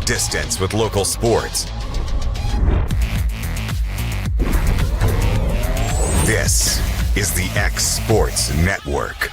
distance with local sports. This is the X Sports Network.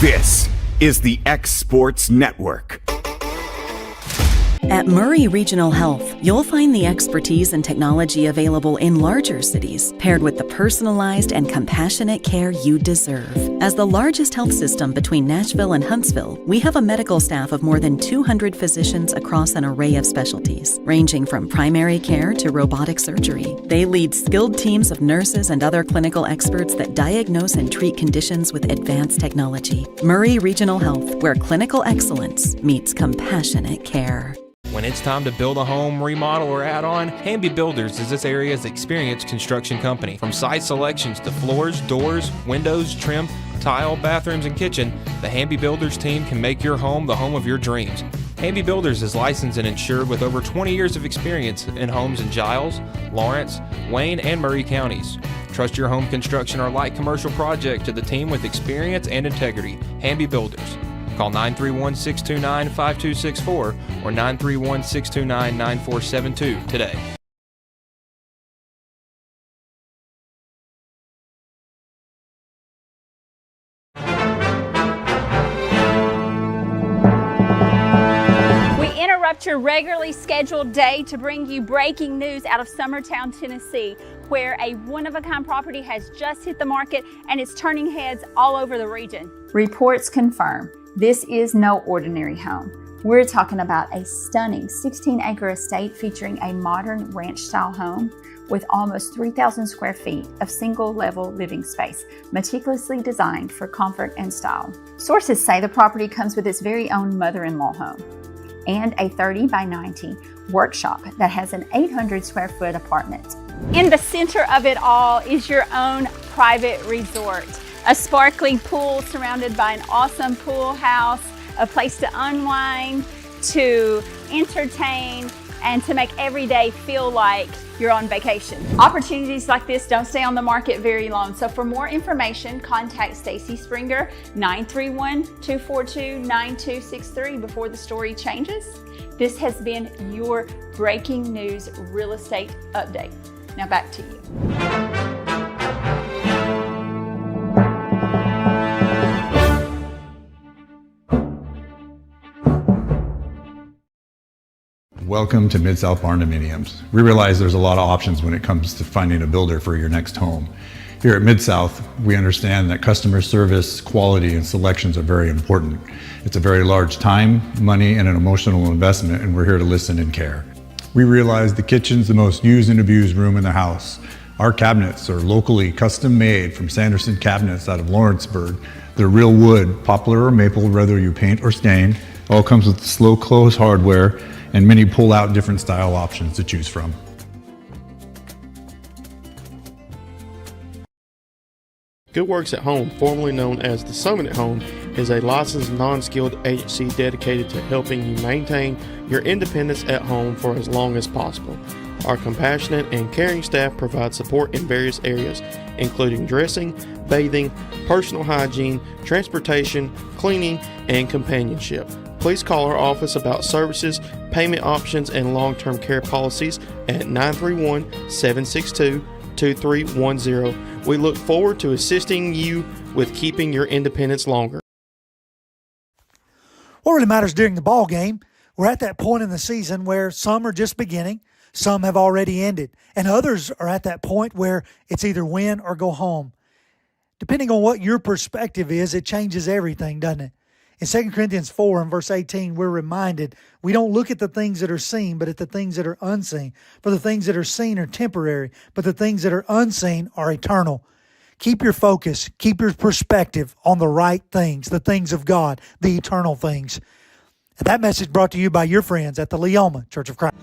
This is the X Sports Network. At Murray Regional Health, you'll find the expertise and technology available in larger cities, paired with the personalized and compassionate care you deserve. As the largest health system between Nashville and Huntsville, we have a medical staff of more than 200 physicians across an array of specialties, ranging from primary care to robotic surgery. They lead skilled teams of nurses and other clinical experts that diagnose and treat conditions with advanced technology. Murray Regional Health, where clinical excellence meets compassionate care. When it's time to build a home, remodel, or add on, Hamby Builders is this area's experienced construction company. From site selections to floors, doors, windows, trim, tile, bathrooms, and kitchen, the Hamby Builders team can make your home the home of your dreams. Hamby Builders is licensed and insured with over 20 years of experience in homes in Giles, Lawrence, Wayne, and Murray counties. Trust your home construction or light commercial project to the team with experience and integrity. Hamby Builders. Call 931-629-5264 or 931-629-9472 today. We interrupt your regularly scheduled day to bring you breaking news out of Summertown, Tennessee, where a one-of-a-kind property has just hit the market and it's turning heads all over the region. Reports confirm this is no ordinary home. We're talking about a stunning 16-acre estate featuring a modern ranch-style home with almost 3,000 square feet of single-level living space, meticulously designed for comfort and style. Sources say the property comes with its very own mother-in-law home and a 30 by 90 workshop that has an 800 square foot apartment. In the center of it all is your own private resort. A sparkling pool surrounded by an awesome pool house, a place to unwind, to entertain, and to make every day feel like you're on vacation. Opportunities like this don't stay on the market very long. So for more information, contact Stacy Springer, 931-242-9263 before the story changes. This has been your breaking news real estate update. Now back to you. Welcome to Mid-South Barn Dominiums. We realize there's a lot of options when it comes to finding a builder for your next home. Here at Mid-South, we understand that customer service, quality, and selections are very important. It's a very large time, money, and an emotional investment, and we're here to listen and care. We realize the kitchen's the most used and abused room in the house. Our cabinets are locally custom made from Sanderson cabinets out of Lawrenceburg. They're real wood, poplar or maple, whether you paint or stain. All comes with slow close hardware and many pull-out different style options to choose from. Good Works at Home, formerly known as the Summit at Home, is a licensed non-skilled agency dedicated to helping you maintain your independence at home for as long as possible. Our compassionate and caring staff provide support in various areas, including dressing, bathing, personal hygiene, transportation, cleaning, and companionship. Please call our office about services, payment options, and long-term care policies at 931-762-2310. We look forward to assisting you with keeping your independence longer. What really matters during the ball game, we're at that point in the season where some are just beginning, some have already ended, and others are at that point where it's either win or go home. Depending on what your perspective is, it changes everything, doesn't it? In 2 Corinthians 4 and verse 18, we're reminded we don't look at the things that are seen, but at the things that are unseen. For the things that are seen are temporary, but the things that are unseen are eternal. Keep your focus, keep your perspective on the right things, the things of God, the eternal things. And that message brought to you by your friends at the Leoma Church of Christ.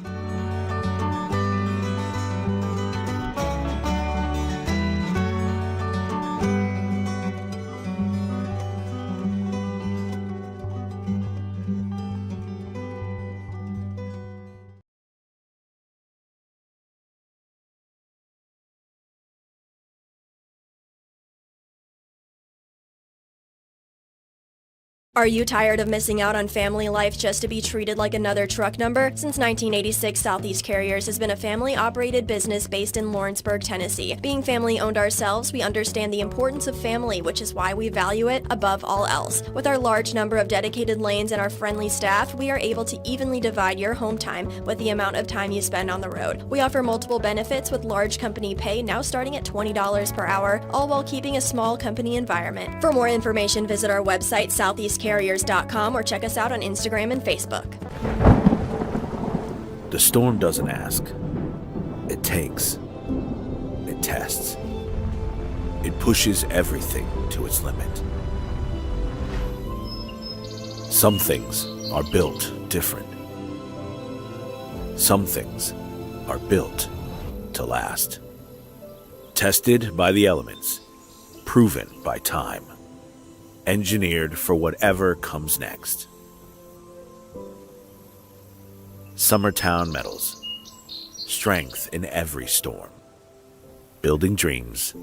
Are you tired of missing out on family life just to be treated like another truck number? Since 1986, Southeast Carriers has been a family-operated business based in Lawrenceburg, Tennessee. Being family-owned ourselves, we understand the importance of family, which is why we value it above all else. With our large number of dedicated lanes and our friendly staff, we are able to evenly divide your home time with the amount of time you spend on the road. We offer multiple benefits with large company pay now starting at $20 per hour, all while keeping a small company environment. For more information, visit our website, southeastcarriers.com, or check us out on Instagram and Facebook. The storm doesn't ask. It takes. It tests. It pushes everything to its limit. Some things are built different. Some things are built to last. Tested by the elements. Proven by time. Engineered for whatever comes next. Summertown Metals. Strength in every storm. Building dreams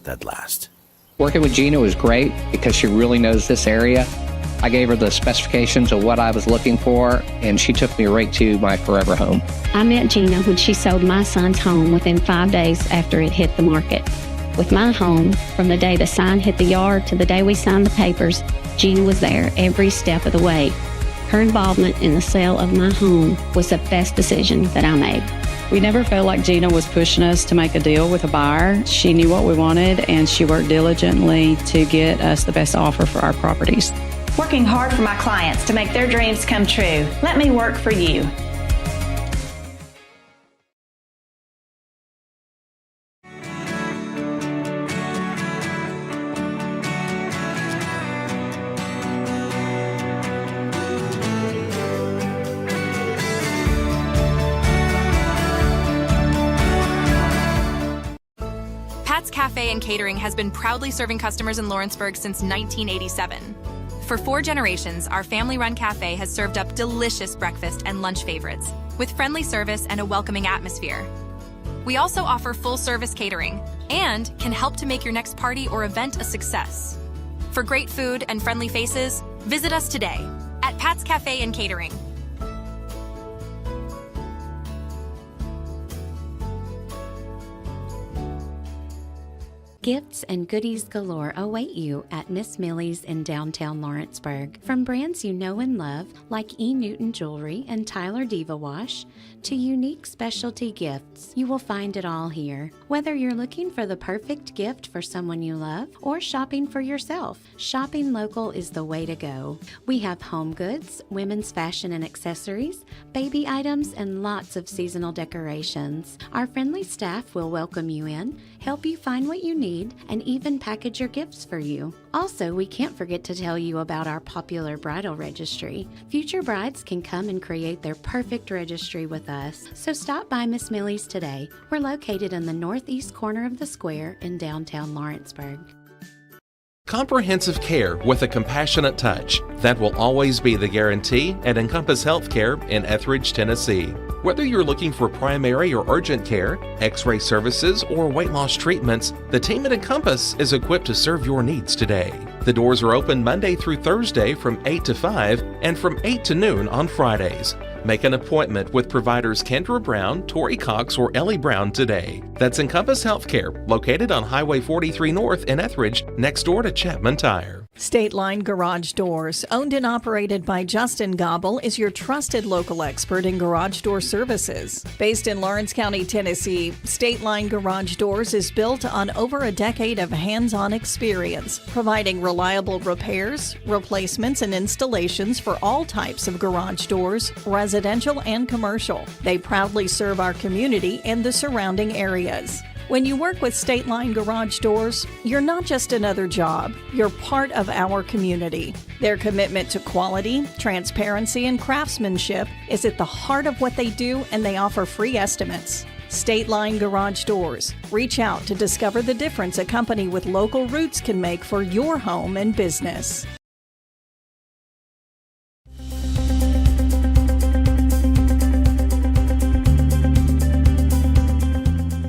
that last. Working with Gina was great because she really knows this area. I gave her the specifications of what I was looking for, and she took me right to my forever home. I met Gina when she sold my son's home within 5 days after it hit the market. With my home, from the day the sign hit the yard to the day we signed the papers, Gina was there every step of the way. Her involvement in the sale of my home was the best decision that I made. We never felt like Gina was pushing us to make a deal with a buyer. She knew what we wanted, and she worked diligently to get us the best offer for our properties. Working hard for my clients to make their dreams come true. Let me work for you. Cafe and Catering has been proudly serving customers in Lawrenceburg since 1987. For 4 generations, our family-run cafe has served up delicious breakfast and lunch favorites, with friendly service and a welcoming atmosphere. We also offer full-service catering and can help to make your next party or event a success. For great food and friendly faces, visit us today at Pat's Cafe and Catering. Gifts and goodies galore await you at Miss Millie's in downtown Lawrenceburg. From brands you know and love, like E. Newton Jewelry and Tyler Diva Wash, to unique specialty gifts, you will find it all here. Whether you're looking for the perfect gift for someone you love or shopping for yourself, shopping local is the way to go. We have home goods, women's fashion and accessories, baby items, and lots of seasonal decorations. Our friendly staff will welcome you in, help you find what you need, and even package your gifts for you. Also, we can't forget to tell you about our popular bridal registry. Future brides can come and create their perfect registry with us. So stop by Miss Millie's today. We're located in the northeast corner of the square in downtown Lawrenceburg. Comprehensive care with a compassionate touch. That will always be the guarantee at Encompass Healthcare in Etheridge, Tennessee. Whether you're looking for primary or urgent care, x-ray services, or weight loss treatments, the team at Encompass is equipped to serve your needs today. The doors are open Monday through Thursday from 8 to 5 and from 8 to noon on Fridays. Make an appointment with providers Kendra Brown, Tori Cox, or Ellie Brown today. That's Encompass Healthcare, located on Highway 43 North in Etheridge, next door to Chapman Tire. State Line Garage Doors, owned and operated by Justin Gobble, is your trusted local expert in garage door services. Based in Lawrence County, Tennessee, State Line Garage Doors is built on over a decade of hands-on experience, providing reliable repairs, replacements, and installations for all types of garage doors, residential and commercial. They proudly serve our community and the surrounding areas. When you work with State Line Garage Doors, you're not just another job, you're part of our community. Their commitment to quality, transparency, and craftsmanship is at the heart of what they do, and they offer free estimates. State Line Garage Doors. Reach out to discover the difference a company with local roots can make for your home and business.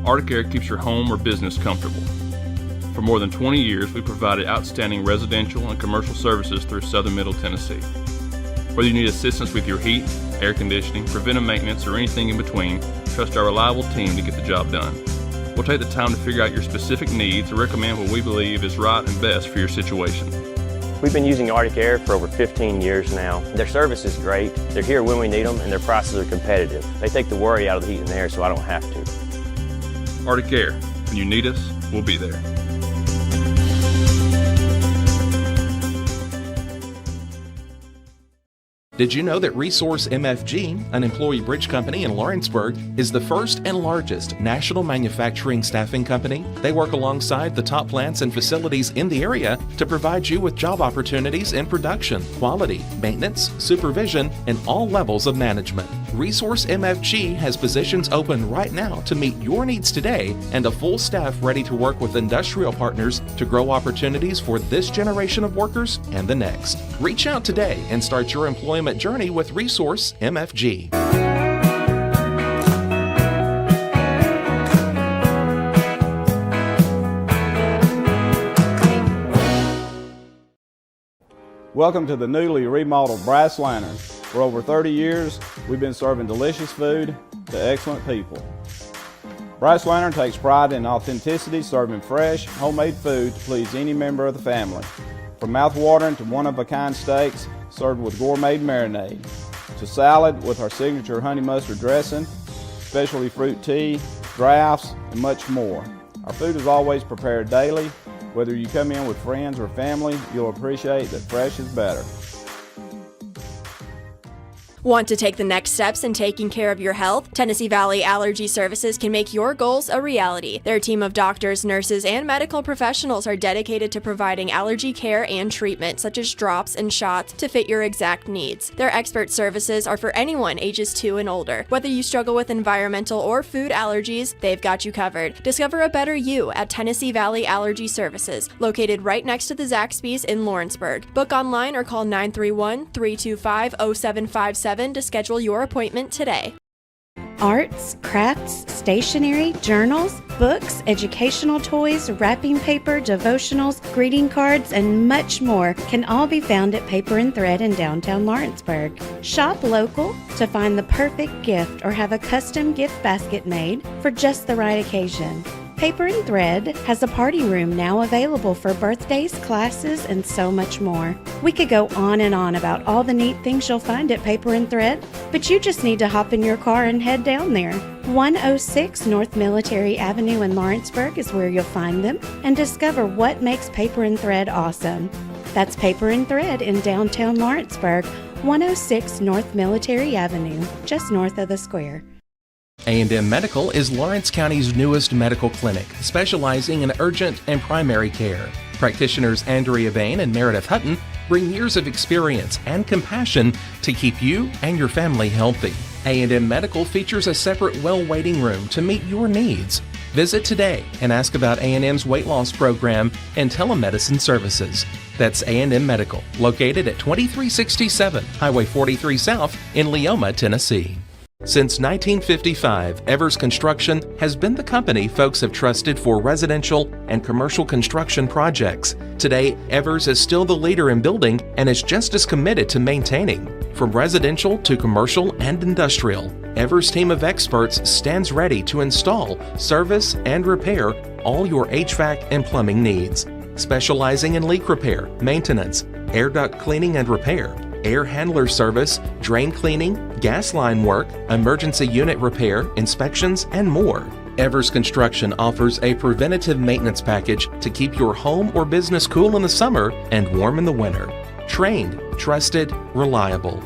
Arctic Air keeps your home or business comfortable. For more than 20 years, we provided outstanding residential and commercial services through southern Middle Tennessee. Whether you need assistance with your heat, air conditioning, preventive maintenance, or anything in between, trust our reliable team to get the job done. We'll take the time to figure out your specific needs and recommend what we believe is right and best for your situation. We've been using Arctic Air for over 15 years now. Their service is great, they're here when we need them, and their prices are competitive. They take the worry out of the heat and air so I don't have to. Arctic Air. When you need us, we'll be there. Did you know that Resource MFG, an employee bridge company in Lawrenceburg, is the first and largest national manufacturing staffing company? They work alongside the top plants and facilities in the area to provide you with job opportunities in production, quality, maintenance, supervision, and all levels of management. Resource MFG has positions open right now to meet your needs today and a full staff ready to work with industrial partners to grow opportunities for this generation of workers and the next. Reach out today and start your employment journey with Resource MFG. Welcome to the newly remodeled Brass Lantern. For over 30 years, we've been serving delicious food to excellent people. Brass Lantern takes pride in authenticity, serving fresh, homemade food to please any member of the family. From mouth-watering to one-of-a-kind steaks served with gourmet marinade, to salad with our signature honey mustard dressing, specialty fruit tea, drafts, and much more. Our food is always prepared daily. Whether you come in with friends or family, you'll appreciate that fresh is better. Want to take the next steps in taking care of your health? Tennessee Valley Allergy Services can make your goals a reality. Their team of doctors, nurses, and medical professionals are dedicated to providing allergy care and treatment, such as drops and shots, to fit your exact needs. Their expert services are for anyone ages 2 and older. Whether you struggle with environmental or food allergies, they've got you covered. Discover a better you at Tennessee Valley Allergy Services, located right next to the Zaxby's in Lawrenceburg. Book online or call 931-325-0757 to schedule your appointment today. Arts, crafts, stationery, journals, books, educational toys, wrapping paper, devotionals, greeting cards, and much more can all be found at Paper and Thread in downtown Lawrenceburg. Shop local to find the perfect gift or have a custom gift basket made for just the right occasion. Paper and Thread has a party room now available for birthdays, classes, and so much more. We could go on and on about all the neat things you'll find at Paper and Thread, but you just need to hop in your car and head down there. 106 North Military Avenue in Lawrenceburg is where you'll find them and discover what makes Paper and Thread awesome. That's Paper and Thread in downtown Lawrenceburg, 106 North Military Avenue, just north of the square. A&M Medical is Lawrence County's newest medical clinic, specializing in urgent and primary care. Practitioners Andrea Bain and Meredith Hutton bring years of experience and compassion to keep you and your family healthy. A&M Medical features a separate well waiting room to meet your needs. Visit today and ask about A&M's weight loss program and telemedicine services. That's A&M Medical, located at 2367 Highway 43 South in Leoma, Tennessee. Since 1955, Evers Construction has been the company folks have trusted for residential and commercial construction projects. Today, Evers is still the leader in building and is just as committed to maintaining. From residential to commercial and industrial, Evers' team of experts stands ready to install, service, and repair all your HVAC and plumbing needs. Specializing in leak repair, maintenance, air duct cleaning and repair, air handler service, drain cleaning, gas line work, emergency unit repair, inspections, and more. Evers Construction offers a preventative maintenance package to keep your home or business cool in the summer and warm in the winter. Trained, trusted, reliable.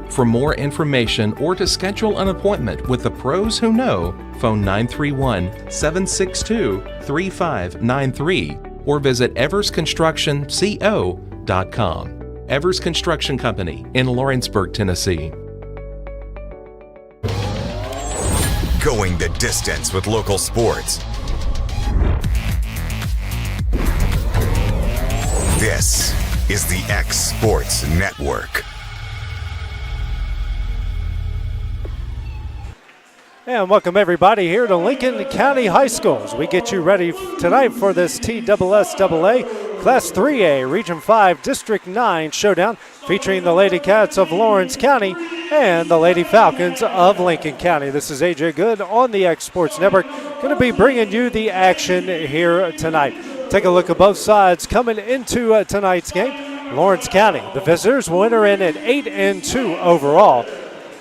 For more information or to schedule an appointment with the pros who know, phone 931-762-3593 or visit eversconstructionco.com. Evers Construction Company in Lawrenceburg, Tennessee. Going the distance with local sports. This is the X Sports Network. And welcome everybody here to Lincoln County High School as we get you ready tonight for this TSSAA Class 3A Region 5 District 9 showdown featuring the Lady Cats of Lawrence County and the Lady Falcons of Lincoln County. This is AJ Good on the X Sports Network, going to be bringing you the action here tonight. Take a look at both sides coming into tonight's game. Lawrence County, the visitors, will enter in at 8-2 overall.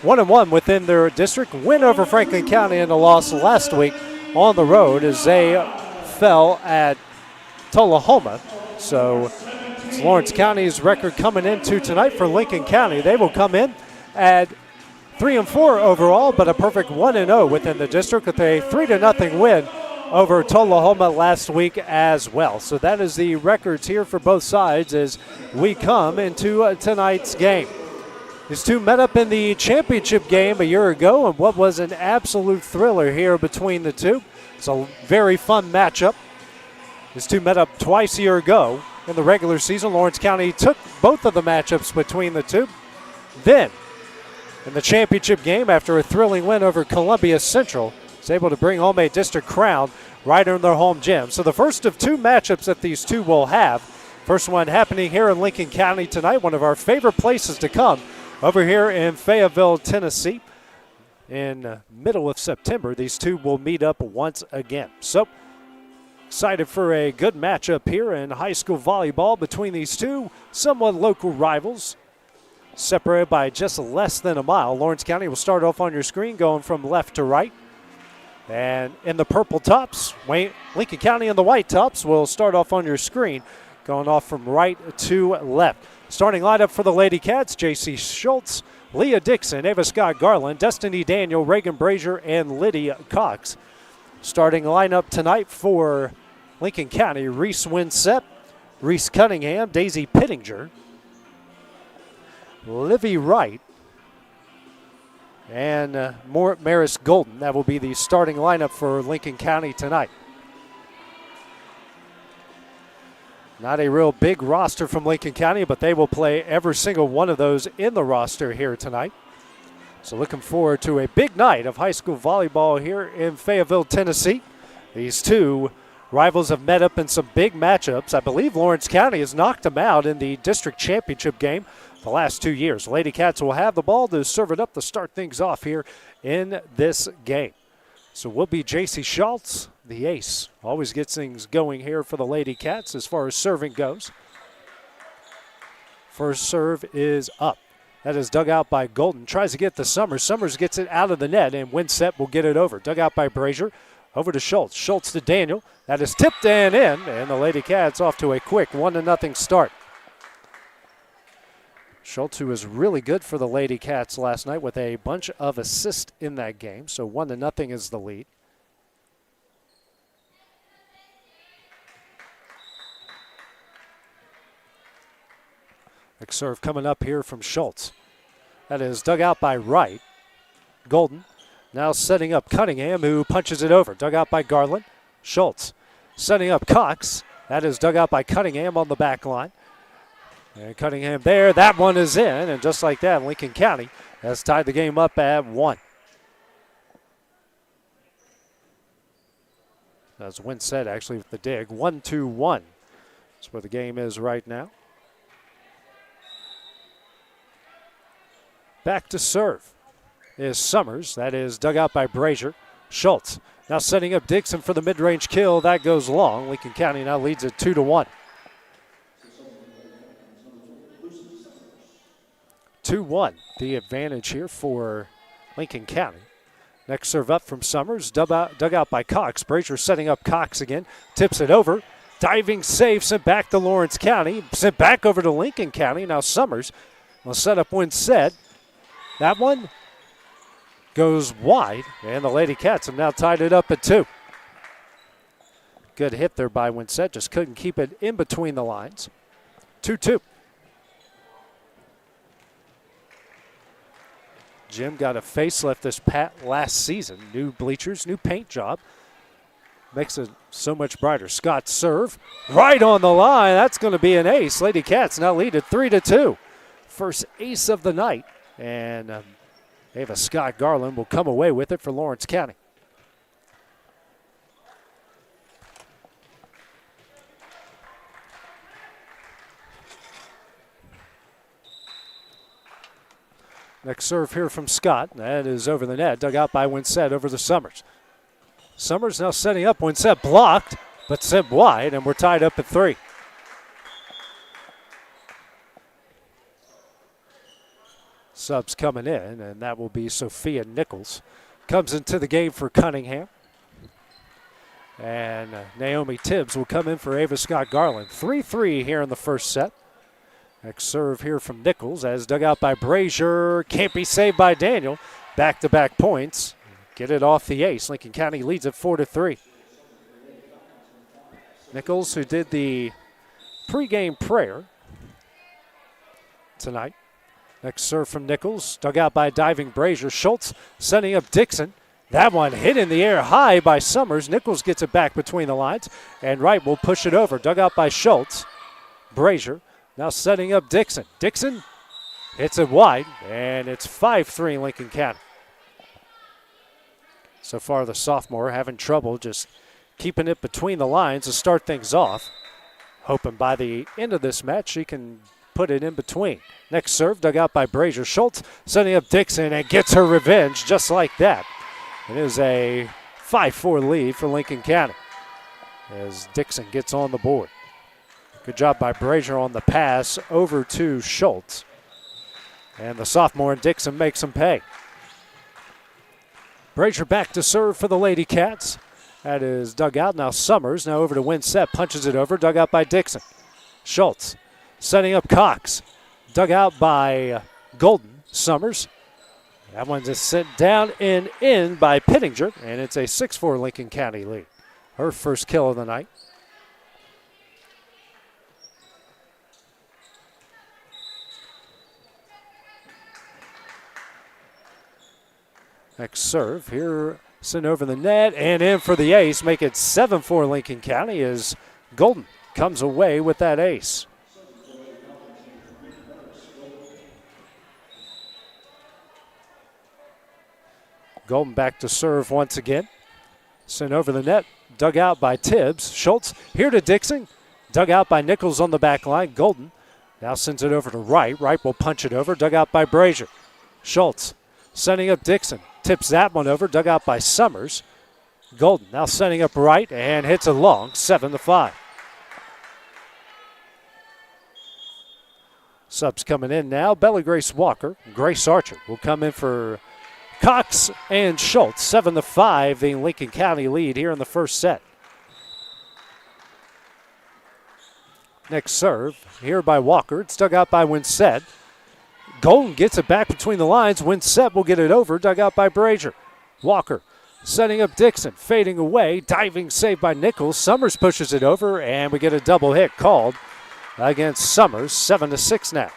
1-1 within their district. Win over Franklin County and a loss last week on the road as they fell at Tullahoma. So it's Lawrence County's record coming into tonight for Lincoln County. They will come in at 3-4 overall, but a perfect 1-0 within the district with a 3-0 win over Tullahoma last week as well. So that is the records here for both sides as we come into tonight's game. These two met up in the championship game a year ago, and what was an absolute thriller here between the two. It's a very fun matchup. These two met up twice a year ago in the regular season. Lawrence County took both of the matchups between the two. Then, in the championship game, after a thrilling win over Columbia Central, was able to bring home a district crown right in their home gym. So the first of two matchups that these two will have. First one happening here in Lincoln County tonight, one of our favorite places to come. Over here in Fayetteville, Tennessee, in middle of September, these two will meet up once again. So, excited for a good matchup here in high school volleyball between these two somewhat local rivals, separated by just less than a mile. Lawrence County will start off on your screen going from left to right. And in the purple tops, Lincoln County in the white tops will start off on your screen going off from right to left. Starting lineup for the Lady Cats, J.C. Schultz, Leah Dixon, Ava Scott Garland, Destiny Daniel, Reagan Brazier, and Lydia Cox. Starting lineup tonight for Lincoln County, Reese Winsett, Reese Cunningham, Daisy Pittinger, Livy Wright, and Maris Golden. That will be the starting lineup for Lincoln County tonight. Not a real big roster from Lincoln County, but they will play every single one of those in the roster here tonight. So looking forward to a big night of high school volleyball here in Fayetteville, Tennessee. These two rivals have met up in some big matchups. I believe Lawrence County has knocked them out in the district championship game the last 2 years. Lady Cats will have the ball to serve it up to start things off here in this game. So will be J.C. Schultz, the ace. Always gets things going here for the Lady Cats as far as serving goes. First serve is up. That is dug out by Golden. Tries to get to Summers. Summers gets it out of the net, and Winsett will get it over. Dug out by Brazier. Over to Schultz. Schultz to Daniel. That is tipped and in, and the Lady Cats off to a quick 1-0 start. Schultz, who was really good for the Lady Cats last night with a bunch of assists in that game. So 1-0 is the lead. Next serve coming up here from Schultz. That is dug out by Wright. Golden now setting up Cunningham, who punches it over. Dug out by Garland. Schultz setting up Cox. That is dug out by Cunningham on the back line. And Cunningham there. That one is in. And just like that, Lincoln County has tied the game up at 1. That's Winsett actually with the dig. 1-2-1. That's where the game is right now. Back to serve is Summers. That is dug out by Brazier. Schultz now setting up Dixon for the mid-range kill. That goes long. Lincoln County now leads it 2-1. 2-1, the advantage here for Lincoln County. Next serve up from Summers, dug out by Cox. Brazier setting up Cox again, tips it over. Diving save, sent back to Lawrence County, sent back over to Lincoln County. Now Summers will set up Winsett. That one goes wide, and the Lady Cats have now tied it up at 2. Good hit there by Winsett, just couldn't keep it in between the lines. 2-2. Jim got a facelift this last season. New bleachers, new paint job. Makes it so much brighter. Scott serve right on the line. That's going to be an ace. Lady Cats now lead at 3-2. First ace of the night. And Ava Scott Garland will come away with it for Lawrence County. Next serve here from Scott. That is over the net. Dug out by Winsett over to Summers. Summers now setting up. Winsett blocked, but sent wide, and we're tied up at 3. Subs coming in, and that will be Sophia Nichols. Comes into the game for Cunningham. And Naomi Tibbs will come in for Ava Scott Garland. 3-3 here in the first set. Next serve here from Nichols as dug out by Brazier. Can't be saved by Daniel. Back-to-back points. Get it off the ace. Lincoln County leads at 4-3. Nichols, who did the pregame prayer tonight. Next serve from Nichols. Dug out by diving Brazier. Schultz setting up Dixon. That one hit in the air high by Summers. Nichols gets it back between the lines. And Wright will push it over. Dug out by Schultz. Brazier now setting up Dixon. Dixon hits it wide, and it's 5-3 Lincoln County. So far, the sophomore having trouble just keeping it between the lines to start things off. Hoping by the end of this match she can put it in between. Next serve dug out by Brazier. Schultz setting up Dixon and gets her revenge just like that. It is a 5-4 lead for Lincoln County as Dixon gets on the board. Good job by Brazier on the pass over to Schultz. And the sophomore and Dixon makes them pay. Brazier back to serve for the Lady Cats. That is dug out. Now Summers, now over to Winsett, punches it over, dug out by Dixon. Schultz setting up Cox. Dug out by Golden. Summers. That one's just sent down and in by Pittinger, and it's a 6-4 Lincoln County lead. Her first kill of the night. Next serve here, sent over the net and in for the ace. Make it 7-4 Lincoln County as Golden comes away with that ace. Golden back to serve once again. Sent over the net, dug out by Tibbs. Schultz here to Dixon. Dug out by Nichols on the back line. Golden now sends it over to Wright. Wright will punch it over, dug out by Brazier. Schultz sending up Dixon. Tips that one over, dug out by Summers. Golden now setting up right and hits it long, 7-5. Subs coming in now. Bella Grace Walker, Grace Archer will come in for Cox and Schultz. 7-5, the Lincoln County lead here in the first set. Next serve here by Walker. It's dug out by Winsett. Golden gets it back between the lines. Winsett will get it over. Dug out by Brazier. Walker setting up Dixon. Fading away. Diving save by Nichols. Summers pushes it over, and we get a double hit called against Summers. 7-6 now.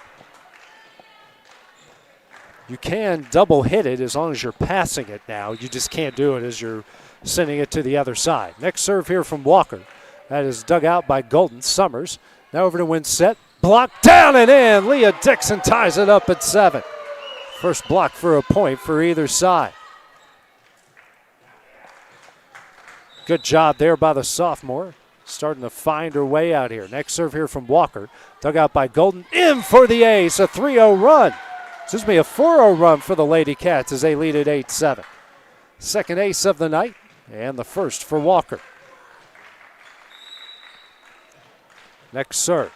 You can double hit it as long as you're passing it now. You just can't do it as you're sending it to the other side. Next serve here from Walker. That is dug out by Golden. Summers now over to Winsett. Blocked down and in. Leah Dixon ties it up at 7. First block for a point for either side. Good job there by the sophomore. Starting to find her way out here. Next serve here from Walker. Dug out by Golden. In for the ace. A 3-0 run. Excuse me, a 4-0 run for the Lady Cats as they lead at 8-7. Second ace of the night and the first for Walker. Next serve.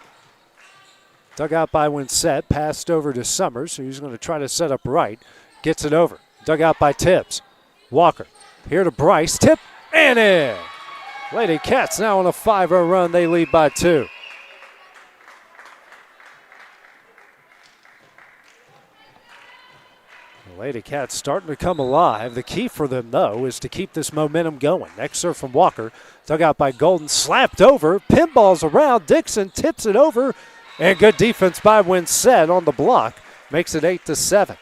Dug out by Winsett. Passed over to Summers, who's going to try to set up right. Gets it over. Dug out by Tibbs. Walker. Here to Bryce. Tip and in. Lady Cats now on a 5-0 run. They lead by 2. The Lady Cats starting to come alive. The key for them, though, is to keep this momentum going. Next serve from Walker. Dug out by Golden. Slapped over. Pinballs around. Dixon tips it over. And good defense by Winsett on the block. Makes it 8-7.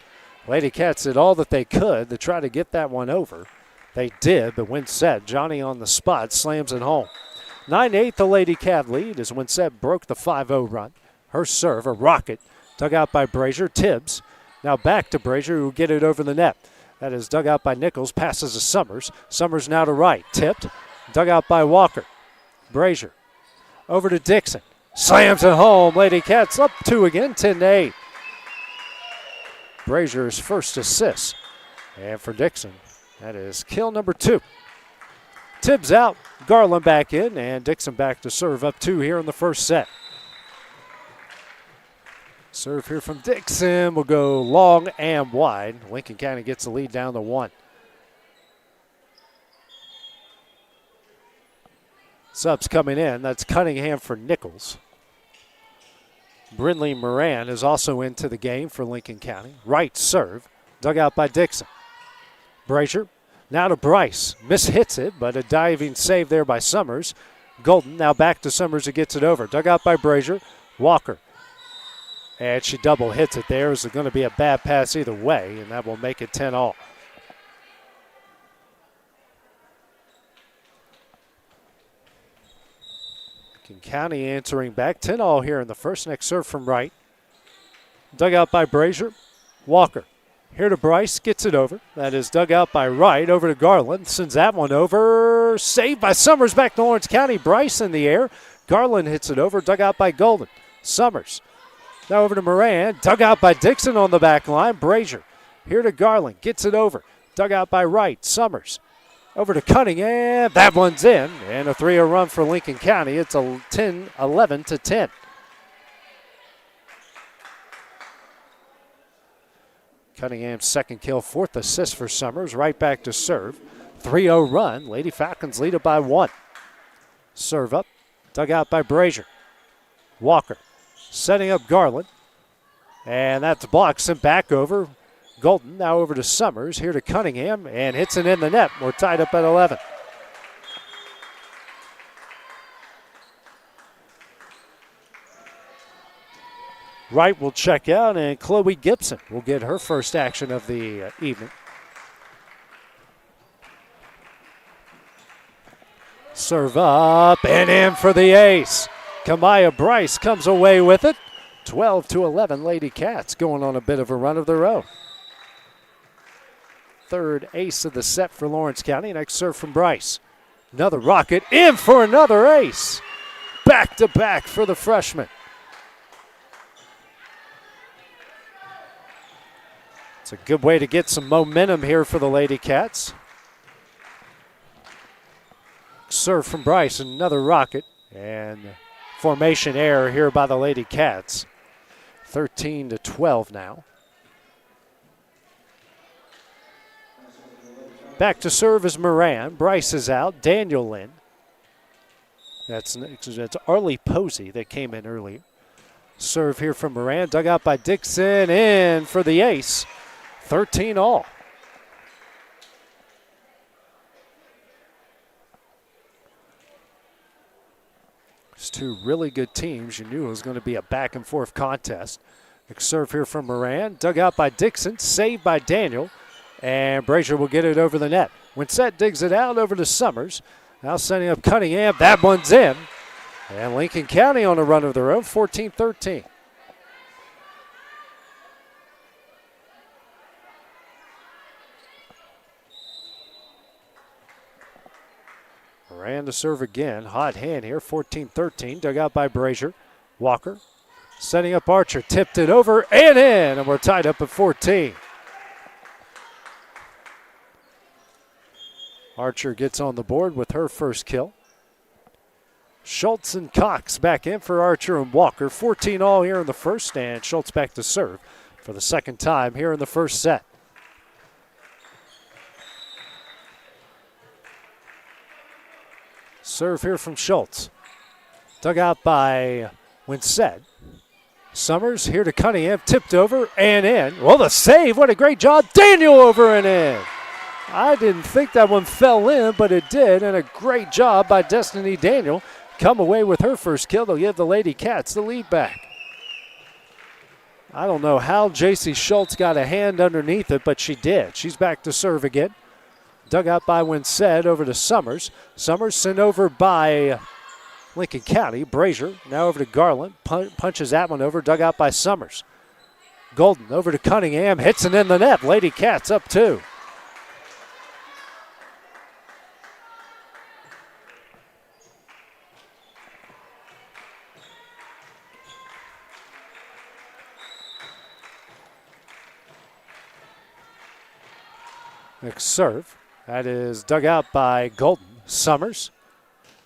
Lady Cats did all that they could to try to get that one over. They did, but Winsett, Johnny on the spot, slams it home. 9-8 the Lady Cat lead as Winsett broke the 5-0 run. Her serve, a rocket, dug out by Brazier. Tibbs now back to Brazier, who will get it over the net. That is dug out by Nichols, passes to Summers. Summers now to right, tipped, dug out by Walker. Brazier over to Dixon. Slams it home. Lady Cats up 2 again, 10-8. Brazier's first assist. And for Dixon, that is kill number 2. Tibbs out, Garland back in, and Dixon back to serve up 2 here in the first set. Serve here from Dixon will go long and wide. Lincoln County gets the lead down to 1. Subs coming in. That's Cunningham for Nichols. Brindley Moran is also into the game for Lincoln County. Right serve, dug out by Dixon. Brazier now to Bryce. Mishits it, but a diving save there by Summers. Golden now back to Summers who gets it over. Dug out by Brazier. Walker. And she double hits it there. It's going to be a bad pass either way, and that will make it 10-all. Lincoln County answering back. 10-all here in the first. Next serve from right. Dug out by Brazier. Walker. Here to Bryce. Gets it over. That is dug out by Wright. Over to Garland. Sends that one over. Saved by Summers back to Lawrence County. Bryce in the air. Garland hits it over. Dug out by Golden. Summers. Now over to Moran. Dug out by Dixon on the back line. Brazier. Here to Garland. Gets it over. Dug out by Wright. Summers. Over to Cunningham. That one's in. And a 3-0 run for Lincoln County. It's a 11-10. Cunningham's second kill, 4th assist for Summers. Right back to serve. 3-0 run. Lady Falcons lead it by 1. Serve up. Dug out by Brazier. Walker setting up Garland. And that's blocked. Sent back over. Golden now over to Summers. Here to Cunningham. And hits it in the net. We're tied up at 11. Wright will check out, and Chloe Gibson will get her first action of the evening. Serve up and in for the ace. Kamaya Bryce comes away with it. 12-11 Lady Cats going on a bit of a run of their own. Third ace of the set for Lawrence County. Next serve from Bryce. Another rocket in for another ace. Back to back for the freshman. It's a good way to get some momentum here for the Lady Cats. serve from Bryce, another rocket, and formation error here by the Lady Cats. 13-12 now. Back to serve is Moran. Bryce is out. Daniel in. That's Arlie Posey that came in earlier. Serve here from Moran. Dug out by Dixon. In for the ace. 13 all. It's two really good teams. You knew it was going to be a back and forth contest. Next serve here from Moran. Dug out by Dixon. Saved by Daniel. And Brazier will get it over the net. Winsett digs it out over to Summers. Now sending up Cunningham. That one's in. And Lincoln County on a run of their own, 14-13. Moran to serve again. Hot hand here, 14-13. Dug out by Brazier. Walker setting up Archer. Tipped it over and in. And we're tied up at 14. Archer gets on the board with her first kill. Schultz and Cox back in for Archer and Walker. 14 all here in the first, and Schultz back to serve for the second time here in the first set. Serve here from Schultz. Dug out by Winsett. Summers here to Cunningham. Tipped over and in. Well, the save. What a great job. Daniel over and in. I didn't think that one fell in, but it did, and a great job by Destiny Daniel. Come away with her first kill. They'll give the Lady Cats the lead back. I don't know how J.C. Schultz got a hand underneath it, but she did. She's back to serve again. Dug out by Winsett over to Summers. Summers sent over by Lincoln County. Brazier now over to Garland. Punches that one over. Dug out by Summers. Golden over to Cunningham. Hits it in the net. Lady Cats up 2. Next serve. That is dug out by Golden. Summers.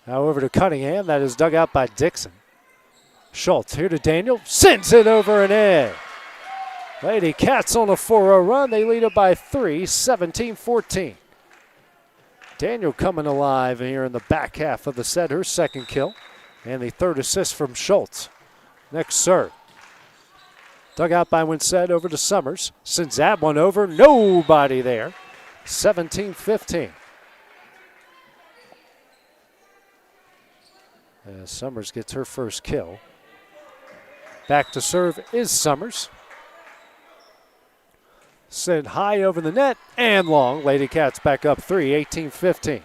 Now over to Cunningham. That is dug out by Dixon. Schultz here to Daniel. Sends it over and in. Lady Cats on a 4-0 run. They lead it by 3, 17-14. Daniel coming alive here in the back half of the set. Her second kill. And the third assist from Schultz. Next serve. Dug out by Winsett over to Summers. Sends that one over. Nobody there. 17-15. As Summers gets her first kill. Back to serve is Summers. Sent high over the net and long. Lady Cats back up 3, 18-15.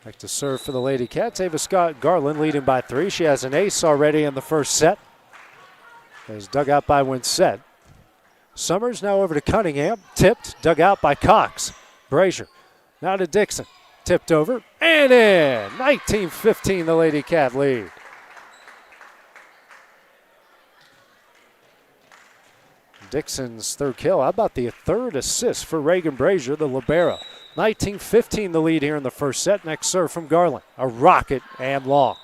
Back to serve for the Lady Cats. Ava Scott Garland leading by 3. She has an ace already in the first set. Is dug out by Winsett. Summers now over to Cunningham. Tipped, dug out by Cox. Brazier now to Dixon. Tipped over and in. 19-15 the Lady Cat lead. Dixon's third kill. How about the third assist for Reagan Brazier, the libero? 19-15 the lead here in the first set. Next serve from Garland. A rocket and long.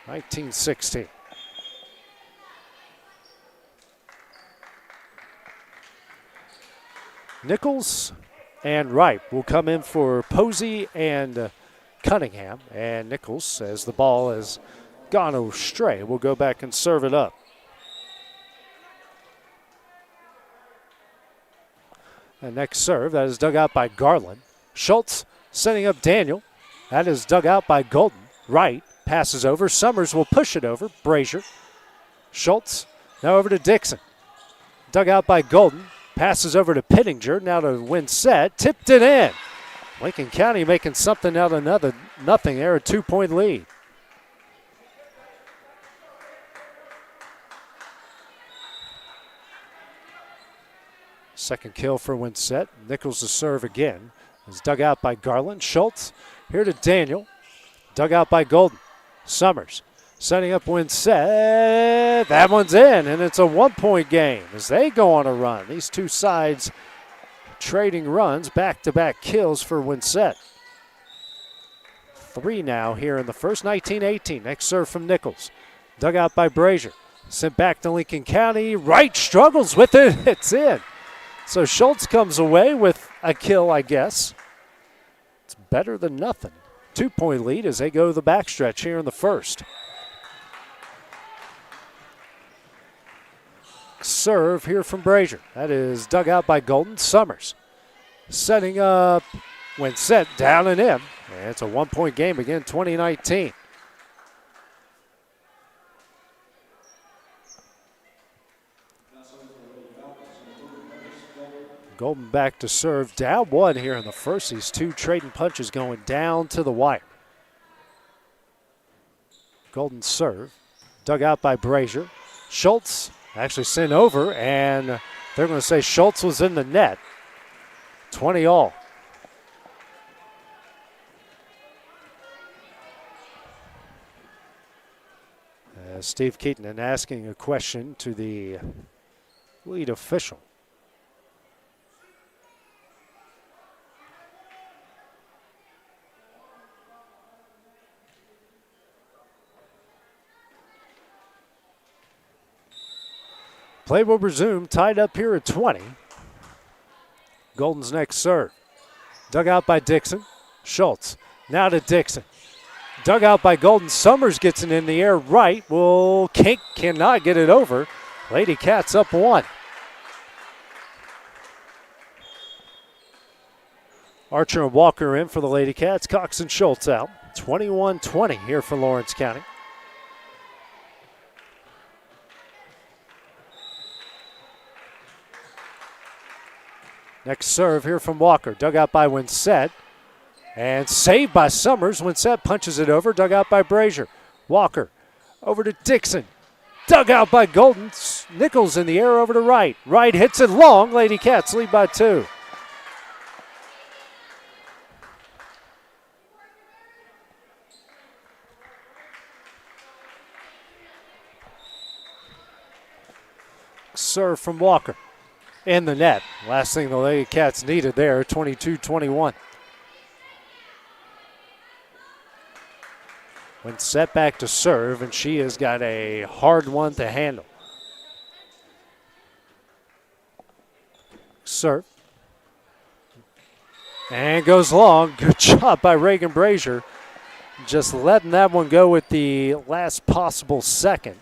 19-16. Nichols and Wright will come in for Posey and Cunningham. And Nichols, as the ball has gone astray, will go back and serve it up. The next serve, that is dug out by Garland. Schultz setting up Daniel. That is dug out by Golden. Wright passes over. Summers will push it over. Brazier. Schultz now over to Dixon. Dug out by Golden. Passes over to Pittinger, now to Winsett. Tipped it in. Lincoln County making something out of nothing there, a 2-point lead. Second kill for Winsett. Nichols to serve again. Is dug out by Garland. Schultz here to Daniel. Dug out by Golden. Summers setting up Winsett. That one's in, and it's a 1-point game as they go on a run. These two sides trading runs, back-to-back kills for Winsett. 3 now here in the first, 19-18. Next serve from Nichols. Dug out by Brazier. Sent back to Lincoln County. Wright struggles with it. It's in. So Schultz comes away with a kill, I guess. It's better than nothing. 2-point lead as they go the backstretch here in the first. Serve here from Brazier. That is dug out by Golden. Summers setting up Winsett down and in. And it's a 1-point game again, 2019. Golden back to serve. Down 1 here in the first. These 2 trading punches going down to the wire. Golden serve. Dug out by Brazier. Schultz actually sent over, and they're going to say Schultz was in the net. 20 all. Steve Keaton asking a question to the lead official. Play will resume, tied up here at 20. Golden's next serve. Dug out by Dixon. Schultz now to Dixon. Dug out by Golden. Summers gets it in the air right. Well, Kink cannot get it over. Lady Cats up 1. Archer and Walker in for the Lady Cats. Cox and Schultz out. 21-20 here for Lawrence County. Next serve here from Walker. Dug out by Winsett. And saved by Summers. Winsett punches it over. Dug out by Brazier. Walker over to Dixon. Dug out by Golden. Nichols in the air over to Wright. Wright hits it long. Lady Cats lead by 2. Serve from Walker. In the net. Last thing the Lady Cats needed there, 22-21. When set back to serve, and she has got a hard one to handle. Serve. And goes long. Good job by Reagan Brazier. Just letting that one go with the last possible second.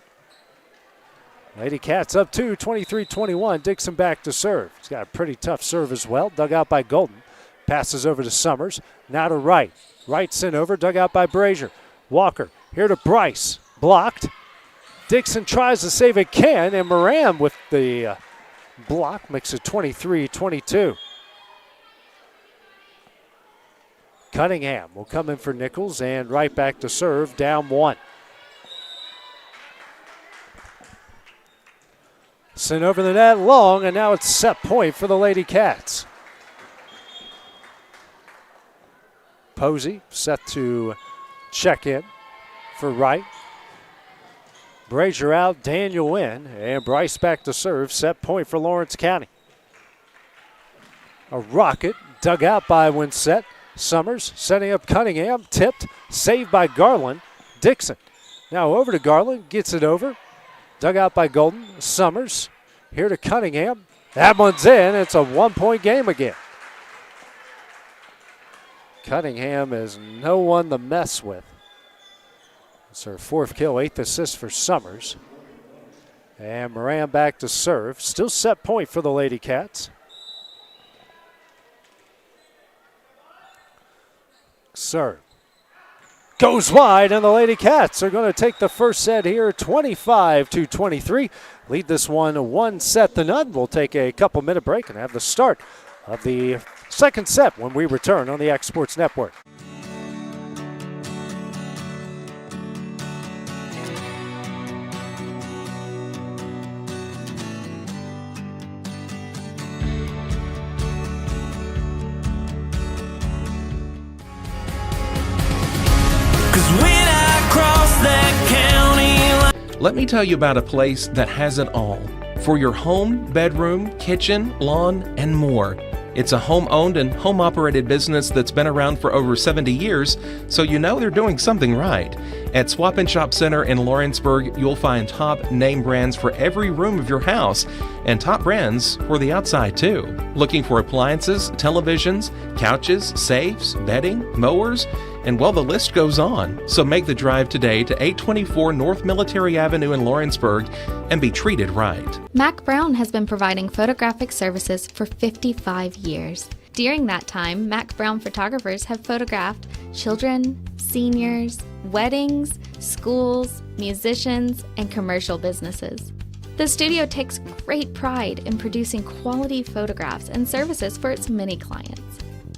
Lady Cats up 2, 23-21. Dixon back to serve. He's got a pretty tough serve as well. Dug out by Golden. Passes over to Summers. Now to Wright. Wright sent over. Dug out by Brazier. Walker here to Bryce. Blocked. Dixon tries to save it, can, and Moran with the block makes it 23-22. Cunningham will come in for Nichols and right back to serve. Down 1. Sent over the net long, and now it's set point for the Lady Cats. Posey set to check in for Wright. Brazier out, Daniel in, and Bryce back to serve. Set point for Lawrence County. A rocket dug out by Winsett. Summers setting up Cunningham, tipped, saved by Garland. Dixon now over to Garland, gets it over. Dug out by Golden. Summers here to Cunningham. That one's in. It's a 1-point game again. Cunningham is no one to mess with. It's her 4th kill, 8th assist for Summers. And Moran back to serve. Still set point for the Lady Cats. Serve. Goes wide, and the Lady Cats are going to take the first set here, 25-23. Lead this one 1-0. We'll take a couple-minute break and have the start of the second set when we return on the X Sports Network. Let me tell you about a place that has it all for your home, bedroom, kitchen, lawn, and more. It's a home-owned and home-operated business that's been around for over 70 years, so you know they're doing something right. At Swap and Shop Center in Lawrenceburg, you'll find top name brands for every room of your house and top brands for the outside too. Looking for appliances, televisions, couches, safes, bedding, mowers, and well, the list goes on. So make the drive today to 824 North Military Avenue in Lawrenceburg and be treated right. Mac Brown has been providing photographic services for 55 years. During that time, Mac Brown photographers have photographed children, seniors, weddings, schools, musicians, and commercial businesses. The studio takes great pride in producing quality photographs and services for its many clients.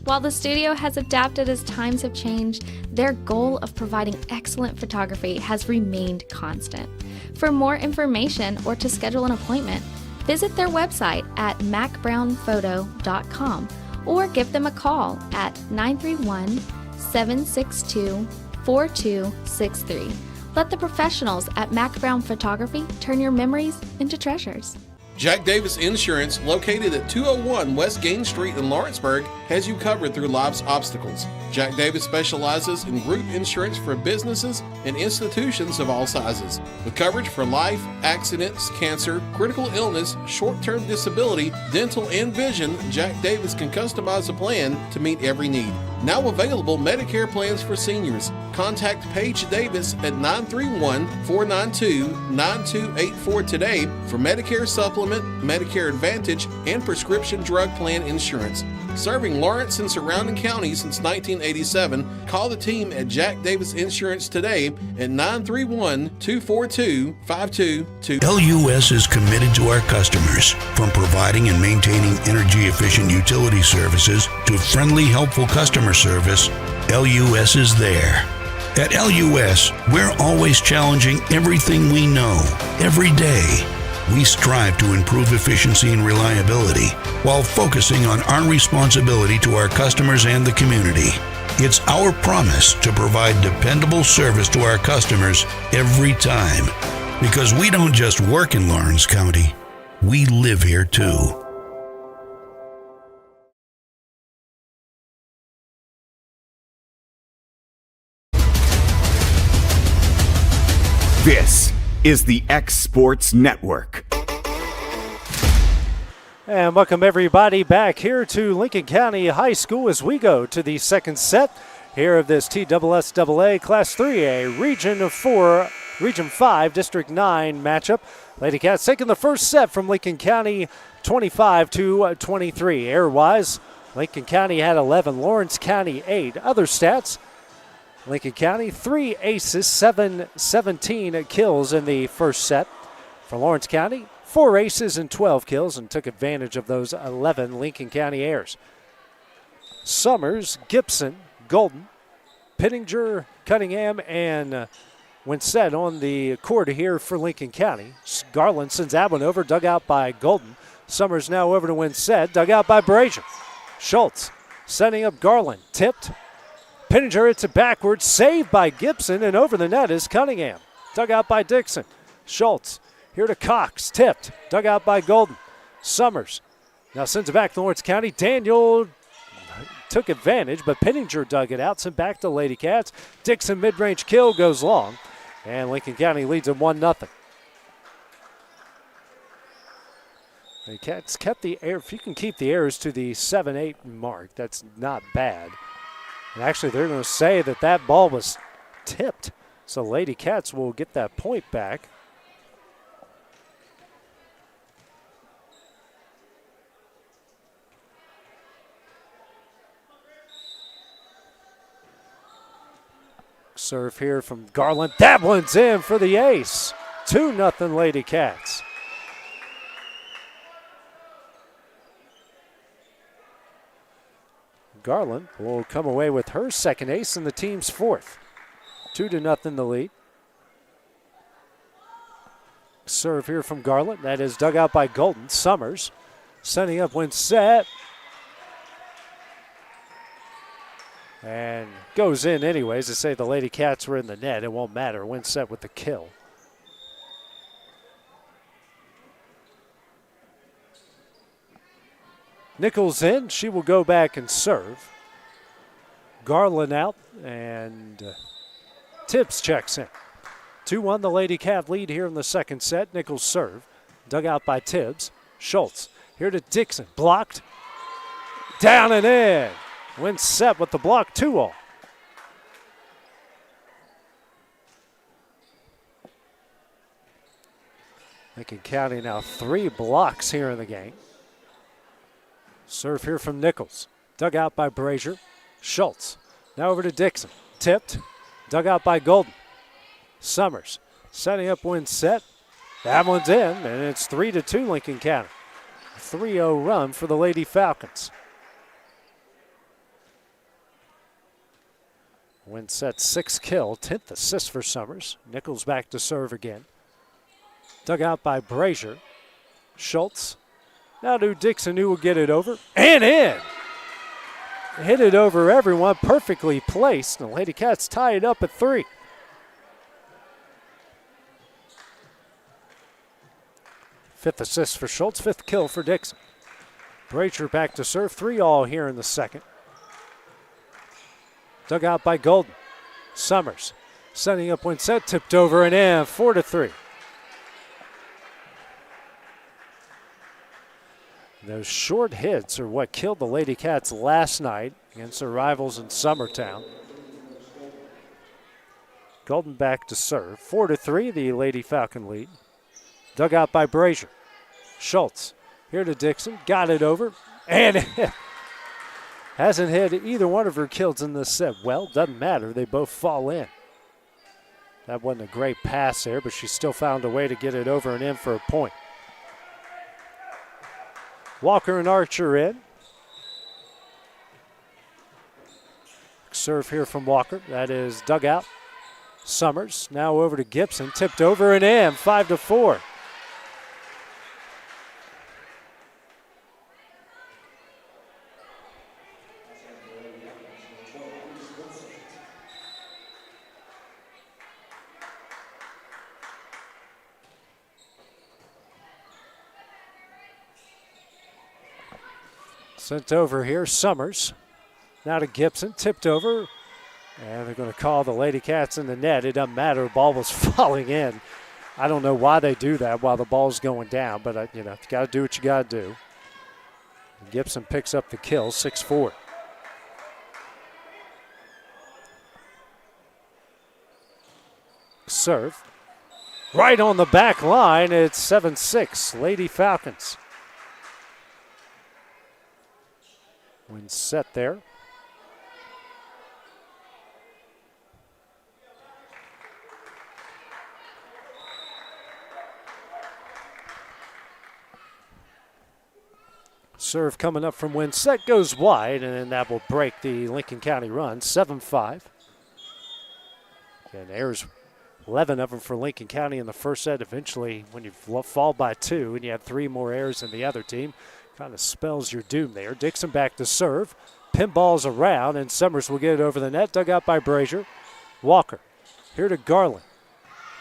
While the studio has adapted as times have changed, their goal of providing excellent photography has remained constant. For more information or to schedule an appointment, visit their website at macbrownphoto.com or give them a call at 931-762-4263. Let the professionals at Mac Brown Photography turn your memories into treasures. Jack Davis Insurance, located at 201 West Gain Street in Lawrenceburg, has you covered through life's obstacles. Jack Davis specializes in group insurance for businesses and institutions of all sizes. With coverage for life, accidents, cancer, critical illness, short-term disability, dental, and vision, Jack Davis can customize a plan to meet every need. Now available Medicare plans for seniors. Contact Paige Davis at 931-492-9284 today for Medicare Supplement, Medicare Advantage, and prescription drug plan insurance. Serving Lawrence and surrounding counties since 1987, call the team at Jack Davis Insurance today at 931-242-5222. LUS is committed to our customers, from providing and maintaining energy-efficient utility services to friendly, helpful customer service. LUS is there. At LUS, we're always challenging everything we know, every day. We strive to improve efficiency and reliability while focusing on our responsibility to our customers and the community. It's our promise to provide dependable service to our customers every time, because we don't just work in Lawrence County, we live here too. This is the X Sports Network. And welcome everybody back here to Lincoln County High School as we go to the second set here of this TSSAA Class 3A Region 5 District 9 matchup. Lady Cats taking the first set from Lincoln County 25-23. Airwise, Lincoln County had 11, Lawrence County 8. Other stats, Lincoln County 3 aces, 17 kills in the first set. For Lawrence County, 4 aces and 12 kills, and took advantage of those 11 Lincoln County airs. Summers, Gibson, Golden, Pittinger, Cunningham, and Winsett on the court here for Lincoln County. Garland sends that one over, dug out by Golden. Summers now over to Winsett, dug out by Brazier. Schultz setting up Garland, tipped. Pittinger hits it backwards, saved by Gibson, and over the net is Cunningham. Dug out by Dixon. Schultz here to Cox, tipped, dug out by Golden. Summers now sends it back to Lawrence County. Daniel took advantage, but Pittinger dug it out, sent back to Lady Cats. Dixon mid-range kill goes long, and Lincoln County leads at 1-0. The Cats kept the air. If you can keep the errors to the 7-8 mark, that's not bad. And actually, they're going to say that that ball was tipped. So Lady Cats will get that point back. Serve here from Garland. That one's in for the ace. 2-0 Lady Cats. Garland will come away with her second ace and the team's fourth. 2-0 the lead. Serve here from Garland. That is dug out by Golden. Summers setting up Winsett. And goes in anyways. To say the Lady Cats were in the net, it won't matter. Winsett with the kill. Nichols in. She will go back and serve. Garland out, and Tibbs checks in. 2-1 the Lady Cat lead here in the second set. Nichols serve. Dug out by Tibbs. Schultz here to Dixon. Blocked. Down and in. Wins set with the block, 2-all. Lincoln County now 3 blocks here in the game. Serve here from Nichols. Dug out by Brazier. Schultz. Now over to Dixon. Tipped. Dug out by Golden. Summers setting up win set. That one's in, and it's 3-2 Lincoln County. A 3-0 run for the Lady Falcons. Win set 6 kill, 10th assist for Summers. Nichols back to serve again. Dug out by Brazier. Schultz. Now to Dixon, who will get it over. And in! Hit it over everyone, perfectly placed. The Lady Cats tie it up at 3. Fifth assist for Schultz, 5th kill for Dixon. Brazier back to serve, 3-all here in the second. Dug out by Golden. Summers setting up win set, tipped over and in, 4-3. Those short hits are what killed the Lady Cats last night against their rivals in Summertown. Golden back to serve. 4-3, the Lady Falcon lead. Dug out by Brazier. Schultz here to Dixon. Got it over. And hasn't hit either one of her kills in this set. Well, doesn't matter. They both fall in. That wasn't a great pass there, but she still found a way to get it over and in for a point. Walker and Archer in. Serve here from Walker. That is dug out. Summers now over to Gibson. Tipped over and in. 5-4. Sent over here, Summers. Now to Gibson, tipped over. And they're going to call the Lady Cats in the net. It doesn't matter, the ball was falling in. I don't know why they do that while the ball's going down, but you got to do what you got to do. And Gibson picks up the kill, 6-4. Serve. Right on the back line, it's 7-6, Lady Falcons. Win set there. Serve coming up from win set goes wide, and then that will break the Lincoln County run, 7-5. And errors, 11 of them for Lincoln County in the first set. Eventually, when you fall by 2 and you have 3 more errors than the other team, kind of spells your doom there. Dixon back to serve. Pinballs around, and Summers will get it over the net. Dug out by Brazier. Walker here to Garland.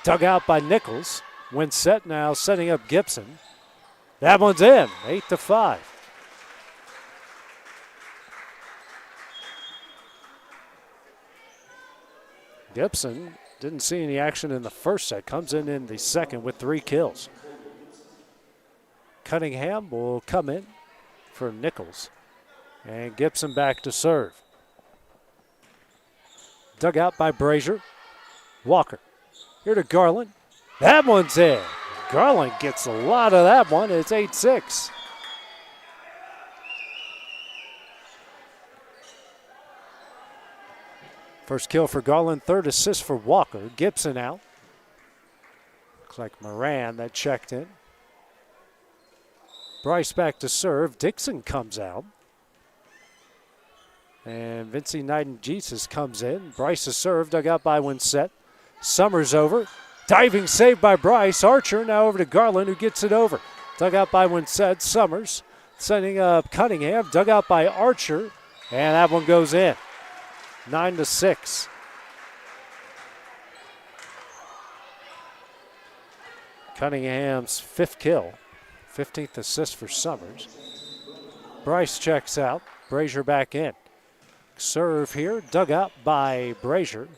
Dug out by Nichols. Win set now, setting up Gibson. That one's in, 8-5. Gibson didn't see any action in the first set. Comes in the second with 3 kills. Cunningham will come in for Nichols. And Gibson back to serve. Dug out by Brazier. Walker here to Garland. That one's in. Garland gets a lot of that one. It's 8-6. First kill for Garland, 3rd assist for Walker. Gibson out. Looks like Moran that checked in. Bryce back to serve. Dixon comes out. And Vinci Knight and Jesus comes in. Bryce to serve, dug out by Winsett. Summers over. Diving save by Bryce. Archer now over to Garland, who gets it over. Dug out by Winsett. Summers sending up Cunningham. Dug out by Archer. And that one goes in. 9-6. Cunningham's 5th kill. 15th assist for Summers. Bryce checks out. Brazier back in. Serve here, dug out by Brazier.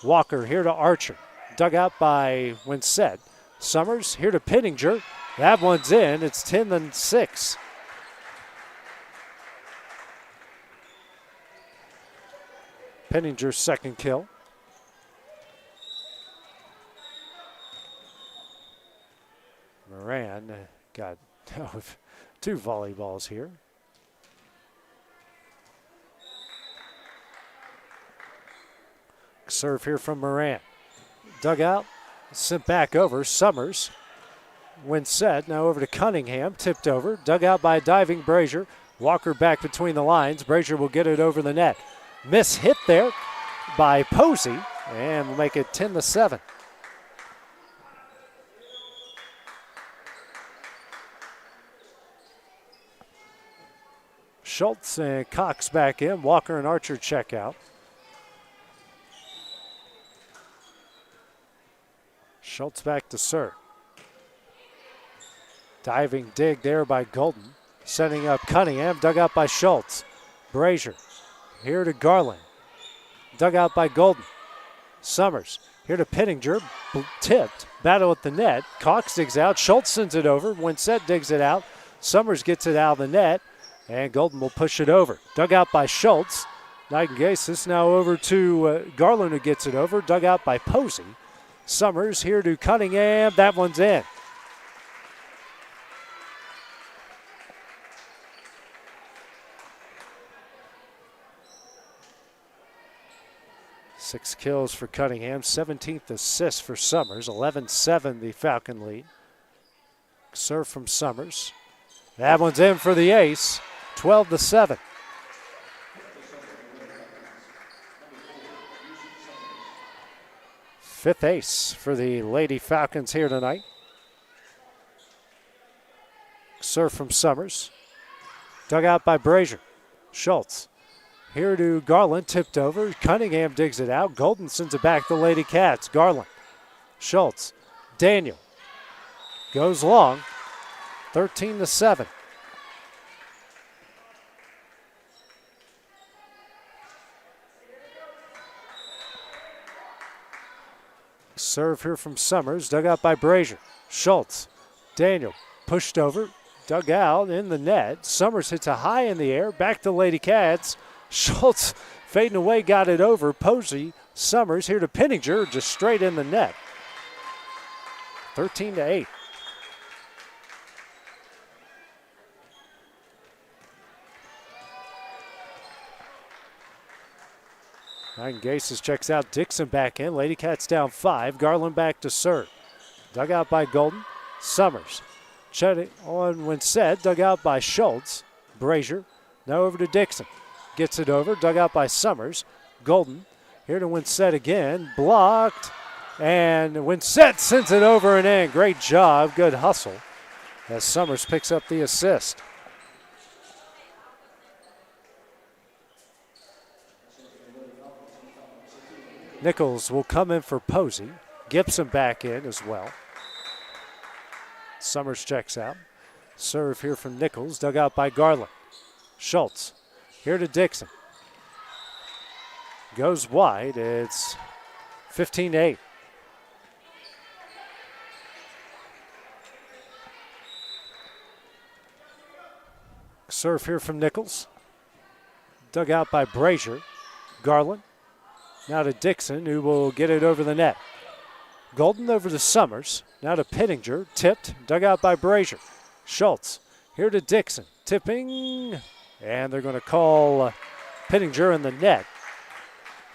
Walker here to Archer. Dug out by Winsett. Summers here to Pittinger. That one's in. It's 10-6. Pittinger's second kill. Moran got two volleyballs here. Serve here from Moran. Dug out, sent back over. Summers. Winsett now over to Cunningham. Tipped over. Dug out by a diving Brazier. Walker back between the lines. Brazier will get it over the net. Miss hit there by Posey, and will make it 10-7. Schultz and Cox back in. Walker and Archer check out. Schultz back to serve. Diving dig there by Golden. Setting up Cunningham. Dug out by Schultz. Brazier here to Garland. Dug out by Golden. Summers here to Pittinger. Tipped. Battle at the net. Cox digs out. Schultz sends it over. Winsett digs it out. Summers gets it out of the net. And Golden will push it over. Dug out by Schultz. Nightingale now over to Garland, who gets it over. Dug out by Posey. Summers here to Cunningham. That one's in. Six kills for Cunningham. 17th assist for Summers. 11-7 the Falcon lead. Serve from Summers. That one's in for the ace. 12-7. Fifth ace for the Lady Falcons here tonight. Serve from Summers. Dug out by Brazier. Schultz. Here to Garland, tipped over. Cunningham digs it out. Golden sends it back to Lady Cats. Garland. Schultz. Daniel. Goes long. 13-7. Serve here from Summers, dug out by Brazier. Schultz, Daniel, pushed over, dug out in the net. Summers hits a high in the air, back to Lady Cats. Schultz fading away, got it over. Posey, Summers here to Pittinger, just straight in the net. 13-8. Gases checks out. Dixon back in. Lady Cats down 5. Garland back to serve. Dug out by Golden. Summers. Chetty on Winsett. Dug out by Schultz. Brazier. Now over to Dixon. Gets it over. Dug out by Summers. Golden. Here to Winsett again. Blocked. And Winsett sends it over and in. Great job. Good hustle as Summers picks up the assist. Nichols will come in for Posey. Gibson back in as well. Summers checks out. Serve here from Nichols, dug out by Garland. Schultz, here to Dixon. Goes wide, it's 15-8. Serve here from Nichols. Dug out by Brazier. Garland. Now to Dixon, who will get it over the net. Golden over to Summers. Now to Pittinger. Tipped. Dug out by Brazier. Schultz. Here to Dixon. Tipping. And they're going to call Pittinger in the net.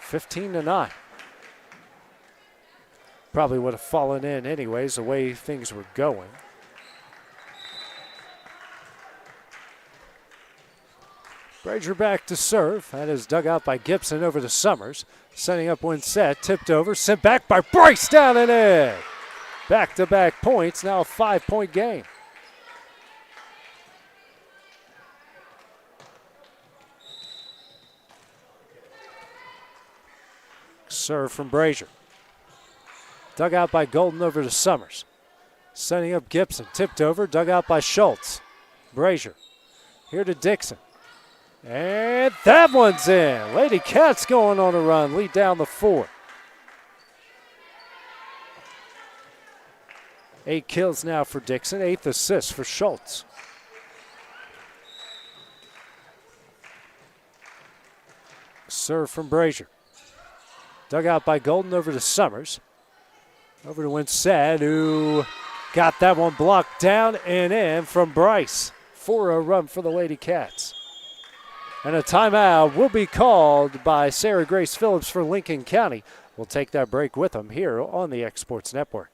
15-9. Probably would have fallen in anyways, the way things were going. Brazier back to serve. That is dug out by Gibson over to Summers. Setting up Winsett. Tipped over. Sent back by Bryce down and in. Back-to-back points. Now a 5-point game. Serve from Brazier. Dug out by Golden over to Summers. Setting up Gibson. Tipped over. Dug out by Schultz. Brazier. Here to Dixon. And that one's in. Lady Cats going on a run, lead down the 4. 8 kills now for Dixon, 8th assist for Schultz. Serve from Brazier. Dug out by Golden over to Summers. Over to Winsett, who got that one blocked down and in from Bryce. 4-0 run for the Lady Cats. And a timeout will be called by Sarah Grace Phillips for Lincoln County. We'll take that break with them here on the X Sports Network.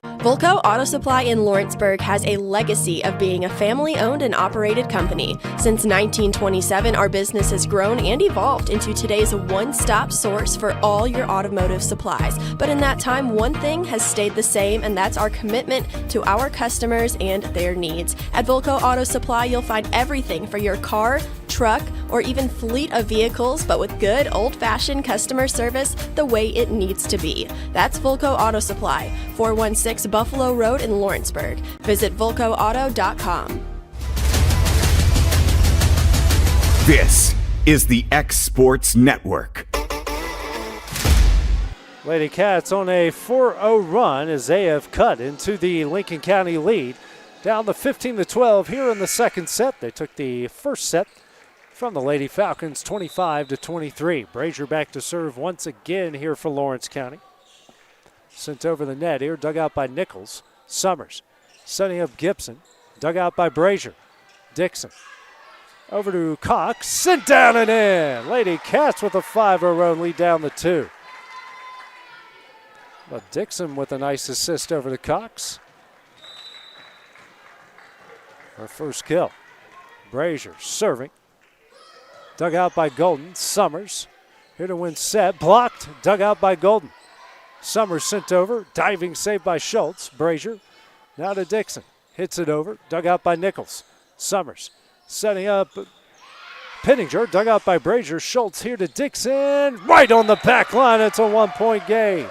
Volco Auto Supply in Lawrenceburg has a legacy of being a family-owned and operated company. Since 1927, our business has grown and evolved into today's one-stop source for all your automotive supplies. But in that time, one thing has stayed the same, and that's our commitment to our customers and their needs. At Volco Auto Supply, you'll find everything for your car, truck, or even fleet of vehicles, but with good old-fashioned customer service the way it needs to be. That's Volco Auto Supply, 416 Buffalo Road in Lawrenceburg. Visit VolcoAuto.com. This is the X Sports Network. Lady Cats on a 4-0 run as they have cut into the Lincoln County lead. Down to 15-12 here in the second set. They took the first set from the Lady Falcons, 25-23. Brazier back to serve once again here for Lawrence County. Sent over the net here, dug out by Nichols. Summers setting up Gibson. Dug out by Brazier. Dixon over to Cox. Sent down and in. Lady Cats with a 5-0 run, lead down the 2. But Dixon with a nice assist over to Cox. Her first kill. Brazier serving. Dug out by Golden. Summers here to win set. Blocked. Dug out by Golden. Summers sent over. Diving save by Schultz. Brazier now to Dixon. Hits it over. Dug out by Nichols. Summers setting up Pinninger. Dug out by Brazier. Schultz here to Dixon. Right on the back line. It's a 1-point game.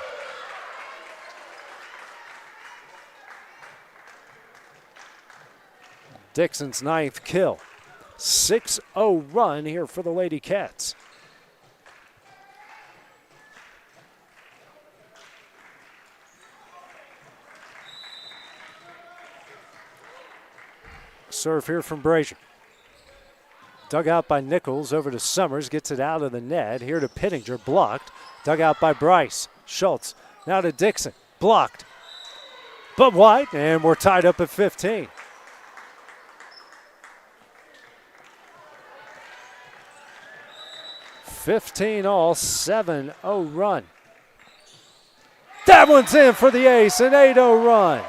Dixon's 9th kill. 6-0 run here for the Lady Cats. Serve here from Brazier. Dug out by Nichols over to Summers. Gets it out of the net. Here to Pittinger. Blocked. Dug out by Bryce. Schultz now to Dixon. Blocked. But wide. And we're tied up at 15. All, 7-0 run. That one's in for the ace, an 8-0 run.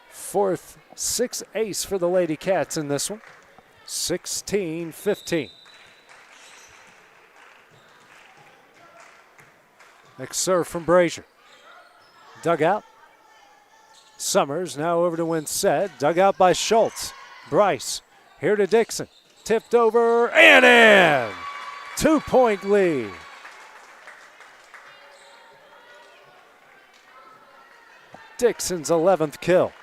Fourth, 6th ace for the Lady Cats in this one. 16-15. Next serve from Brazier. Dug out. Summers now over to Winsett. Dug out by Schultz. Bryce here to Dixon. Tipped over and in. 2-point lead. Dixon's 11th kill.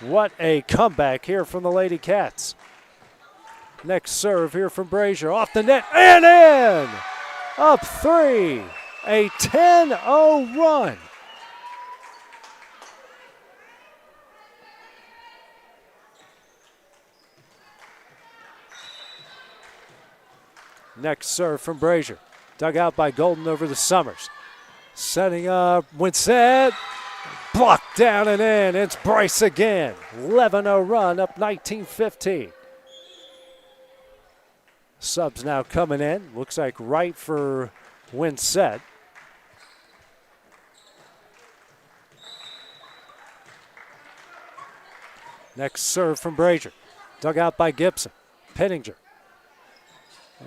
What a comeback here from the Lady Cats. Next serve here from Brazier. Off the net and in. Up 3. A 10-0 run. Next serve from Brazier. Dug out by Golden over the Summers. Setting up Winsett. Blocked down and in. It's Bryce again. 11-0 run, up 19-15. Subs now coming in. Looks like right for Winsett. Next serve from Brazier. Dug out by Gibson. Pittinger.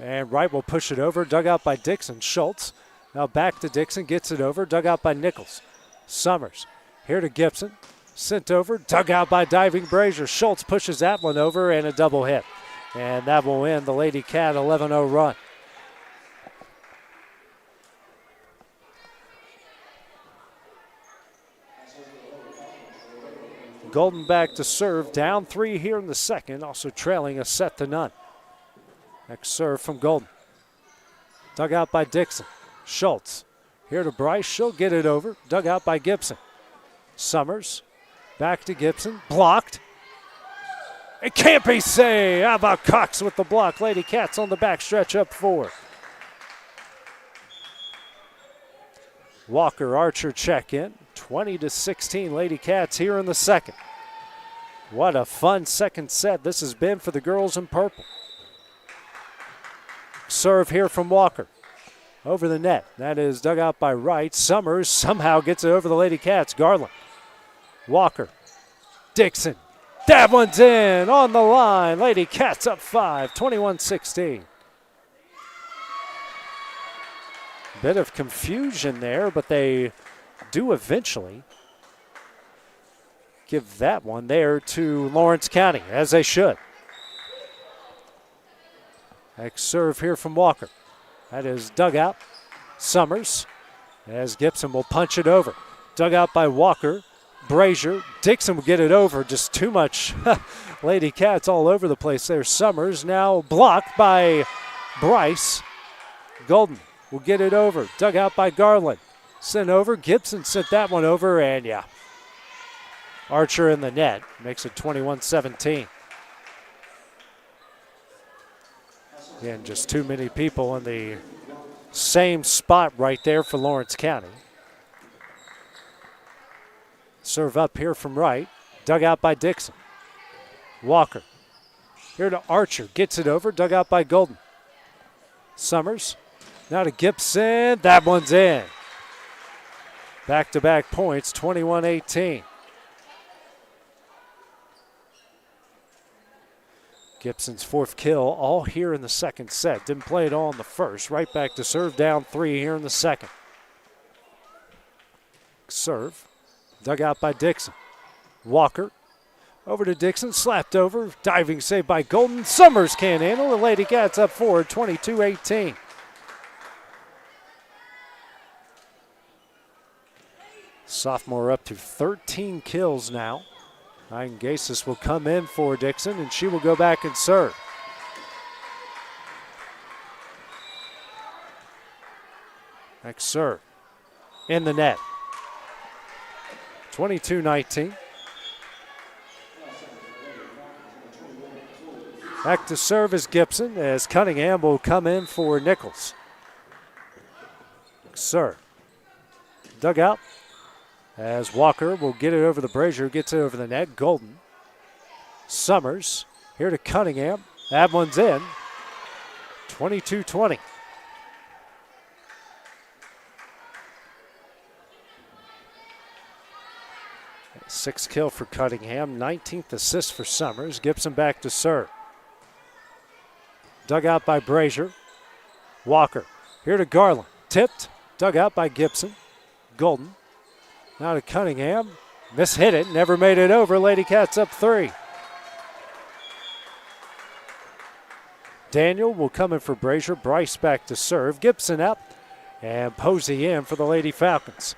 And Wright will push it over. Dug out by Dixon. Schultz. Now back to Dixon. Gets it over. Dug out by Nichols. Summers. Here to Gibson. Sent over. Dug out by diving Brazier. Schultz pushes that one over and a double hit. And that will end the Lady Cat 11-0 run. Golden back to serve. Down 3 here in the second. Also trailing a set to none. Next serve from Golden. Dug out by Dixon. Schultz. Here to Bryce. She'll get it over. Dug out by Gibson. Summers. Back to Gibson. Blocked. It can't be saved. How about Cox with the block? Lady Cats on the back stretch up 4. Walker Archer check in. 20-16 Lady Cats here in the second. What a fun second set this has been for the girls in purple. Serve here from Walker. Over the net. That is dug out by Wright. Summers somehow gets it over the Lady Cats. Garland. Walker. Dixon. That one's in on the line. Lady Cats up 5, 21-16. Bit of confusion there, but they do eventually give that one there to Lawrence County, as they should. Next serve here from Walker. That is dug out. Summers, as Gibson will punch it over. Dug out by Walker. Brazier. Dixon will get it over. Just too much Lady Cats all over the place there. Summers now blocked by Bryce. Golden will get it over. Dug out by Garland. Sent over. Gibson sent that one over, and yeah. Archer in the net makes it 21-17. Again, just too many people in the same spot right there for Lawrence County. Serve up here from Wright. Dug out by Dixon. Walker. Here to Archer. Gets it over. Dug out by Golden. Summers. Now to Gibson. That one's in. Back-to-back points, 21-18. Gibson's 4th kill, all here in the second set. Didn't play it all in the first. Right back to serve, down 3 here in the second. Serve. Dug out by Dixon. Walker. Over to Dixon. Slapped over. Diving save by Golden. Summers can't handle. The Lady Cats up forward. 22-18. Sophomore up to 13 kills now. Ryan Gasis will come in for Dixon, and she will go back and serve. Next serve. In the net. 22-19. Back to serve is Gibson, as Cunningham will come in for Nichols. Serve. Dug out. As Walker will get it over the Brazier, gets it over the net. Golden. Summers. Here to Cunningham. That one's in. 22-20. Sixth kill for Cunningham. 19th assist for Summers. Gibson back to serve. Dug out by Brazier. Walker. Here to Garland. Tipped. Dug out by Gibson. Golden. Now to Cunningham. Mishit it. Never made it over. Lady Cats up 3. Daniel will come in for Brazier. Bryce back to serve. Gibson up. And Posey in for the Lady Falcons.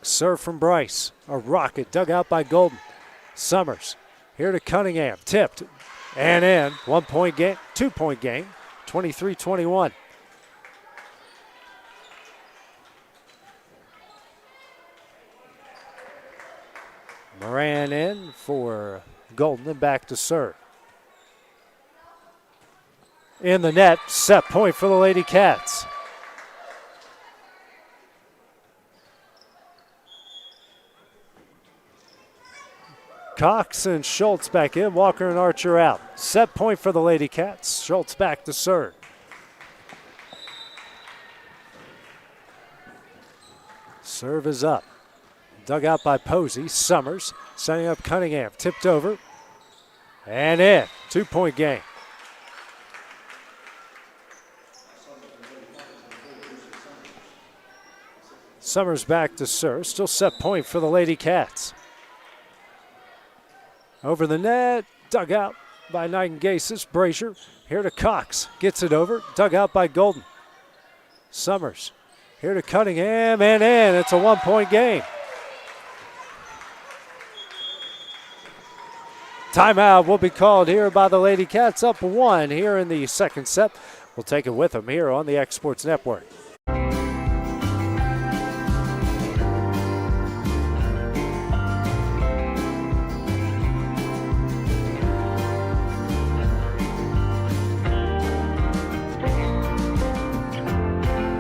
Serve from Bryce. A rocket dug out by Golden. Summers. Here to Cunningham. Tipped. And in. 1 point game. 2 point game. 23-21. Moran in for Golden and back to serve. In the net, set point for the Lady Cats. Cox and Schultz back in, Walker and Archer out. Set point for the Lady Cats. Schultz back to serve. Serve is up. Dug out by Posey. Summers setting up Cunningham. Tipped over. And in. 2 point game. Summers back to serve. Still set point for the Lady Cats. Over the net. Dug out by Nightingasis. Brazier. Here to Cox. Gets it over. Dug out by Golden. Summers. Here to Cunningham. And in. It's a 1 point game. Timeout will be called here by the Lady Cats, up 1 here in the second set. We'll take it with them here on the X Sports Network.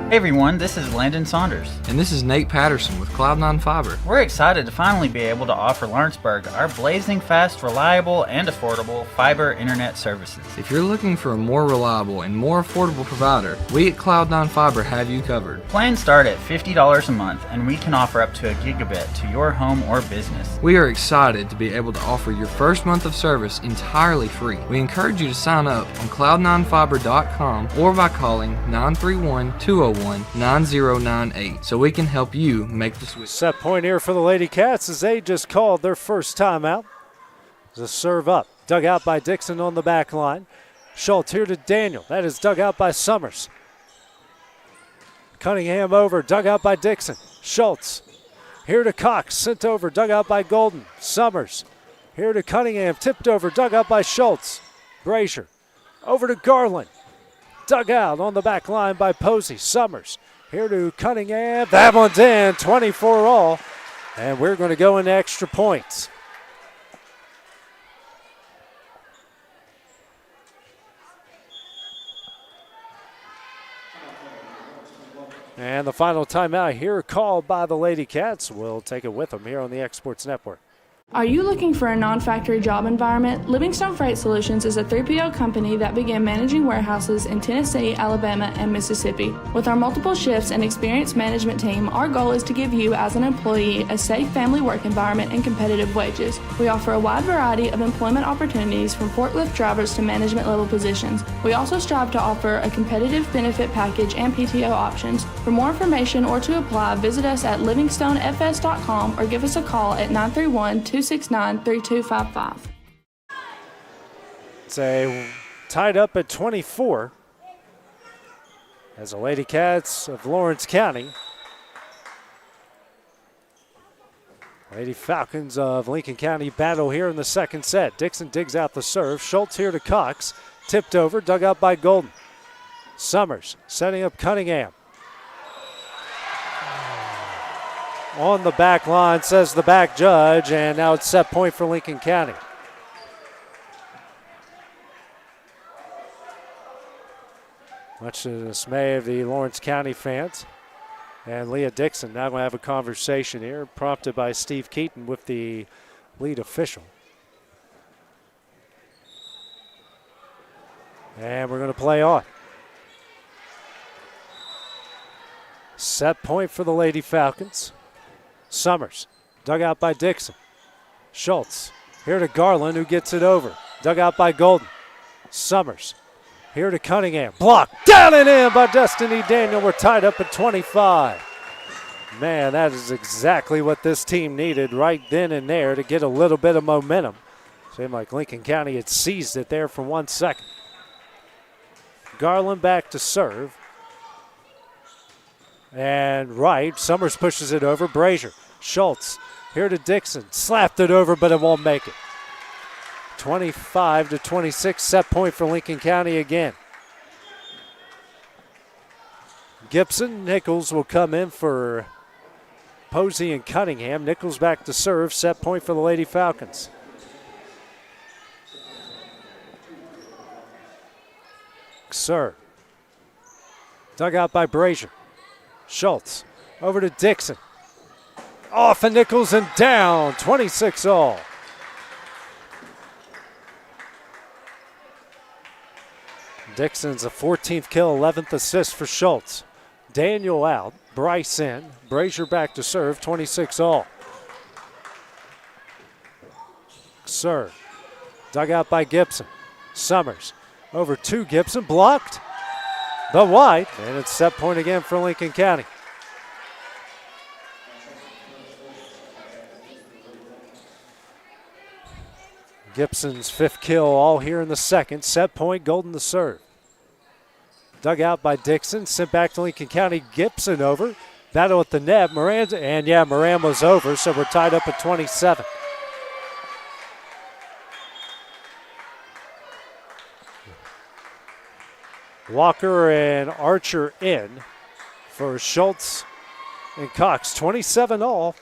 Hey everyone, this is Landon Saunders. And this is Nate Patterson with Cloud9 Fiber. We're excited to finally be able to offer Lawrenceburg our blazing fast, reliable, and affordable fiber internet services. If you're looking for a more reliable and more affordable provider, we at Cloud9 Fiber have you covered. Plans start at $50 a month, and we can offer up to a gigabit to your home or business. We are excited to be able to offer your first month of service entirely free. We encourage you to sign up on cloud9fiber.com or by calling 931-201-9098 so we can help you make the switch. Set point here for the Lady Cats as they just called their first timeout. The serve up, dug out by Dixon on the back line. Schultz here to Daniel. That is dug out by Summers. Cunningham over, dug out by Dixon. Schultz here to Cox, sent over, dug out by Golden. Summers here to Cunningham, tipped over, dug out by Schultz. Brazier over to Garland. Dug out on the back line by Posey. Summers here to Cunningham. That one's in, 24 all. And we're going to go into extra points. And the final timeout here called by the Lady Cats. We'll take it with them here on the X Sports Network. Are you looking for a non-factory job environment? Livingstone Freight Solutions is a 3PL company that began managing warehouses in Tennessee, Alabama, and Mississippi. With our multiple shifts and experienced management team, our goal is to give you as an employee a safe family work environment and competitive wages. We offer a wide variety of employment opportunities from forklift drivers to management level positions. We also strive to offer a competitive benefit package and PTO options. For more information or to apply, visit us at livingstonefs.com or give us a call at 931-269-3255. It's tied up at 24 as the Lady Cats of Lawrence County, Lady Falcons of Lincoln County battle here in the second set. Dixon digs out the serve. Schultz here to Cox. Tipped over, dug out by Golden. Summers setting up Cunningham. On the back line, says the back judge, and now it's set point for Lincoln County. Much to the dismay of the Lawrence County fans. And Leah Dixon now going to have a conversation here, prompted by Steve Keaton with the lead official. And we're going to play on. Set point for the Lady Falcons. Summers, dug out by Dixon. Schultz, here to Garland, who gets it over. Dug out by Golden. Summers, here to Cunningham. Blocked, down and in by Destiny Daniel. We're tied up at 25. Man, that is exactly what this team needed right then and there to get a little bit of momentum. Seemed like Lincoln County had seized it there for 1 second. Garland back to serve. And right, Summers pushes it over. Brazier, Schultz, here to Dixon. Slapped it over, but it won't make it. 25-26, set point for Lincoln County again. Gibson, Nichols will come in for Posey and Cunningham. Nichols back to serve, set point for the Lady Falcons. Sir, dug out by Brazier. Schultz over to Dixon. Off of Nichols and down, 26 all. Dixon's a 14th kill, 11th assist for Schultz. Daniel out, Bryce in, Brazier back to serve, 26 all. Sir, dug out by Gibson. Summers over to Gibson, blocked. But wide, and it's set point again for Lincoln County. Gibson's 5th kill all here in the second. Set point, Golden to serve. Dug out by Dixon, sent back to Lincoln County. Gibson over, battle at the net. Moran, and yeah, Moran was over, so we're tied up at 27. Walker and Archer in for Schultz and Cox. 27 all,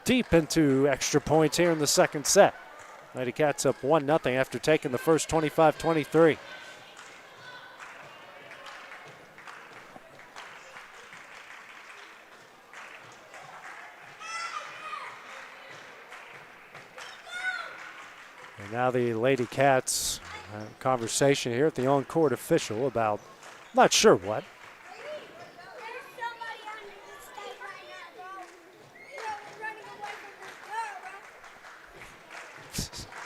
deep into extra points here in the second set. Lady Cats up 1-0 after taking the first 25-23. And now the Lady Cats conversation here at the on-court official about not sure what.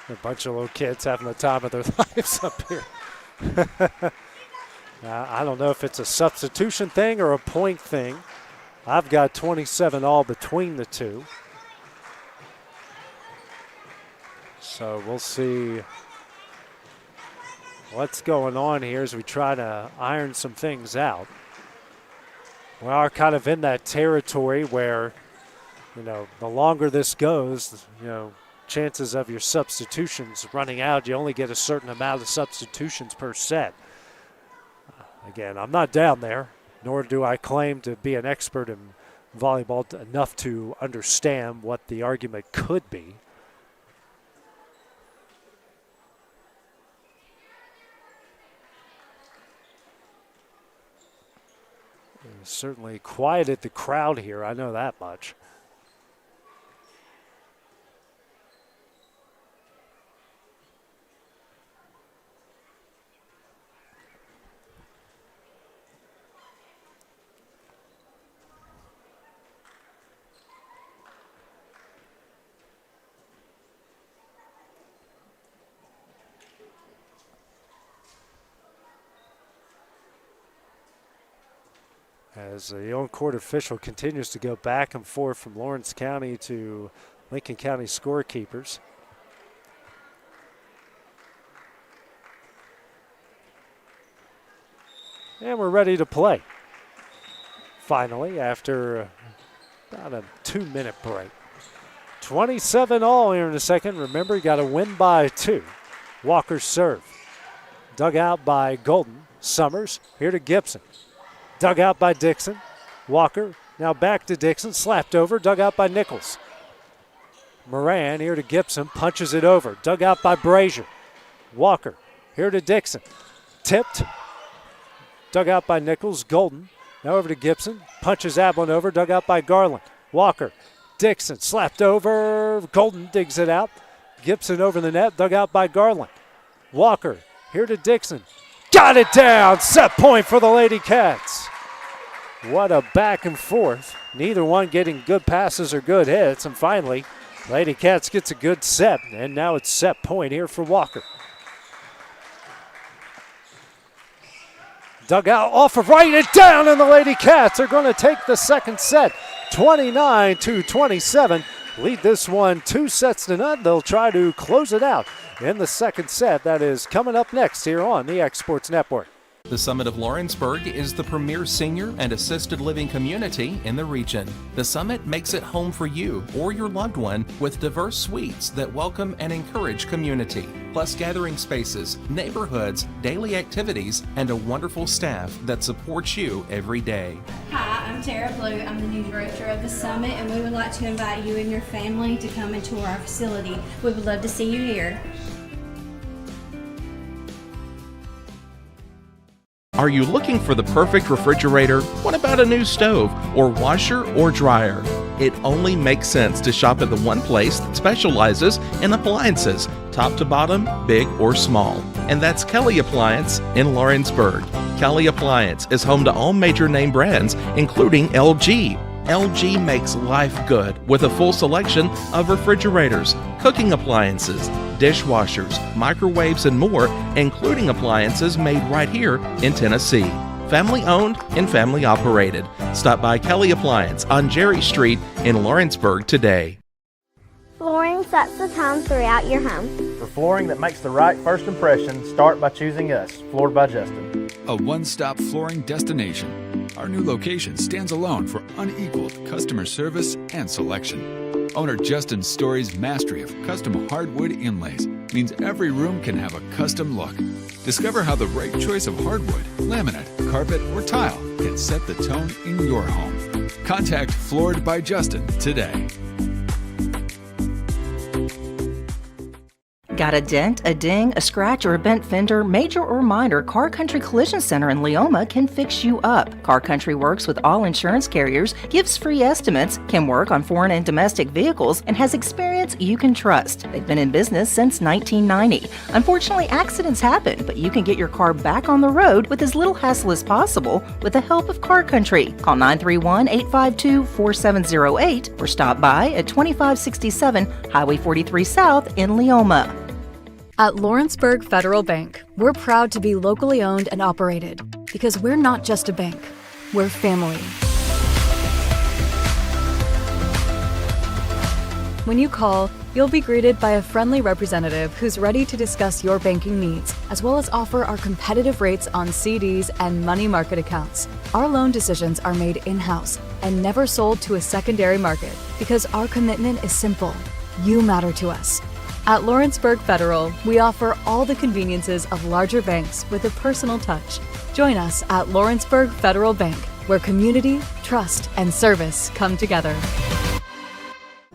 A bunch of little kids having the time of their lives up here. I don't know if it's a substitution thing or a point thing. I've got 27 all between the two. So we'll see what's going on here as we try to iron some things out. We are kind of in that territory where, the longer this goes, chances of your substitutions running out, you only get a certain amount of substitutions per set. Again, I'm not down there, nor do I claim to be an expert in volleyball enough to understand what the argument could be. Certainly quieted the crowd here, I know that much. As the on-court official continues to go back and forth from Lawrence County to Lincoln County scorekeepers. And we're ready to play. Finally, after about a 2-minute break. 27 all here in the second. Remember, you got to win by 2. Walker's serve. Dug out by Golden. Summers, here to Gibson. Dug out by Dixon. Walker, now back to Dixon. Slapped over, dug out by Nichols. Moran, here to Gibson, punches it over. Dug out by Brazier. Walker, here to Dixon. Tipped. Dug out by Nichols. Golden, now over to Gibson. Punches that one over, dug out by Garland. Walker, Dixon, slapped over. Golden digs it out. Gibson over the net, dug out by Garland. Walker, here to Dixon. Got it down. Set point for the Lady Cats. What a back and forth. Neither one getting good passes or good hits. And finally, Lady Cats gets a good set. And now it's set point here for Walker. Dug out off of right and down, and the Lady Cats are going to take the second set. 29-27. Lead this one 2-0. They'll try to close it out in the second set. That is coming up next here on the X Sports Network. The Summit of Lawrenceburg is the premier senior and assisted living community in the region. The Summit makes it home for you or your loved one with diverse suites that welcome and encourage community, plus gathering spaces, neighborhoods, daily activities, and a wonderful staff that supports you every day. Hi, I'm Tara Blue. I'm the new director of the Summit, and we would like to invite you and your family to come and tour our facility. We would love to see you here. Are you looking for the perfect refrigerator? What about a new stove or washer or dryer? It only makes sense to shop at the one place that specializes in appliances, top to bottom, big or small. And that's Kelly Appliance in Lawrenceburg. Kelly Appliance is home to all major name brands, including LG. LG makes life good with a full selection of refrigerators, cooking appliances, dishwashers, microwaves, and more, including appliances made right here in Tennessee. Family owned and family operated. Stop by Kelly Appliance on Jerry Street in Lawrenceburg today. Flooring sets the tone throughout your home. For flooring that makes the right first impression, start by choosing us, Floored by Justin. A one-stop flooring destination. Our new location stands alone for unequaled customer service and selection. Owner Justin Story's mastery of custom hardwood inlays means every room can have a custom look. Discover how the right choice of hardwood, laminate, carpet, or tile can set the tone in your home. Contact Floored by Justin today. Got a dent, a ding, a scratch, or a bent fender? Major or minor, Car Country Collision Center in Leoma can fix you up. Car Country works with all insurance carriers, gives free estimates, can work on foreign and domestic vehicles, and has experience you can trust. They've been in business since 1990. Unfortunately, accidents happen, but you can get your car back on the road with as little hassle as possible with the help of Car Country. Call 931-852-4708 or stop by at 2567 Highway 43 South in Leoma. At Lawrenceburg Federal Bank, we're proud to be locally owned and operated because we're not just a bank, we're family. When you call, you'll be greeted by a friendly representative who's ready to discuss your banking needs, as well as offer our competitive rates on CDs and money market accounts. Our loan decisions are made in-house and never sold to a secondary market because our commitment is simple. You matter to us. At Lawrenceburg Federal, we offer all the conveniences of larger banks with a personal touch. Join us at Lawrenceburg Federal Bank, where community, trust, and service come together.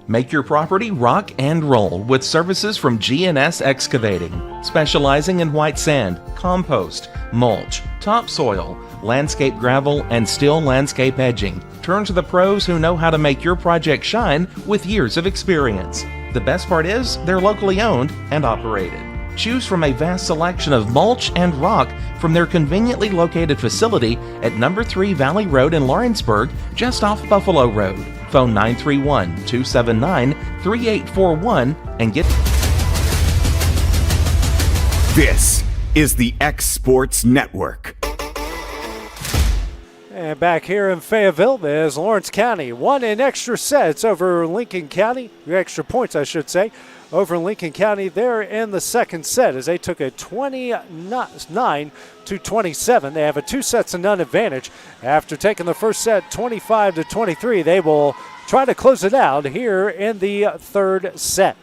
Make your property rock and roll with services from G&S Excavating, specializing in white sand, compost, mulch, topsoil, landscape gravel, and steel landscape edging. Turn to the pros who know how to make your project shine with years of experience. The best part is they're locally owned and operated. Choose from a vast selection of mulch and rock from their conveniently located facility at number 3 Valley Road in Lawrenceburg, just off Buffalo Road. Phone 931-279-3841 and get... This is the X Sports Network. And back here in Fayetteville is Lawrence County. One in extra sets over Lincoln County, extra points I should say, over Lincoln County there in the second set as they took a 29-27. They have a 2-sets-to-none advantage. After taking the first set 25-23, they will try to close it out here in the third set.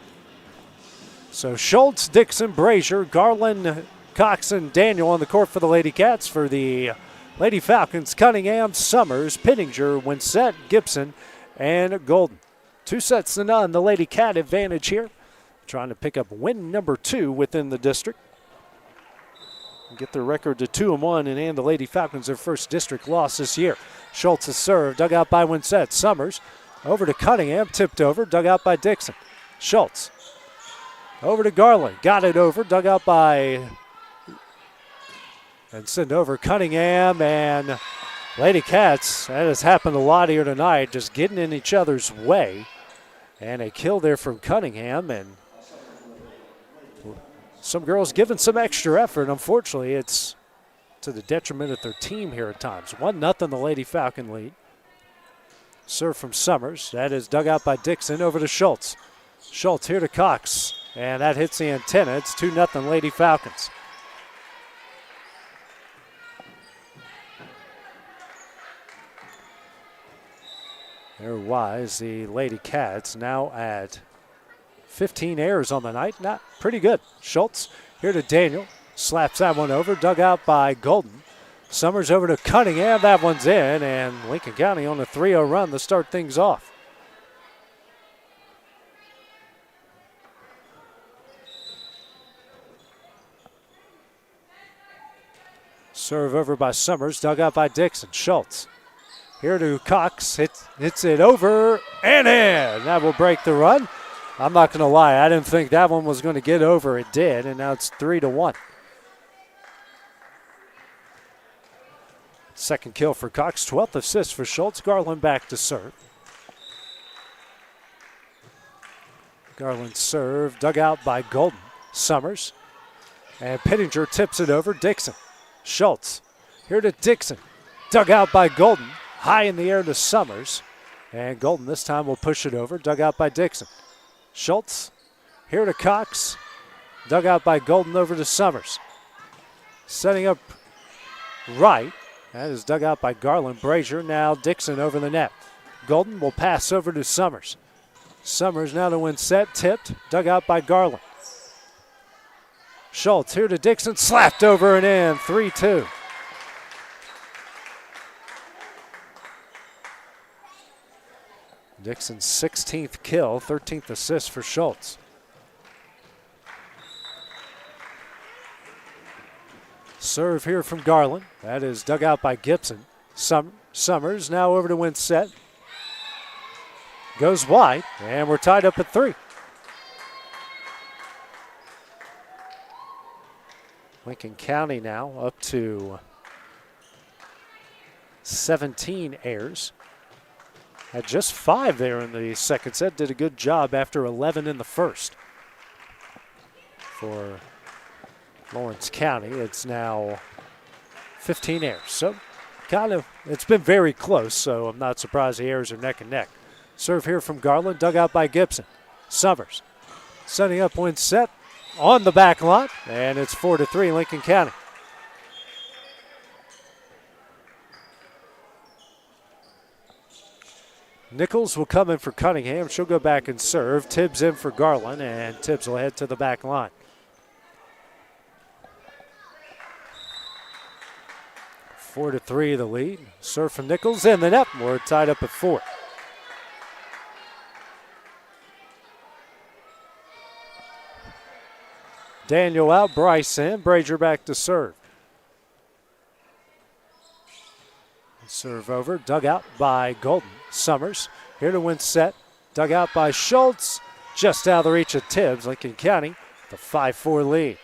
So Schultz, Dixon, Brazier, Garland, Cox, and Daniel on the court for the Lady Cats. For the Lady Falcons, Cunningham, Summers, Pittinger, Winsett, Gibson, and Golden. 2-sets-to-none, the Lady Cat advantage here. Trying to pick up win number 2 within the district. Get their record to 2-1 and hand the Lady Falcons their first district loss this year. Schultz is served, dug out by Winsett. Summers over to Cunningham, tipped over, dug out by Dixon. Schultz over to Garland, got it over, dug out by... and send over Cunningham and Lady Cats. That has happened a lot here tonight, just getting in each other's way. And a kill there from Cunningham, and some girls giving some extra effort. Unfortunately, it's to the detriment of their team here at times. 1-0 the Lady Falcon lead. Serve from Summers. That is dug out by Dixon over to Schultz. Schultz here to Cox, and that hits the antenna. It's 2-0 Lady Falcons. They're wise, the Lady Cats now at 15 errors on the night. Not pretty good. Schultz here to Daniel. Slaps that one over. Dug out by Golden. Summers over to Cunningham. That one's in. And Lincoln County on a 3-0 run to start things off. Serve over by Summers. Dug out by Dixon. Schultz. Here to Cox, hits it over and in. That will break the run. I'm not going to lie, I didn't think that one was going to get over. It did, and now it's 3-1. Second kill for Cox, 12th assist for Schultz. Garland back to serve. Garland serve, dug out by Golden. Summers, and Pittinger tips it over. Dixon, Schultz, here to Dixon. Dug out by Golden. High in the air to Summers. And Golden this time will push it over. Dug out by Dixon. Schultz here to Cox. Dug out by Golden over to Summers. Setting up right. That is dug out by Garland. Brazier now Dixon over the net. Golden will pass over to Summers. Summers now to Winsett. Tipped. Dug out by Garland. Schultz here to Dixon, slapped over and in, 3-2. Dixon's 16th kill, 13th assist for Schultz. Serve here from Garland. That is dug out by Gibson. Summers now over to Winsett. Goes wide, and we're tied up at 3. Lincoln County now up to 17 errors. Had just 5 there in the second set. Did a good job after 11 in the first. For Lawrence County, it's now 15 errors. So it's been very close, so I'm not surprised the errors are neck and neck. Serve here from Garland, dug out by Gibson. Summers setting up Winsett on the back line, and it's 4-3 Lincoln County. Nichols will come in for Cunningham. She'll go back and serve. Tibbs in for Garland, and Tibbs will head to the back line. 4-3 the lead. Serve from Nichols in the net. We're tied up at 4. Daniel out, Bryce in. Brazier back to serve. Serve over, dug out by Golden. Summers here to Winsett. Dug out by Schultz. Just out of the reach of Tibbs. Lincoln County, the 5-4 lead.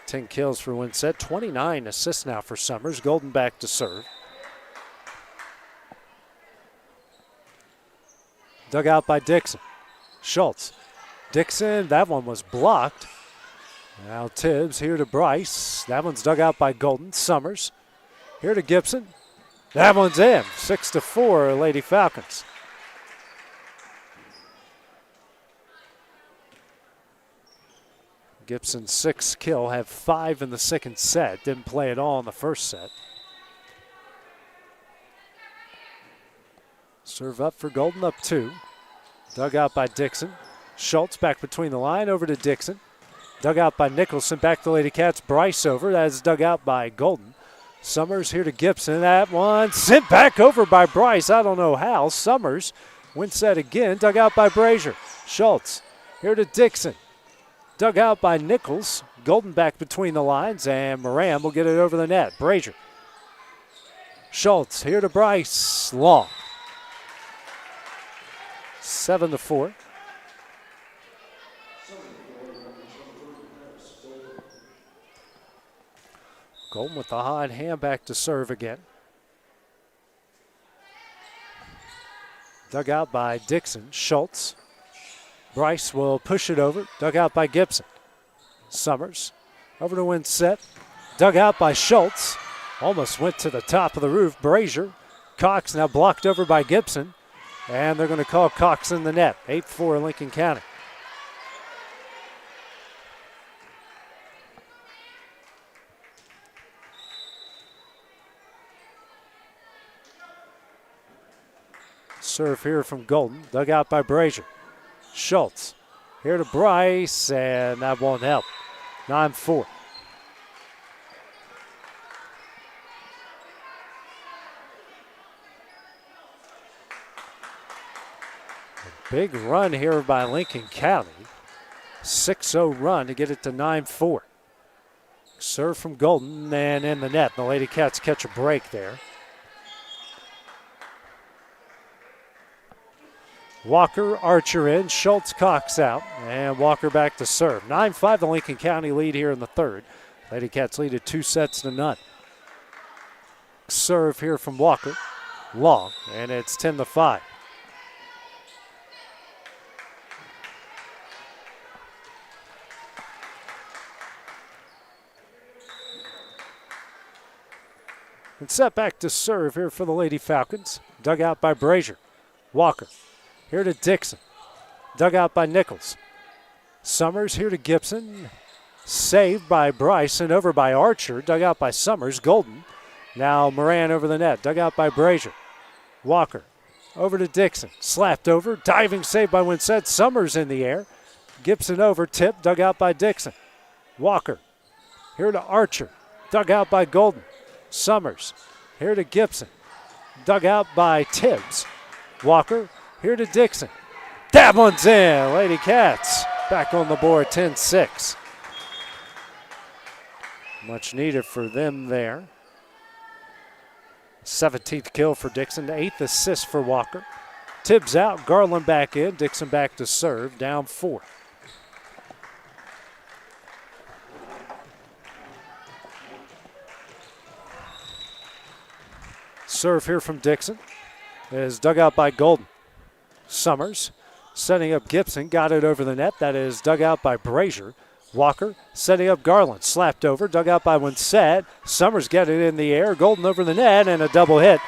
Ten kills for Winsett. 29 assists now for Summers. Golden back to serve. Dug out by Dixon. Schultz. Dixon, that one was blocked. Now Tibbs here to Bryce. That one's dug out by Golden. Summers here to Gibson. That one's in. 6-4 Lady Falcons. Gibson's 6th kill, had 5 in the second set. Didn't play at all in the first set. Serve up for Golden, up 2. Dug out by Dixon. Schultz back between the line, over to Dixon. Dug out by Nicholson, back to Lady Cats. Bryce over, that is dug out by Golden. Summers here to Gibson, that one sent back over by Bryce. I don't know how. Summers Winsett again, dug out by Brazier. Schultz here to Dixon. Dug out by Nichols. Golden back between the lines, and Moran will get it over the net. Brazier. Schultz here to Bryce. Long. 7-4. Golden with the hot hand back to serve again. Dug out by Dixon. Schultz. Bryce will push it over. Dug out by Gibson. Summers over to Winsett. Dug out by Schultz. Almost went to the top of the roof. Brazier. Cox now blocked over by Gibson. And they're going to call Cox in the net. 8-4 Lincoln County. Serve here from Golden. Dug out by Brazier. Schultz here to Bryce, and that won't help. 9-4. Big run here by Lincoln County. 6-0 run to get it to 9-4. Serve from Golden and in the net. The Lady Cats catch a break there. Walker, Archer in, Schultz, Cox out, and Walker back to serve. 9-5 the Lincoln County lead here in the third. Lady Cats lead at 2-0. Serve here from Walker. Long, and it's 10-5. And set back to serve here for the Lady Falcons. Dug out by Brazier. Walker here to Dixon. Dug out by Nichols. Summers here to Gibson. Saved by Bryce and over by Archer. Dug out by Summers. Golden. Now Moran over the net. Dug out by Brazier. Walker Over to Dixon. Slapped over. Diving save by Winsett. Summers in the air. Gibson over. Tip. Dug out by Dixon. Walker. Here to Archer. Dug out by Golden. Summers. Here to Gibson. Dug out by Tibbs. Walker. Here to Dixon. That one's in. Lady Cats back on the board, 10-6. Much needed for them there. 17th kill for Dixon, 8th assist for Walker. Tibbs out, Garland back in, Dixon back to serve, down 4. Serve here from Dixon is dug out by Golden. Summers setting up Gibson, got it over the net. That is dug out by Brazier. Walker setting up Garland, slapped over, dug out by Winsett. Summers get it in the air, Golden over the net, and a double hit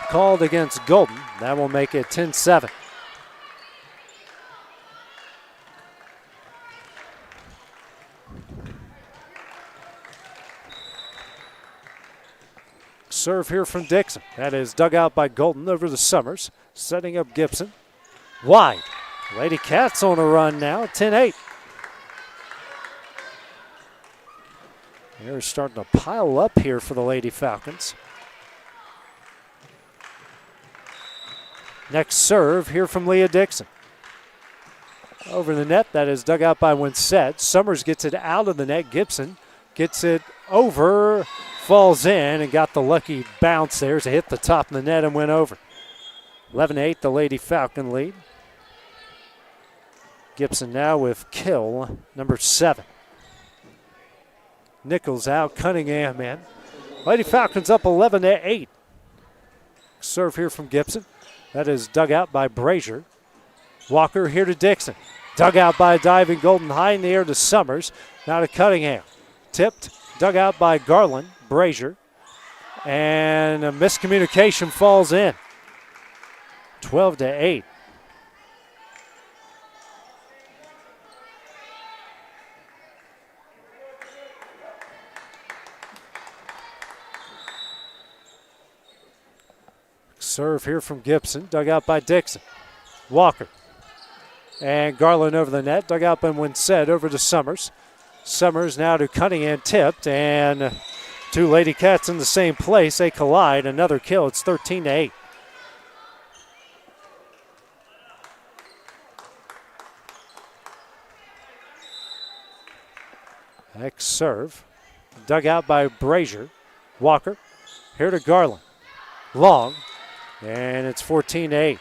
called against Golden. That will make it 10-7. Serve here from Dixon. That is dug out by Golden over to Summers, setting up Gibson. Wide. Lady Cats on a run now, 10-8. They're starting to pile up here for the Lady Falcons. Next serve here from Leah Dixon. Over the net, that is dug out by Winsett. Summers gets it out of the net. Gibson gets it over, falls in, and got the lucky bounce there to hit the top of the net and went over. 11-8, the Lady Falcon lead. Gibson now with kill number 7. Nichols out, Cunningham in. Lady Falcons up 11-8. Serve here from Gibson. That is dug out by Brazier. Walker here to Dixon. Dug out by diving Golden, high in the air to Summers. Now to Cunningham. Tipped, dug out by Garland, Brazier. And a miscommunication falls in. 12-8. Serve here from Gibson, dug out by Dixon. Walker. And Garland over the net, dug out by Winsett, over to Summers. Summers now to Cunningham, tipped, and two Lady Cats in the same place. They collide, another kill. It's 13-8. Next serve, dug out by Brazier. Walker, here to Garland. Long. And it's 14-8.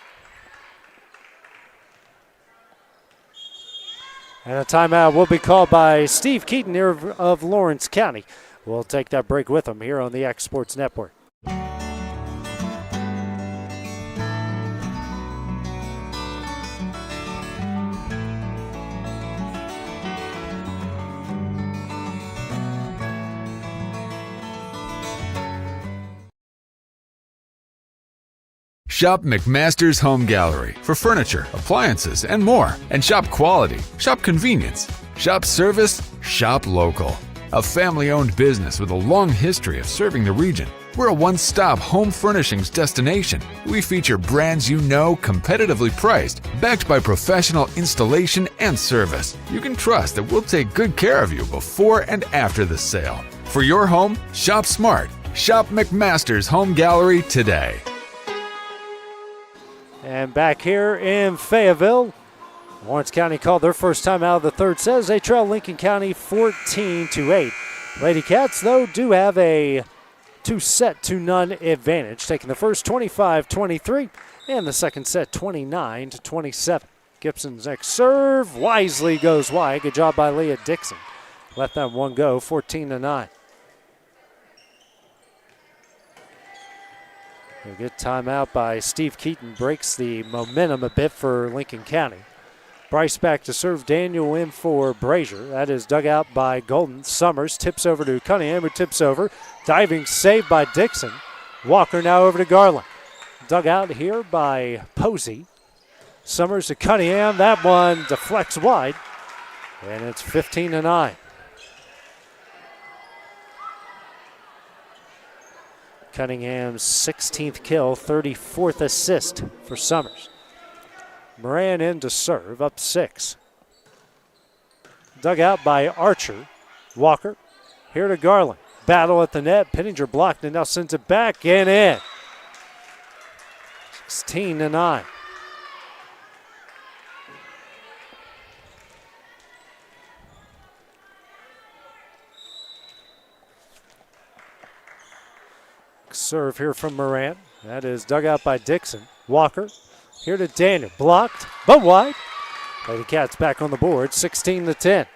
And a timeout will be called by Steve Keaton here of Lawrence County. We'll take that break with him here on the X Sports Network. Shop McMaster's Home Gallery for furniture, appliances, and more. And shop quality, shop convenience, shop service, shop local. A family-owned business with a long history of serving the region. We're a one-stop home furnishings destination. We feature brands you know, competitively priced, backed by professional installation and service. You can trust that we'll take good care of you before and after the sale. For your home, shop smart. Shop McMaster's Home Gallery today. And back here in Fayetteville, Lawrence County called their first time out of the third set as they trail Lincoln County 14-8. Lady Cats, though, do have a 2-0 advantage, taking the first 25-23 and the second set 29-27. Gibson's next serve wisely goes wide. Good job by Leah Dixon. Let that one go, 14-9. A good timeout by Steve Keaton breaks the momentum a bit for Lincoln County. Bryce back to serve. Daniel in for Brazier. That is dug out by Golden. Summers tips over to Cunningham, who tips over. Diving save by Dixon. Walker now over to Garland. Dug out here by Posey. Summers to Cunningham. That one deflects wide. And it's 15-9. Cunningham's 16th kill, 34th assist for Summers. Moran in to serve, up 6. Dug out by Archer. Walker, here to Garland. Battle at the net. Pittenger blocked and now sends it back and in. 16-9. Serve here from Moran. That is dug out by Dixon. Walker, here to Daniel. Blocked, but wide. Lady Cats back on the board, 16-10.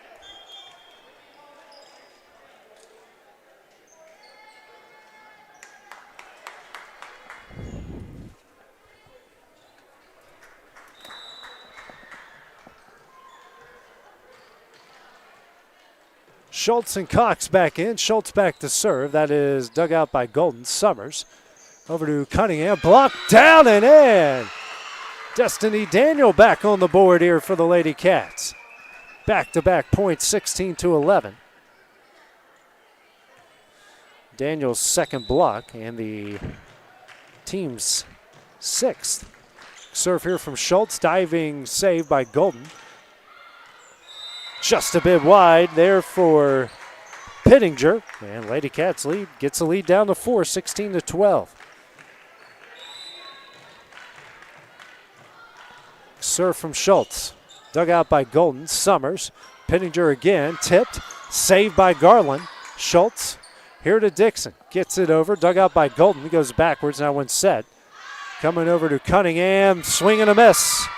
Schultz and Cox back in. Schultz back to serve. That is dug out by Golden. Summers over to Cunningham. Blocked down and in. Destiny Daniel back on the board here for the Lady Cats. Back-to-back points, 16-11. Daniel's second block and the team's 6th. Serve here from Schultz. Diving save by Golden. Just a bit wide there for Pittenger. And Lady Cats lead, gets the lead down to 4, 16-12. Serve from Schultz. Dug out by Golden. Summers. Pittenger again. Tipped. Saved by Garland. Schultz. Here to Dixon. Gets it over. Dug out by Golden. He goes backwards. Now one set. Coming over to Cunningham. Swing and a miss.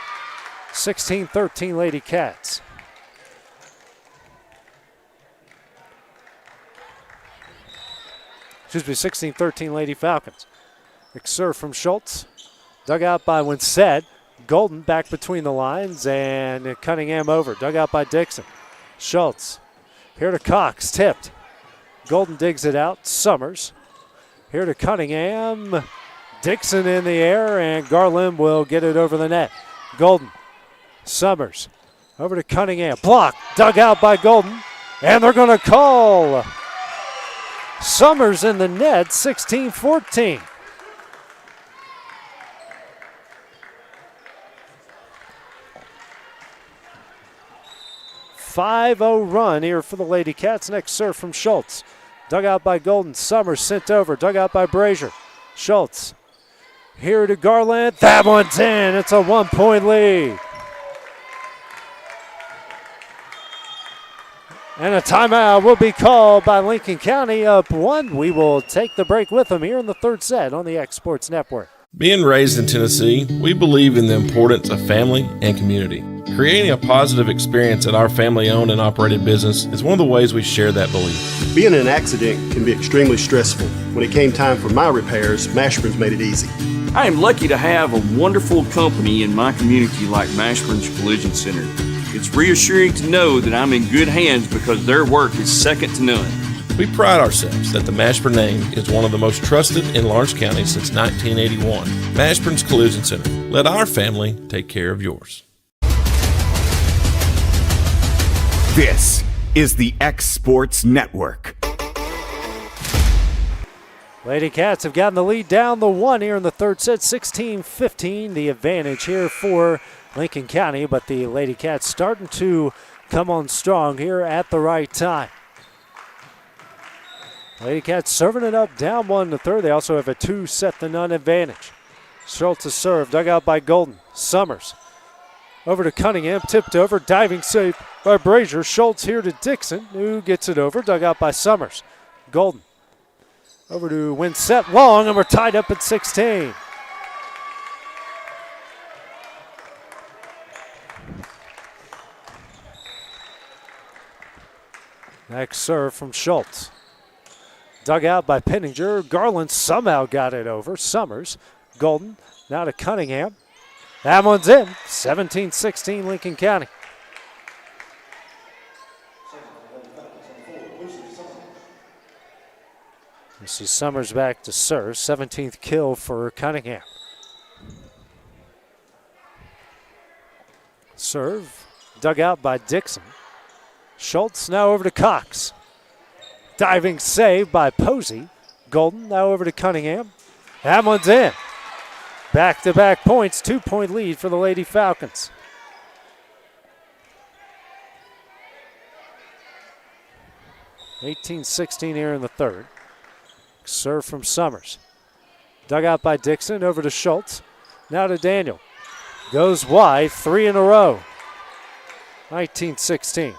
16-13 Lady Cats. Excuse me, 16-13 Lady Falcons. Serve from Schultz. Dug out by Winsett. Golden back between the lines and Cunningham over. Dug out by Dixon. Schultz. Here to Cox. Tipped. Golden digs it out. Summers. Here to Cunningham. Dixon in the air and Garland will get it over the net. Golden. Summers. Over to Cunningham. Block. Dug out by Golden. And they're going to call Summers in the net, 16-14. .50 run here for the Lady Cats. Next serve from Schultz. Dug out by Golden. Summers sent over. Dug out by Brazier. Schultz. Here to Garland. That one's in. It's a 1-point lead. And a timeout will be called by Lincoln County, up 1. We will take the break with them here in the third set on the X Sports Network. Being raised in Tennessee, we believe in the importance of family and community. Creating a positive experience at our family-owned and operated business is one of the ways we share that belief. Being in an accident can be extremely stressful. When it came time for my repairs, Mashburn's made it easy. I am lucky to have a wonderful company in my community like Mashburn's Collision Center. It's reassuring to know that I'm in good hands because their work is second to none. We pride ourselves that the Mashburn name is one of the most trusted in Lawrence County since 1981. Mashburn's Collision Center. Let our family take care of yours. This is the X Sports Network. Lady Cats have gotten the lead down the 1 here in the third set, 16-15. The advantage here for Lincoln County, but the Lady Cats starting to come on strong here at the right time. Lady Cats serving it up, down 1 to 3. They also have a 2-0 advantage. Schultz to serve, dug out by Golden. Summers over to Cunningham, tipped over, diving save by Brazier. Schultz here to Dixon, who gets it over, dug out by Summers. Golden over to Winsett long, and we're tied up at 16. Next serve from Schultz. Dug out by Pittenger. Garland somehow got it over. Summers. Golden. Now to Cunningham. That one's in. 17-16 Lincoln County. You see Summers back to serve. 17th kill for Cunningham. Serve. Dug out by Dixon. Schultz now over to Cox. Diving save by Posey. Golden now over to Cunningham. That one's in. Back-to-back points, 2-point lead for the Lady Falcons. (18-16) here in the third. Serve from Summers. Dug out by Dixon, over to Schultz. Now to Daniel. Goes wide, 3 in a row. 19-16.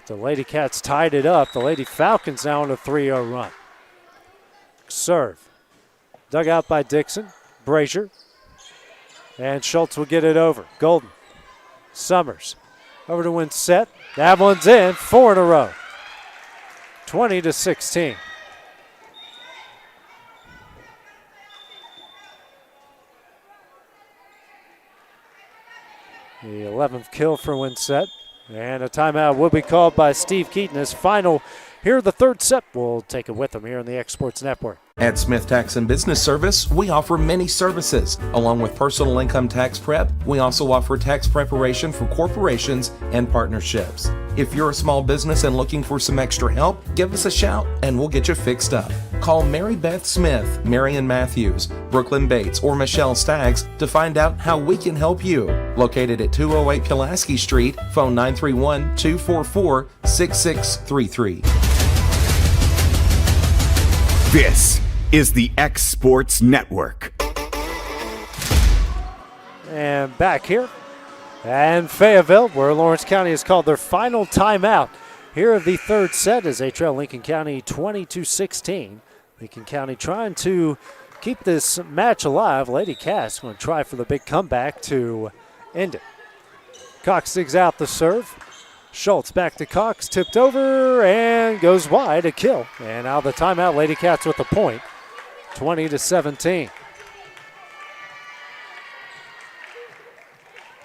The Lady Cats tied it up. The Lady Falcons now on a 3-0 run. Serve. Dug out by Dixon. Brazier. And Schultz will get it over. Golden. Summers. Over to Winsett. That one's in. 4 in a row. 20-16. The 11th kill for Winsett. And a timeout will be called by Steve Keaton. His final here, the third set. We'll take it with him here on the Exports Network. At Smith Tax and Business Service, we offer many services. Along with personal income tax prep, we also offer tax preparation for corporations and partnerships. If you're a small business and looking for some extra help, give us a shout and we'll get you fixed up. Call Mary Beth Smith, Marion Matthews, Brooklyn Bates, or Michelle Staggs to find out how we can help you. Located at 208 Pulaski Street, phone 931-244-6633. This is the X Sports Network. And back here in Fayetteville, where Lawrence County has called their final timeout here of the third set as they trail Lincoln County 20-16. Lincoln County trying to keep this match alive. Lady Cass going to try for the big comeback to end it. Cox digs out the serve. Schultz back to Cox, tipped over and goes wide, a kill. And out of the timeout, Lady Cats with a point, 20-17.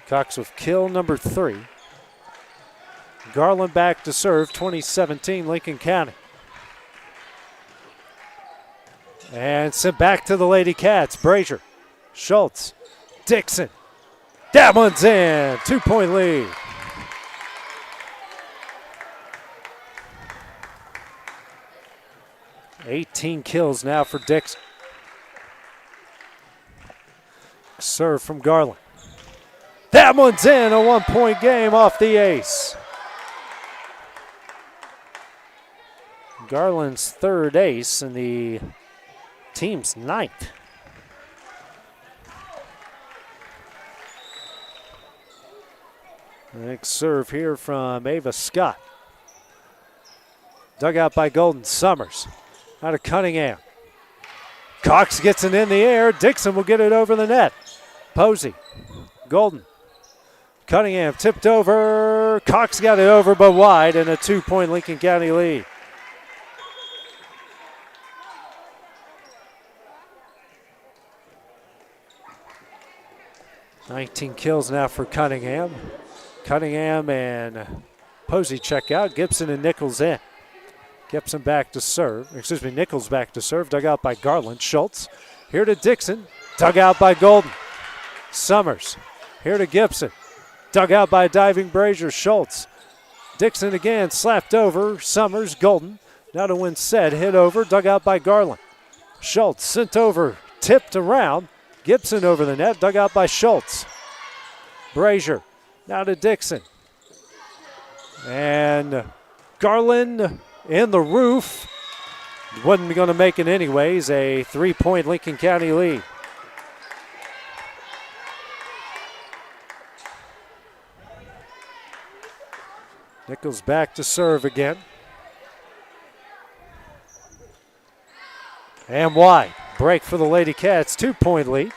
Cox with kill number 3. Garland back to serve, 20-17, Lincoln County. And sent back to the Lady Cats, Brazier, Schultz, Dixon. That one's in, 2-point lead. $18 kills now for Dixon. Serve from Garland. That one's in, a 1-point game off the ace. Garland's third ace and the team's 9th. Next serve here from Ava Scott. Dug out by Golden. Summers. Out of Cunningham. Cox gets it in the air. Dixon will get it over the net. Posey. Golden. Cunningham tipped over. Cox got it over but wide, and a 2-point Lincoln County lead. $19 kills now for Cunningham. Cunningham and Posey check out. Gibson and Nichols in. Gibson back to serve. Nichols back to serve. Dug out by Garland. Schultz. Here to Dixon. Dug out by Golden. Summers. Here to Gibson. Dug out by diving Brazier. Schultz. Dixon again. Slapped over. Summers. Golden. Now to Winsett. Hit over. Dug out by Garland. Schultz sent over. Tipped around. Gibson over the net. Dug out by Schultz. Brazier. Now to Dixon. And Garland in the roof. Wasn't going to make it anyways. A 3-point Lincoln County lead. Nichols back to serve again. And wide. Break for the Lady Cats. 2-point lead.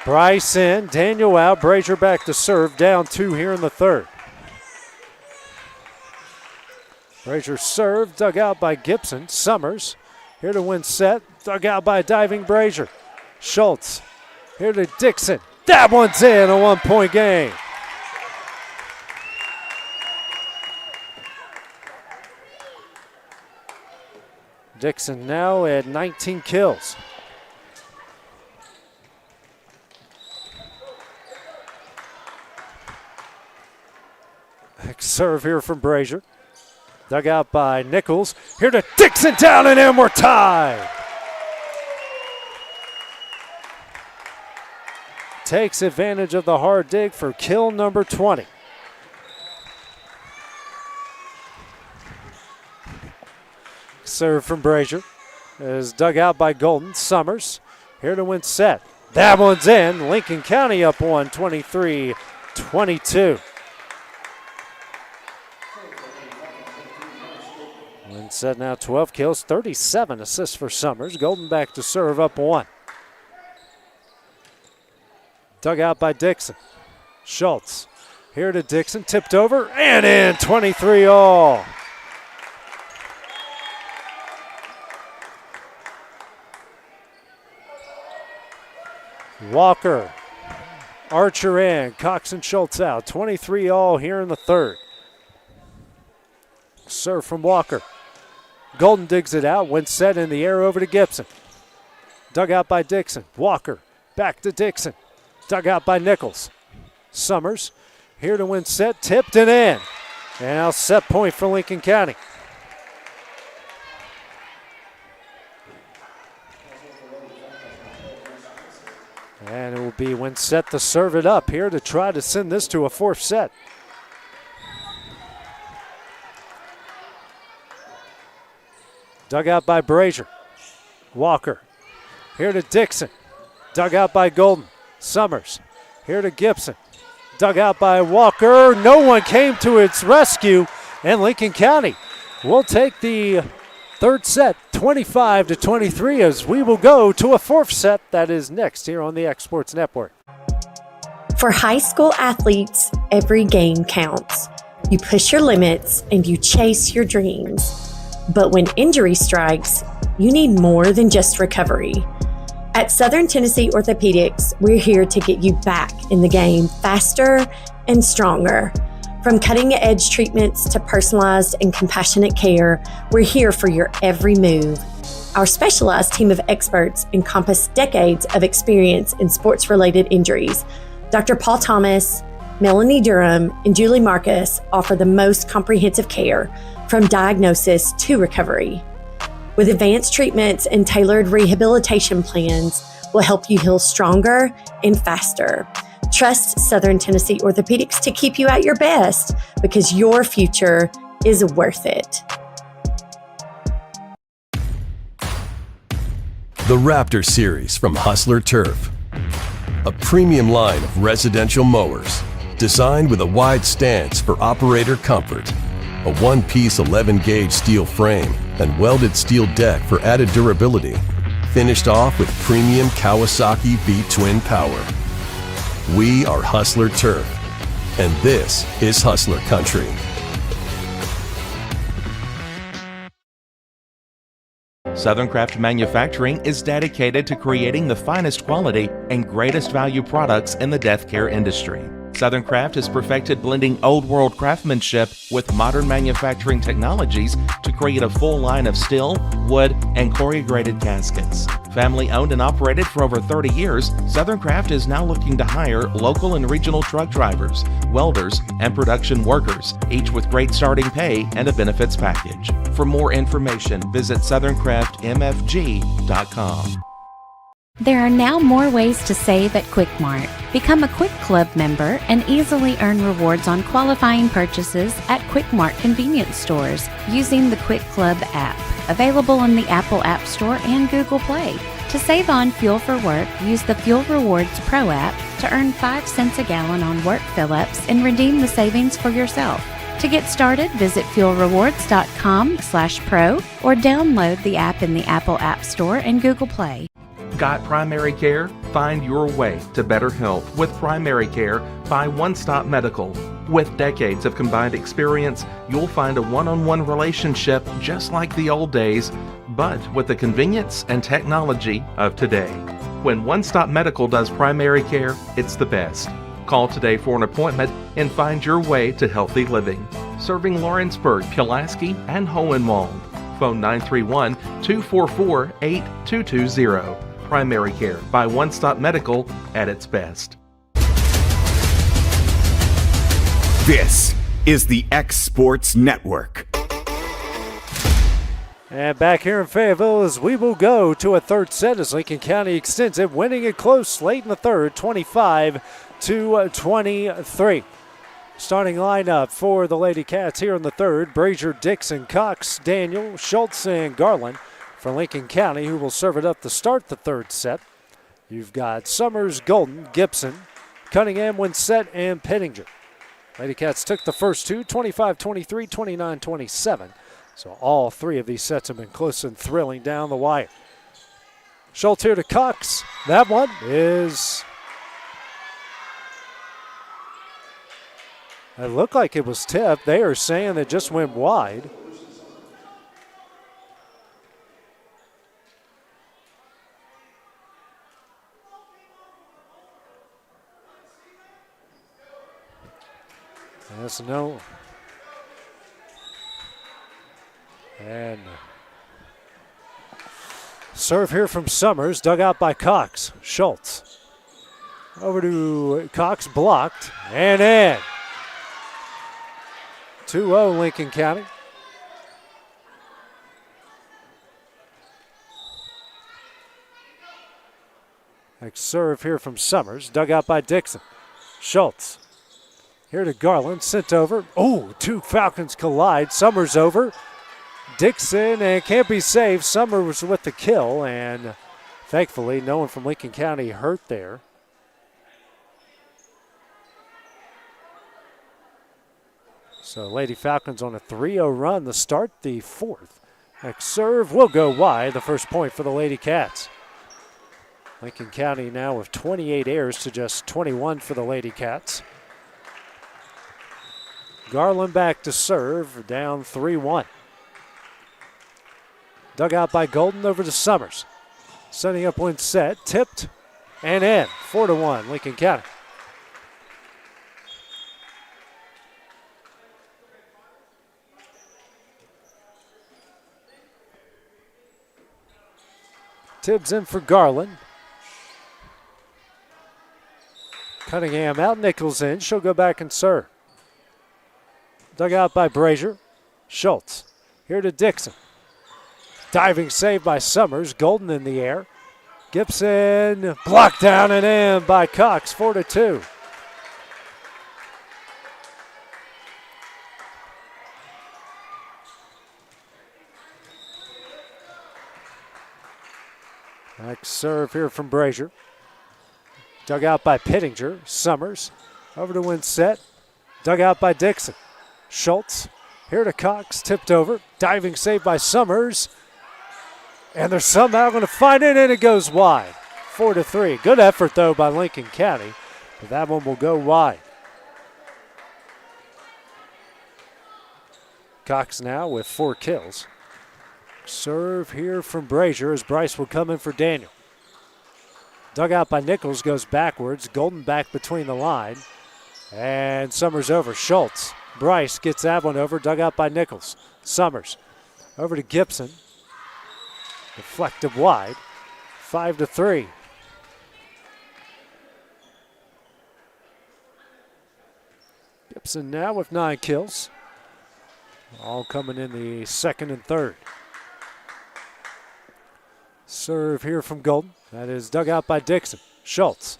Bryce in, Daniel out, Brazier back to serve, down 2 here in the third. Brazier serve, dug out by Gibson. Summers, here to Winsett, dug out by diving Brazier. Schultz, here to Dixon. That one's in, a 1-point game. Dixon now at 19 kills. serve here from Brazier. Dug out by Nichols. Here to Dixon, down and in. We're tied. Takes advantage of the hard dig for kill number 20. Serve from Brazier is dug out by Golden. Summers here to win set. That one's in. Lincoln County up one, 23-22. Win set now 12 kills, 37 assists for Summers. Golden back to serve up one. Dug out by Dixon. Schultz here to Dixon, tipped over and in, 23-all. Walker, Archer in, Cox and Schultz out, 23-all here in the third. Serve from Walker. Golden digs it out, wins set in the air over to Gibson. Dug out by Dixon. Walker, back to Dixon. Dug out by Nichols. Summers, here to win set, tipped and in. And now set point for Lincoln County. And it will be when set to serve it up here to try to send this to a fourth set. Dug out by Brazier. Walker. Here to Dixon. Dug out by Golden. Summers. Here to Gibson. Dug out by Walker. No one came to its rescue. And Lincoln County will take the third set 25-23 as we will go to a fourth set that is next here on the X Sports Network. For high school athletes, every game counts. You push your limits and you chase your dreams. But when injury strikes, you need more than just recovery. At Southern Tennessee Orthopedics, we're here to get you back in the game faster and stronger. From cutting-edge treatments to personalized and compassionate care, we're here for your every move. Our specialized team of experts encompass decades of experience in sports-related injuries. Dr. Paul Thomas, Melanie Durham, and Julie Marcus offer the most comprehensive care from diagnosis to recovery. With advanced treatments and tailored rehabilitation plans, we'll help you heal stronger and faster. Trust Southern Tennessee Orthopedics to keep you at your best because your future is worth it. The Raptor Series from Hustler Turf. A premium line of residential mowers designed with a wide stance for operator comfort. A one-piece 11-gauge steel frame and welded steel deck for added durability. Finished off with premium Kawasaki V-twin power. We are Hustler Turf, and this is Hustler Country. Southern Craft Manufacturing is dedicated to creating the finest quality and greatest value products in the death care industry. Southern Craft has perfected blending old world craftsmanship with modern manufacturing technologies to create a full line of steel, wood, and corrugated caskets. Family owned and operated for over 30 years, Southern Craft is now looking to hire local and regional truck drivers, welders, and production workers, each with great starting pay and a benefits package. For more information, visit SouthernCraftMFG.com. There are now more ways to save at Quick Mart. Become a Quick Club member and easily earn rewards on qualifying purchases at Quick Mart convenience stores using the Quick Club app, available in the Apple App Store and Google Play. To save on fuel for work, use the Fuel Rewards Pro app to earn 5 cents a gallon on work fill-ups and redeem the savings for yourself. To get started, visit fuelrewards.com/pro or download the app in the Apple App Store and Google Play. Got primary care? Find your way to better health with Primary Care by One Stop Medical. With decades of combined experience, you'll find a one-on-one relationship just like the old days, but with the convenience and technology of today. When One Stop Medical does primary care, it's the best. Call today for an appointment and find your way to healthy living. Serving Lawrenceburg, Pulaski, and Hohenwald. Phone 931-244-8220. Primary Care by One Stop Medical at its best. This is the X Sports Network. And back here in Fayetteville as we will go to a third set as Lincoln County extends it, winning it close late in the third, 25-23. Starting lineup for the Lady Cats here in the third, Brazier, Dixon, Cox, Daniel, Schultz, and Garland for Lincoln County, who will serve it up to start the third set. You've got Summers, Golden, Gibson, Cunningham, Winsett, and Pittinger. Lady Cats took the first two, 25-23, 29-27. So all three of these sets have been close and thrilling down the wire. Schultz here to Cox. That one is... It looked like it was tipped. They are saying it just went wide. Yes, no. And serve here from Summers, dug out by Cox. Schultz. Over to Cox, blocked, and in. 2-0 Lincoln County. Next serve here from Summers, dug out by Dixon. Schultz. Here to Garland, sent over. Oh, two Falcons collide. Summers over. Dixon, and can't be saved. Summers with the kill, and thankfully no one from Lincoln County hurt there. So Lady Falcons on a 3-0 run to start the fourth. Next serve will go wide. The first point for the Lady Cats. Lincoln County now with 28 errors to just 21 for the Lady Cats. Garland back to serve, down 3-1. Dug out by Golden, over to Summers. Setting up one set, tipped, and in. 4-1, Lincoln County. Tibbs in for Garland. Cunningham out, Nichols in. She'll go back and serve. Dug out by Brazier. Schultz. Here to Dixon. Diving save by Summers. Golden in the air. Gibson blocked down and in by Cox. 4-2. Next serve here from Brazier. Dug out by Pittinger. Summers. Over to Winsett. Dug out by Dixon. Schultz. Here to Cox. Tipped over. Diving save by Summers. And they're somehow going to find it, and it goes wide. 4-3. Good effort, though, by Lincoln County. But that one will go wide. Cox now with 4 kills. Serve here from Brazier as Bryce will come in for Daniel. Dug out by Nichols, goes backwards. Golden back between the line. And Summers over. Schultz. Bryce gets that one over. Dug out by Nichols. Summers. Over to Gibson. Deflected wide. 5-3. Gibson now with 9 kills. All coming in the second and third. Serve here from Golden. That is dug out by Dixon. Schultz.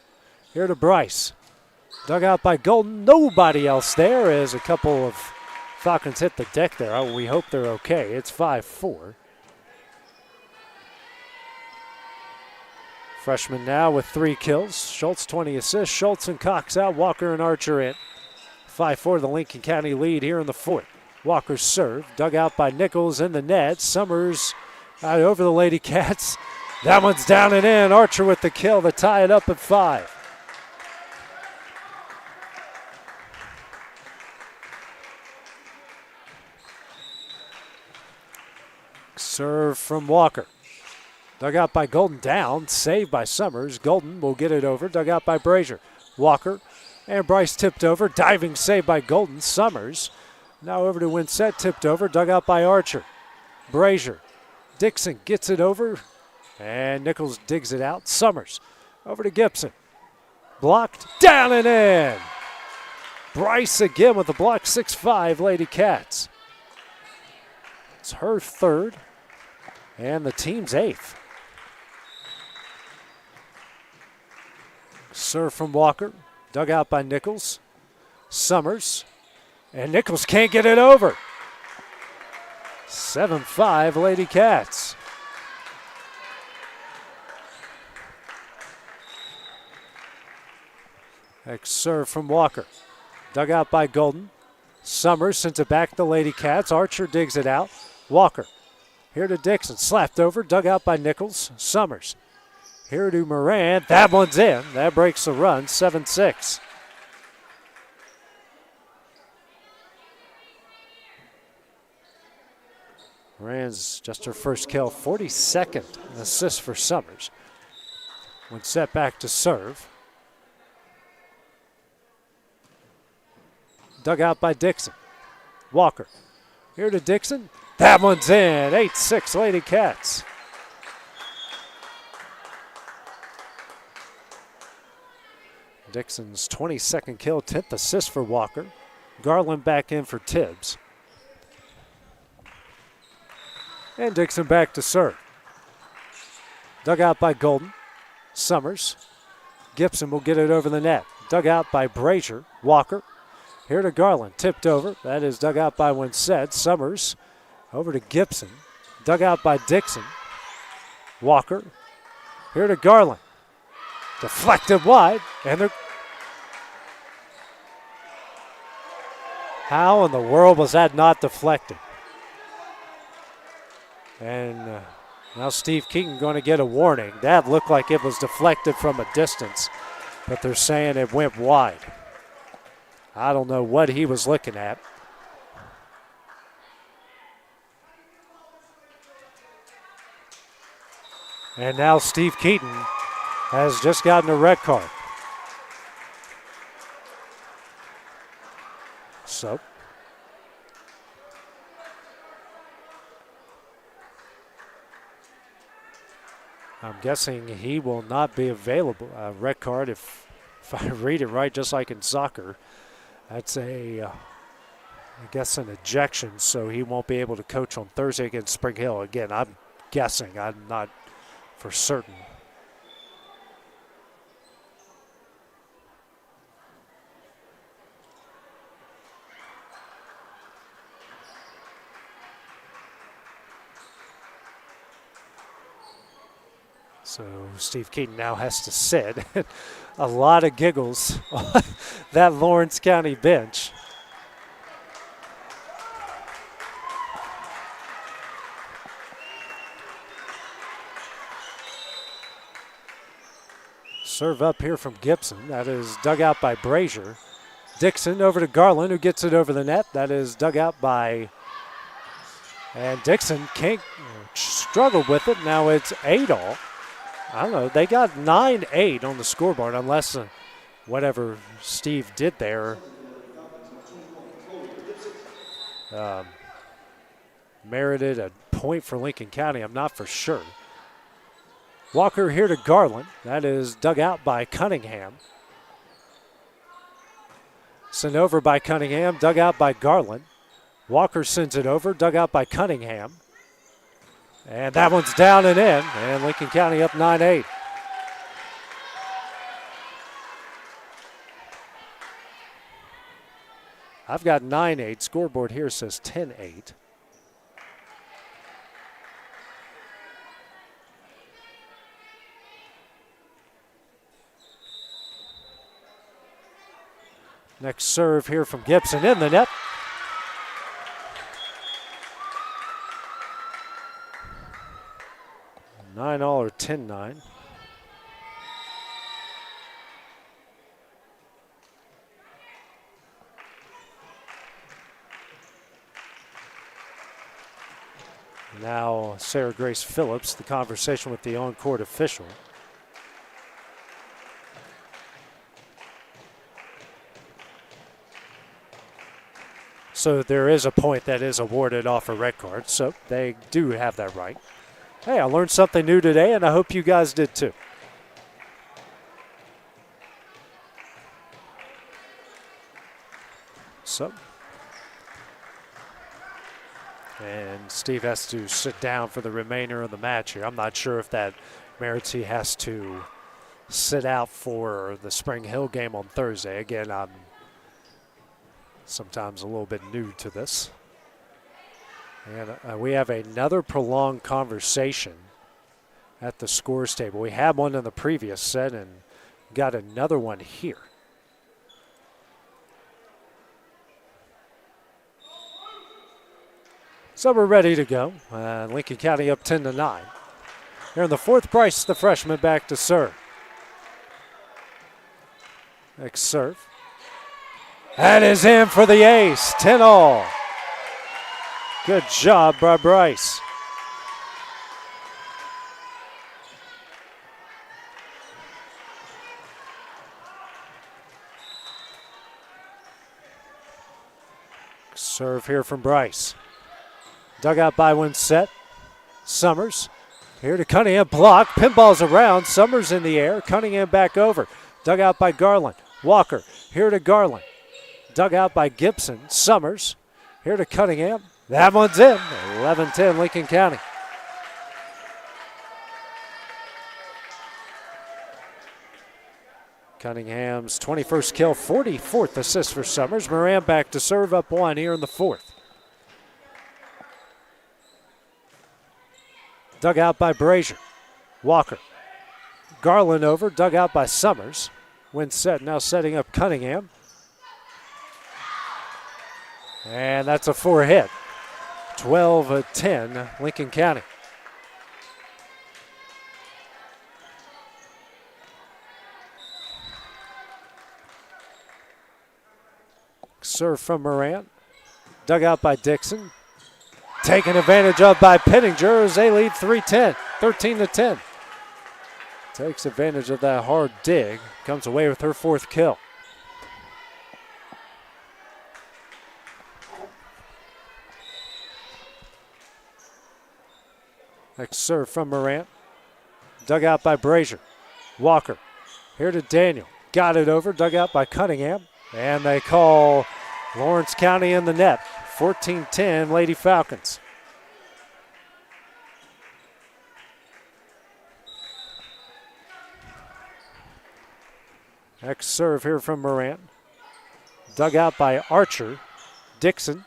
Here to Bryce. Dug out by Golden. Nobody else there as a couple of Falcons hit the deck there. Oh, we hope they're okay. It's 5-4. Freshman now with 3 kills. Schultz 20 assists. Schultz and Cox out. Walker and Archer in. 5-4 the Lincoln County lead here in the fourth. Walker's serve. Dug out by Nichols in the net. Summers out over the Lady Cats. That one's down and in. Archer with the kill to tie it up at 5. Serve from Walker. Dug out by Golden, down. Saved by Summers. Golden will get it over. Dug out by Brazier. Walker and Bryce tipped over. Diving save by Golden. Summers. Now over to Winsett. Tipped over. Dug out by Archer. Brazier. Dixon gets it over. And Nichols digs it out. Summers over to Gibson. Blocked. Down and in. Bryce again with the block, 6'5", Lady Cats. It's her third and the team's eighth. Serve from Walker, dug out by Nichols. Summers, and Nichols can't get it over. 7-5 Lady Cats. Next serve from Walker. Dug out by Golden. Summers sends it back to Lady Cats. Archer digs it out. Walker. Here to Dixon. Slapped over. Dug out by Nichols. Summers. Here to Moran. That one's in. That breaks the run. 7-6. Moran's just her first kill. 42nd assist for Summers. When set back to serve. Dug out by Dixon. Walker. Here to Dixon. That one's in. 8-6 Lady Cats. Dixon's 22nd kill, 10th assist for Walker. Garland back in for Tibbs. And Dixon back to serve. Dug out by Golden. Summers. Gibson will get it over the net. Dug out by Brazier. Walker. Here to Garland. Tipped over. That is dug out by Winsett. Summers over to Gibson. Dug out by Dixon. Walker. Here to Garland. Deflected wide. And they're... How in the world was that not deflected? And now Steve Keaton going to get a warning. That looked like it was deflected from a distance, but they're saying it went wide. I don't know what he was looking at. And now Steve Keaton has just gotten a red card. So I'm guessing he will not be available. Red card, if I read it right, just like in soccer, that's I guess an ejection, so he won't be able to coach on Thursday against Spring Hill. Again, I'm guessing. I'm not for certain. So Steve Keaton now has to sit. A lot of giggles on that Lawrence County bench. Serve up here from Gibson. That is dug out by Brazier. Dixon over to Garland, who gets it over the net. That is dug out by... And Dixon can't struggle with it. Now it's 8-all. I don't know. They got 9-8 on the scoreboard, unless whatever Steve did there merited a point for Lincoln County. I'm not for sure. Walker here to Garland. That is dug out by Cunningham. Sent over by Cunningham, dug out by Garland. Walker sends it over, dug out by Cunningham. And that one's down and in, and Lincoln County up 9-8. I've got 9-8. Scoreboard here says 10-8. Next serve here from Gibson in the net. Nine-all or 10-9. Now Sarah Grace Phillips, the conversation with the on-court official. So there is a point that is awarded off a red card, so they do have that right. Hey, I learned something new today, and I hope you guys did too. also. And Steve has to sit down for the remainder of the match here. I'm not sure if that merits he has to sit out for the Spring Hill game on Thursday. Again, I'm sometimes a little bit new to this. And we have another prolonged conversation at the scores table. We had one in the previous set and got another one here. So we're ready to go. Lincoln County up 10-9. Here in the fourth, Bryce, the freshman, back to serve. Next serve. That is in for the ace, 10-all. Good job by Bryce. Serve here from Bryce. Dug out by Winsett. Summers here to Cunningham, block. Pinballs around. Summers in the air. Cunningham back over. Dug out by Garland. Walker here to Garland. Dug out by Gibson. Summers here to Cunningham. That one's in. 11-10 Lincoln County. Cunningham's 21st kill, 44th assist for Summers. Moran back to serve, up one here in the fourth. Dug out by Brazier. Walker. Garland over, dug out by Summers. Winsett now setting up Cunningham. And that's a 4-hit. 12-10 Lincoln County. Serve from Morant. Dug out by Dixon. Taken advantage of by Pittinger as they lead 13-10. Takes advantage of that hard dig. Comes away with her fourth kill. Next serve from Morant. Dug out by Brazier. Walker. Here to Daniel. Got it over. Dug out by Cunningham. And they call Lawrence County in the net. 14-10 Lady Falcons. Next serve here from Morant. Dug out by Archer. Dixon.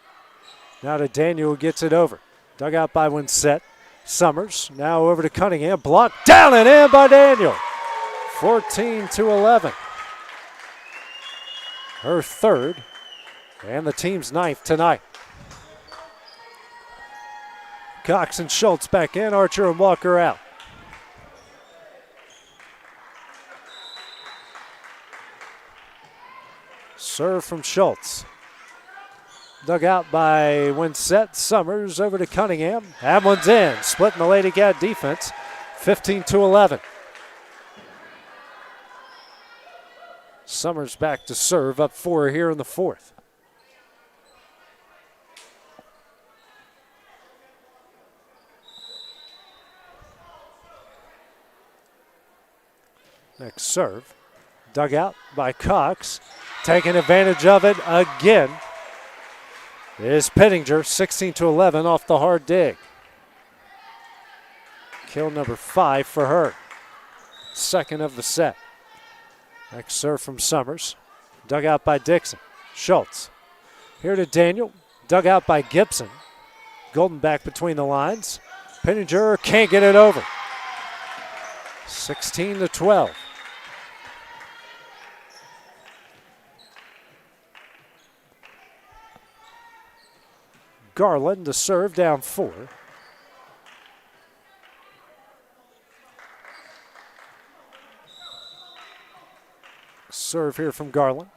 Now to Daniel, who gets it over. Dug out by Winsett. Summers now over to Cunningham. Blocked down and in by Daniel. 14-11. Her third and the team's ninth tonight. Cox and Schultz back in. Archer and Walker out. Serve from Schultz. Dug out by Winsett. Summers over to Cunningham. That one's in. Splitting the Lady Cat defense. 15-11. Summers back to serve. Up 4 here in the fourth. Next serve. Dug out by Cox. Taking advantage of it again is Pittinger. 16-11 off the hard dig. Kill number 5 for her. Second of the set. Next serve from Summers. Dug out by Dixon. Schultz. Here to Daniel. Dug out by Gibson. Golden back between the lines. Pittinger can't get it over. 16-12. Garland to serve, down 4. Serve here from Garland.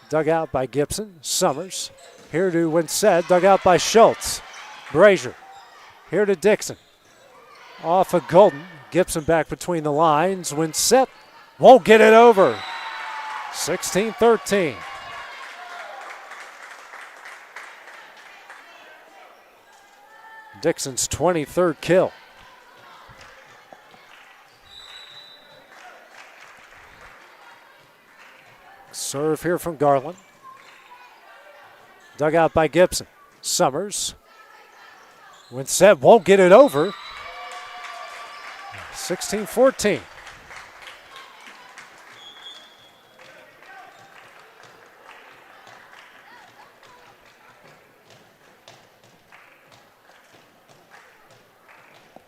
Dug out by Gibson. Summers. Here to Winsett. Dug out by Schultz. Brazier. Here to Dixon. Off of Golden. Gibson back between the lines. Winsett won't get it over. 16-13. Dixon's 23rd kill. Serve here from Garland. Dug out by Gibson. Summers. When set, won't get it over. 16-14.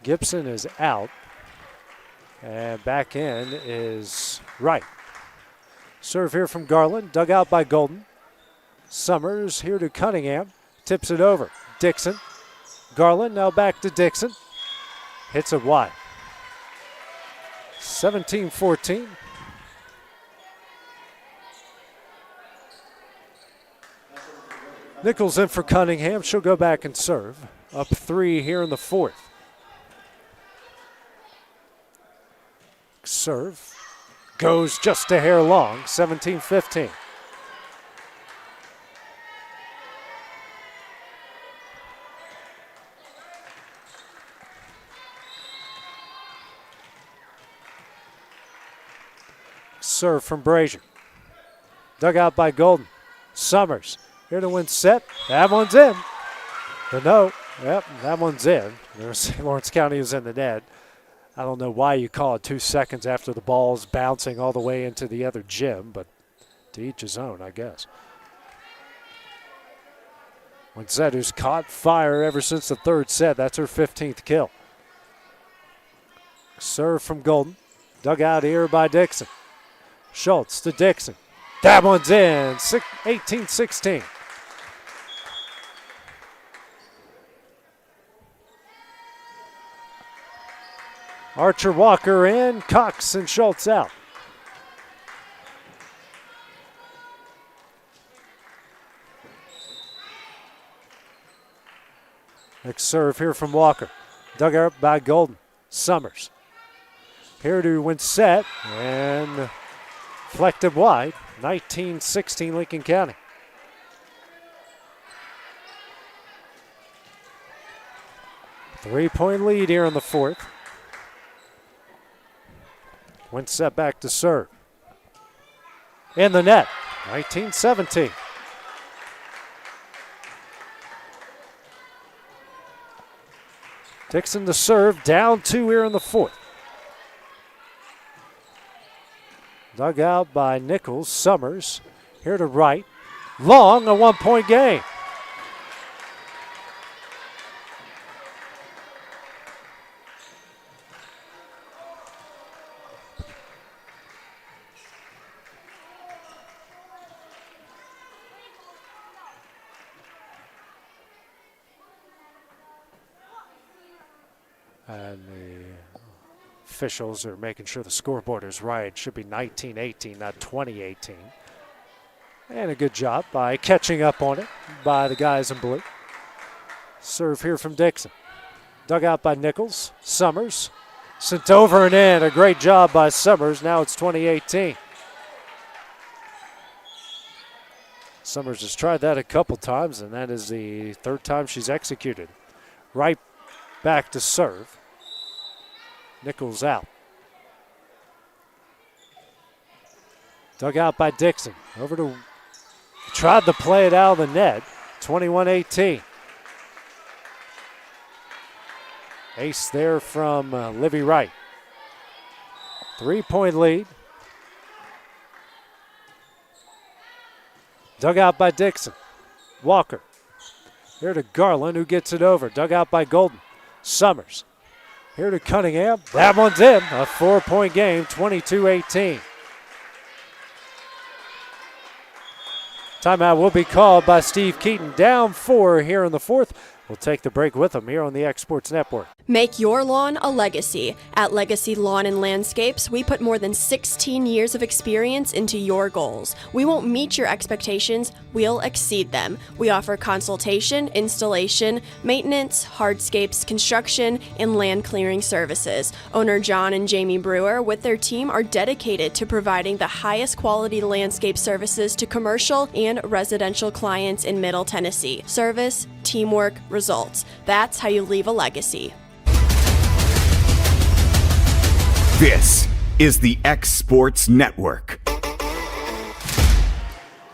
Gibson is out. And back in is Wright. Serve here from Garland. Dug out by Golden. Summers here to Cunningham. Tips it over. Dixon. Garland now back to Dixon. Hits it wide. 17-14. Nichols in for Cunningham. She'll go back and serve. Up 3 here in the fourth. Serve. Goes just a hair long. 17-15. Serve from Brazier. Dug out by Golden. Summers here to win set. That one's in. But no, yep, that one's in. Lawrence County is in the net. I don't know why you call it 2 seconds after the ball's bouncing all the way into the other gym, but to each his own, I guess. Winsett, who's caught fire ever since the third set. That's her 15th kill. Serve from Golden. Dug out here by Dixon. Schultz to Dixon. That one's in. 18-16. Archer Walker in. Cox and Schultz out. Next serve here from Walker. Dug out by Golden. Summers. Here to win set and deflected wide. 19-16 Lincoln County. Three-point lead here in the fourth. Went set back to serve. In the net. 19-17. Dixon to serve. Down 2 here in the fourth. Dug out by Nichols. Summers here to Wright. Long, a 1-point game. And the officials are making sure the scoreboard is right. It should be 19-18, not 20-18. And a good job by catching up on it by the guys in blue. Serve here from Dixon. Dug out by Nichols. Summers. Sent over and in. A great job by Summers. Now it's 20-18. Summers has tried that a couple times, and that is the third time she's executed. Right back to serve. Nichols out. Dug out by Dixon. Over to, tried to play it out of the net. 21-18. Ace there from Livy Wright. 3-point lead. Dug out by Dixon. Walker. Here to Garland, who gets it over. Dug out by Golden. Summers. Here to Cunningham. That one's in. A 4-point game, 22-18. Timeout will be called by Steve Keaton. Down 4 here in the fourth. We'll take the break with them here on the X Sports Network. Make your lawn a legacy. At Legacy Lawn and Landscapes, we put more than 16 years of experience into your goals. We won't meet your expectations, we'll exceed them. We offer consultation, installation, maintenance, hardscapes, construction, and land clearing services. Owner John and Jamie Brewer with their team are dedicated to providing the highest quality landscape services to commercial and residential clients in Middle Tennessee. Service, teamwork, results. That's how you leave a legacy. This is the X Sports Network.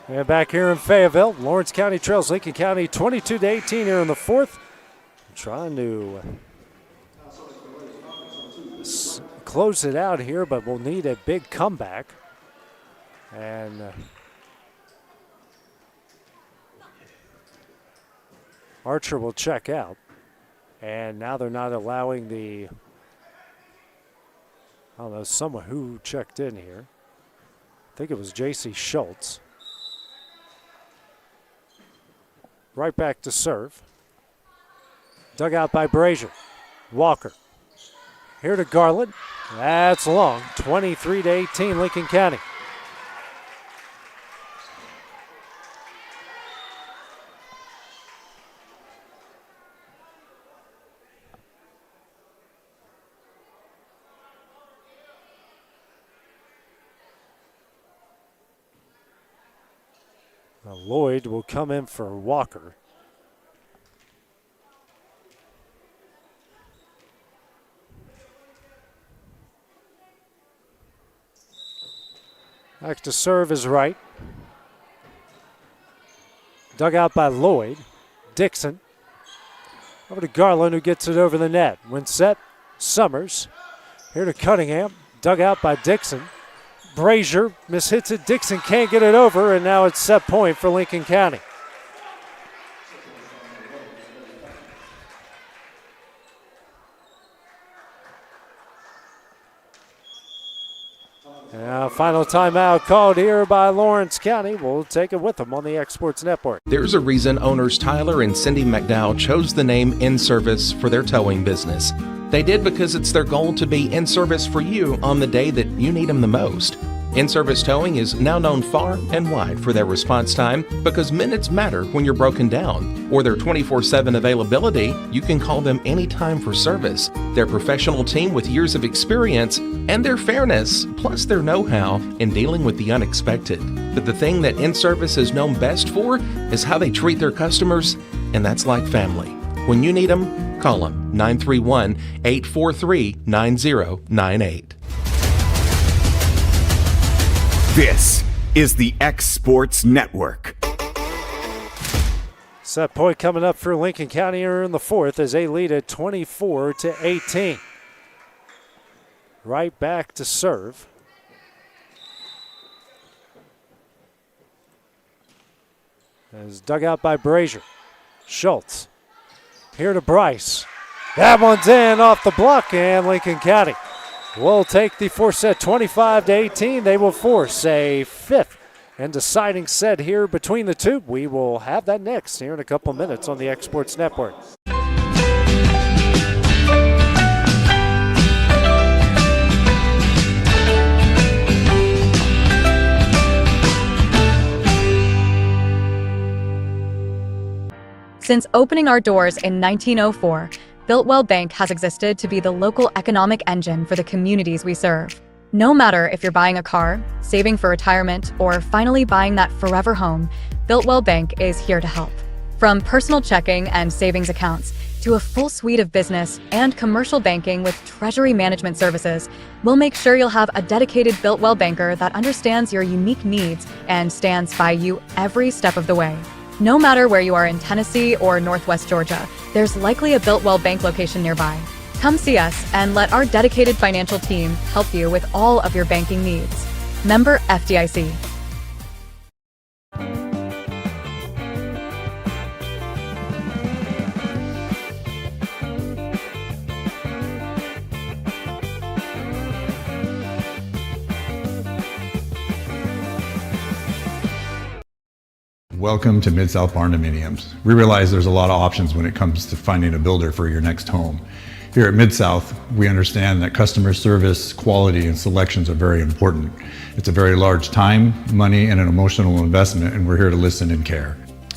And back here in Fayetteville, Lawrence County trails Lincoln County 22-18 here in the fourth. Trying to close it out here, but we'll need a big comeback. And Archer will check out. And now they're not allowing the, I don't know, someone who checked in here. I think it was J.C. Schultz. Right back to serve. Dug out by Brazier. Walker. Here to Garland. That's long. 23-18 Lincoln County. Now Lloyd will come in for Walker. Back to serve is right. Dug out by Lloyd. Dixon. Over to Garland, who gets it over the net. When set, Summers. Here to Cunningham. Dug out by Dixon. Brazier mishits it. Dixon can't get it over, and now it's set point for Lincoln County. Now, final timeout called here by Lawrence County. We'll take it with them on the Exports Network. There's a reason owners Tyler and Cindy McDowell chose the name In Service for their towing business. They did because it's their goal to be in service for you on the day that you need them the most. In-service towing is now known far and wide for their response time because minutes matter when you're broken down. Or their 24/7 availability, you can call them anytime for service. Their professional team with years of experience and their fairness, plus their know-how in dealing with the unexpected. But the thing that In-Service is known best for is how they treat their customers, and that's like family. When you need them, call them 931-843-9098. This is the X Sports Network. Set point coming up for Lincoln County here in the fourth as they lead at 24-18. Right back to serve. As dug out by Brazier. Schultz. Here to Bryce. That one's in off the block, and Lincoln County will take the fourth set 25-18. They will force a fifth and deciding set here between the two. We will have that next here in a couple minutes on the Exports Network. Since opening our doors in 1904, Builtwell Bank has existed to be the local economic engine for the communities we serve. No matter if you're buying a car, saving for retirement, or finally buying that forever home, Builtwell Bank is here to help. From personal checking and savings accounts to a full suite of business and commercial banking with treasury management services, we'll make sure you'll have a dedicated Builtwell banker that understands your unique needs and stands by you every step of the way. No matter where you are in Tennessee or Northwest Georgia, there's likely a Builtwell Bank location nearby. Come see us and let our dedicated financial team help you with all of your banking needs. Member FDIC. Welcome to Mid-South Barn Dominiums. We realize there's a lot of options when it comes to finding a builder for your next home. Here at Mid-South, we understand that customer service, quality, and selections are very important. It's a very large time, money, and an emotional investment, and we're here to listen and care.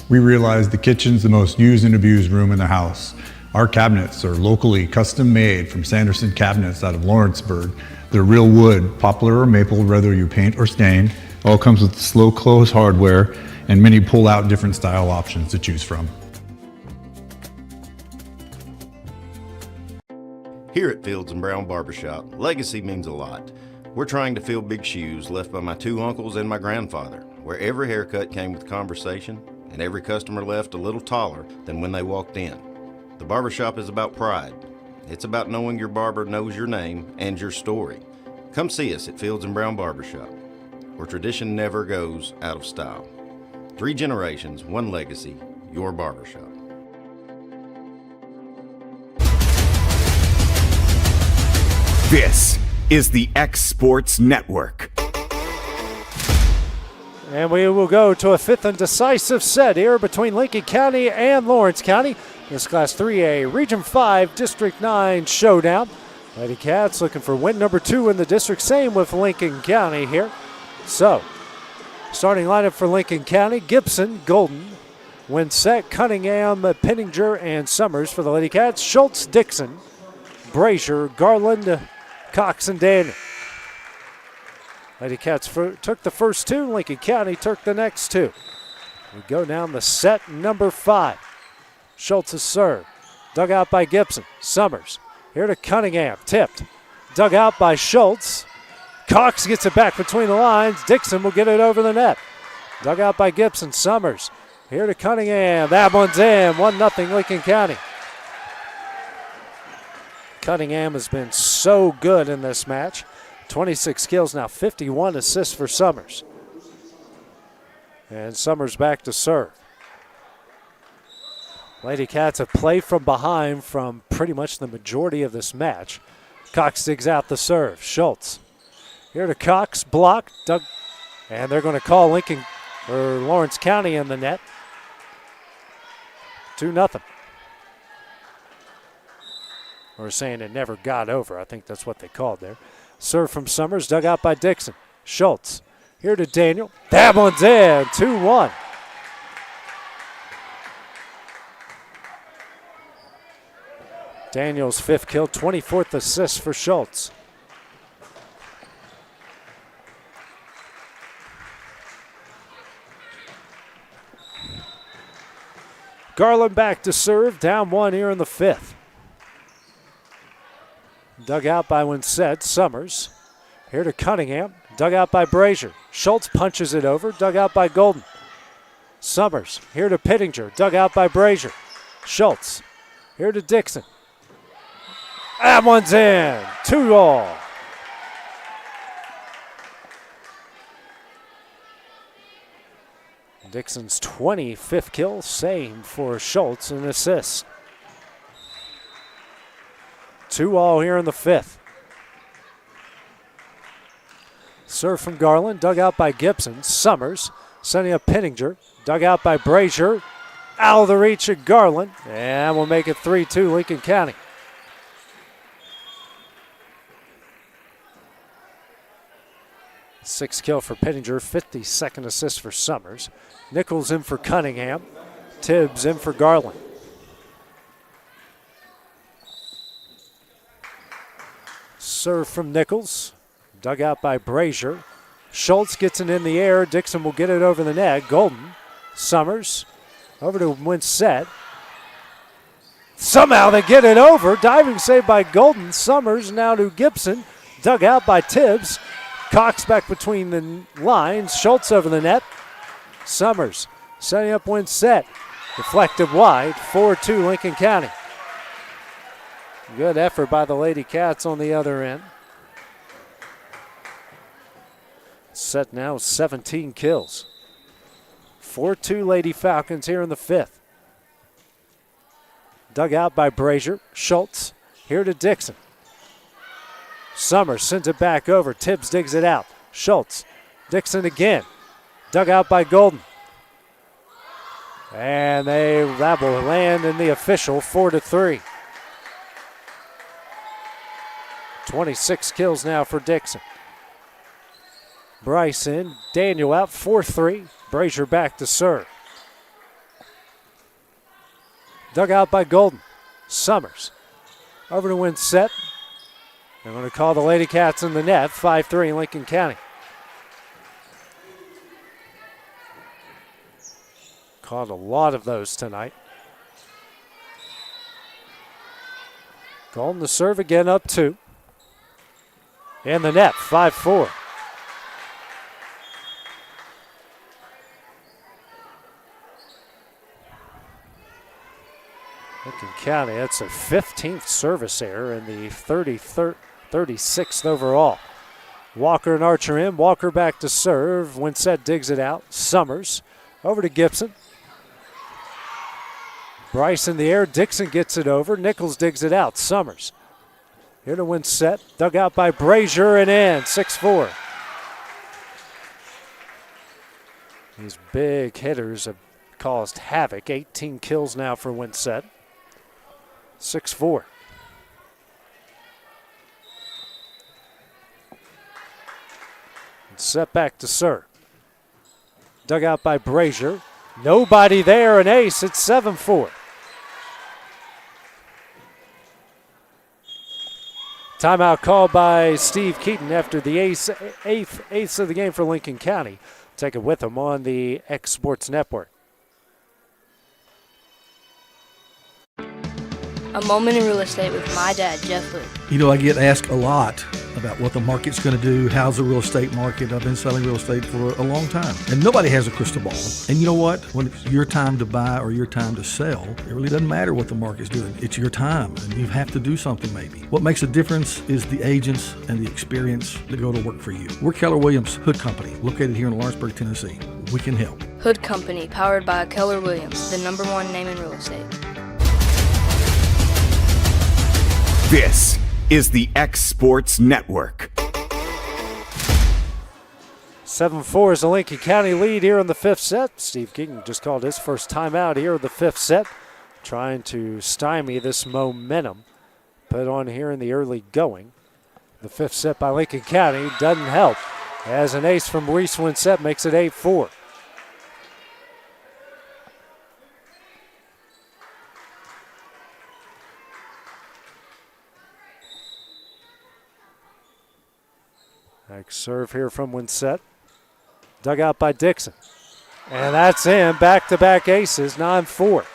We realize the kitchen's the most used and abused room in the house. Our cabinets are locally custom made from Sanderson Cabinets out of Lawrenceburg. They're real wood, poplar or maple, whether you paint or stain. All comes with slow close hardware and many pull-out different style options to choose from. Here at Fields & Brown Barbershop, legacy means a lot. We're trying to fill big shoes left by my two uncles and my grandfather. where every haircut came with conversation and every customer left a little taller than when they walked in. The barbershop is about pride. It's about knowing your barber knows your name and your story. Come see us at Fields & Brown Barbershop, where tradition never goes out of style. 3 generations, 1 legacy, your barbershop. This is the X Sports Network. And we will go to a 5th and decisive set here between Lincoln County and Lawrence County. This Class 3A Region 5 District 9 showdown. Lady Cats looking for win number 2 in the district. Same with Lincoln County here. So, starting lineup for Lincoln County: Gibson, Golden, Winsett, Cunningham, Penninger, and Summers. For the Lady Cats: Schultz, Dixon, Brazier, Garland, Cox, and Daniel. Lady Cats took the first 2. Lincoln County took the next 2. We go down the set number 5. Schultz's serve. Dug out by Gibson. Summers. Here to Cunningham. Tipped. Dug out by Schultz. Cox gets it back between the lines. Dixon will get it over the net. Dug out by Gibson. Summers. Here to Cunningham. That one's in. 1-0 Lincoln County. Cunningham has been so good in this match. 26 kills now, 51 assists for Summers. And Summers back to serve. Lady Cats have played from behind from pretty much the majority of this match. Cox digs out the serve. Schultz. Here to Cox, blocked. And they're going to call Lawrence County in the net. 2-0. Or saying it never got over. I think that's what they called there. Serve from Summers, dug out by Dixon. Schultz. Here to Daniel. That one's in. 2-1. Daniel's 5th kill, 24th assist for Schultz. Garland back to serve, down 1 here in the 5th. Dug out by Winsett. Summers. Here to Cunningham. Dug out by Brazier. Schultz punches it over. Dug out by Golden. Summers. Here to Pittinger. Dug out by Brazier. Schultz. Here to Dixon. That one's in. 2-all. Dixon's 25th kill. Same for Schultz in assists. 2-all here in the 5th. Serve from Garland, dug out by Gibson. Summers, sending up Pittinger, dug out by Brazier. Out of the reach of Garland, and we'll make it 3-2 Lincoln County. Sixth kill for Pittinger, 52nd assist for Summers. Nichols in for Cunningham. Tibbs in for Garland. Serve from Nichols. Dug out by Brazier. Schultz gets it in the air. Dixon will get it over the net. Golden. Summers. Over to Winsett. Somehow they get it over. Diving save by Golden. Summers now to Gibson. Dug out by Tibbs. Cox back between the lines. Schultz over the net. Summers setting up Winsett. Deflected wide. 4-2 Lincoln County. Good effort by the Lady Cats on the other end. Set now 17 kills. 4-2 Lady Falcons here in the 5th. Dug out by Brazier. Schultz here to Dixon. Summers sends it back over. Tibbs digs it out. Schultz. Dixon again. Dug out by Golden. And that will land in the official 4-3. 26 kills now for Dixon. Bryce in. Daniel out 4-3. Brazier back to serve. Dug out by Golden. Summers. Over to Winsett. They're going to call the Lady Cats in the net. 5-3 Lincoln County. Caught a lot of those tonight. Golden to serve again, up 2. In the net, 5-4. Lincoln County. That's a 15th service error and the 36th overall. Walker and Archer in. Walker back to serve. Winsett digs it out. Summers over to Gibson. Bryce in the air. Dixon gets it over. Nichols digs it out. Summers. Here to Winsett. Dug out by Brazier and in. 6-4. These big hitters have caused havoc. 18 kills now for Winsett. 6-4. Set back to serve. Dug out by Brazier. Nobody there, an ace. It's 7-4. Timeout called by Steve Keaton after the eighth of the game for Lincoln County. Take it with them on the X Sports Network. A moment in real estate with my dad, Jeff Hood. You know, I get asked a lot about what the market's going to do. How's the real estate market? I've been selling real estate for a long time. And nobody has a crystal ball. And you know what? When it's your time to buy or your time to sell, it really doesn't matter what the market's doing. It's your time, and you have to do something maybe. What makes a difference is the agents and the experience that go to work for you. We're Keller Williams Hood Company, located here in Lawrenceburg, Tennessee. We can help. Hood Company, powered by Keller Williams, the #1 name in real estate. This is the X Sports Network. 7-4 is the Lincoln County lead here in the fifth set. Steve Keaton just called his first timeout here in the fifth set, trying to stymie this momentum put on here in the early going. The fifth set by Lincoln County doesn't help, as an ace from Reese Winsett makes it 8-4. Next serve here from Winsett. Dug out by Dixon. And that's in. Back-to-back aces, 9-4.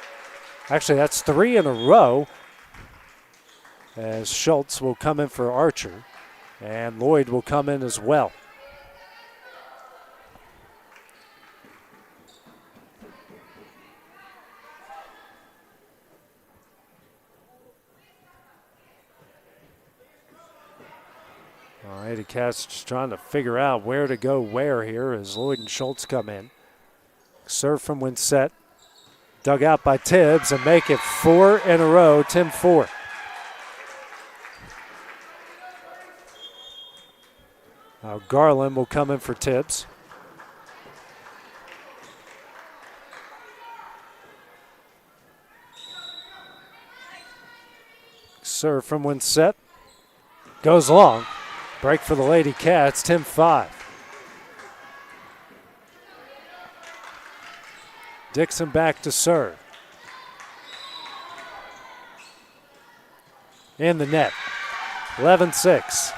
Actually, that's 3 in a row, as Schultz will come in for Archer, and Lloyd will come in as well. Eddie Katz just trying to figure out where to go where here as Lloyd and Schultz come in. Serve from Winsett. Dug out by Tibbs and make it 4 in a row, 10-4. Now Garland will come in for Tibbs. Serve from Winsett. Goes long. Break for the Lady Cats, 10-5. Dixon back to serve. In the net, 11-6.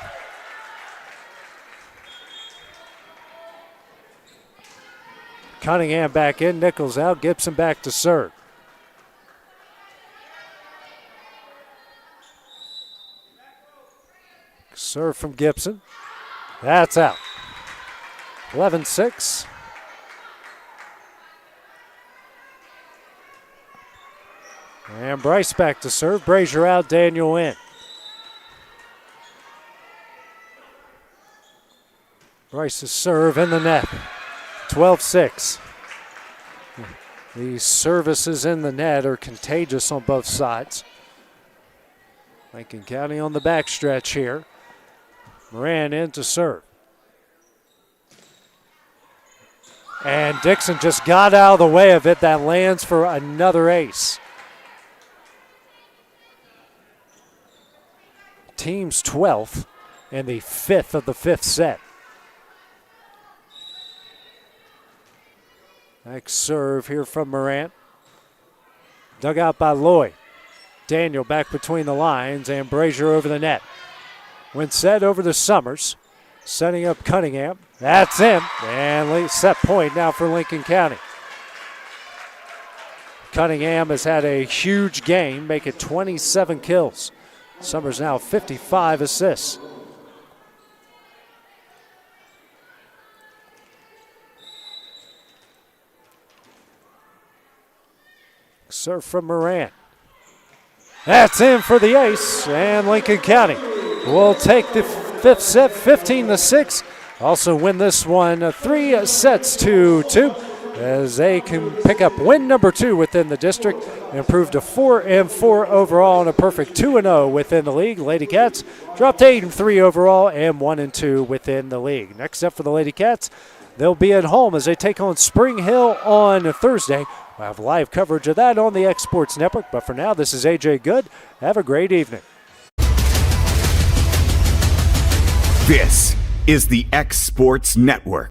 Cunningham back in, Nichols out, Gibson back to serve. Serve from Gibson. That's out. 11-6. And Bryce back to serve. Brazier out, Daniel in. Bryce's serve in the net. 12-6. The services in the net are contagious on both sides. Lincoln County on the backstretch here. Moran in to serve. And Dixon just got out of the way of it. That lands for another ace. Team's 12th and the 5th of the fifth set. Next serve here from Morant. Dug out by Lloyd. Daniel back between the lines and Brazier over the net. Winsett over to Summers. Setting up Cunningham. That's in. And set point now for Lincoln County. Cunningham has had a huge game, making 27 kills. Summers now 55 assists. Serve from Moran. That's in for the ace, and Lincoln County will take the fifth set 15-6. Also win this one 3 sets to 2 as they can pick up win number 2 within the district and improve to 4-4 overall and a perfect 2-0 within the league. Lady Cats dropped 8-3 overall and 1-2 within the league. Next up for the Lady Cats, they'll be at home as they take on Spring Hill on Thursday. We'll have live coverage of that on the X Sports Network. But for now, this is AJ Good. Have a great evening. This is the X Sports Network.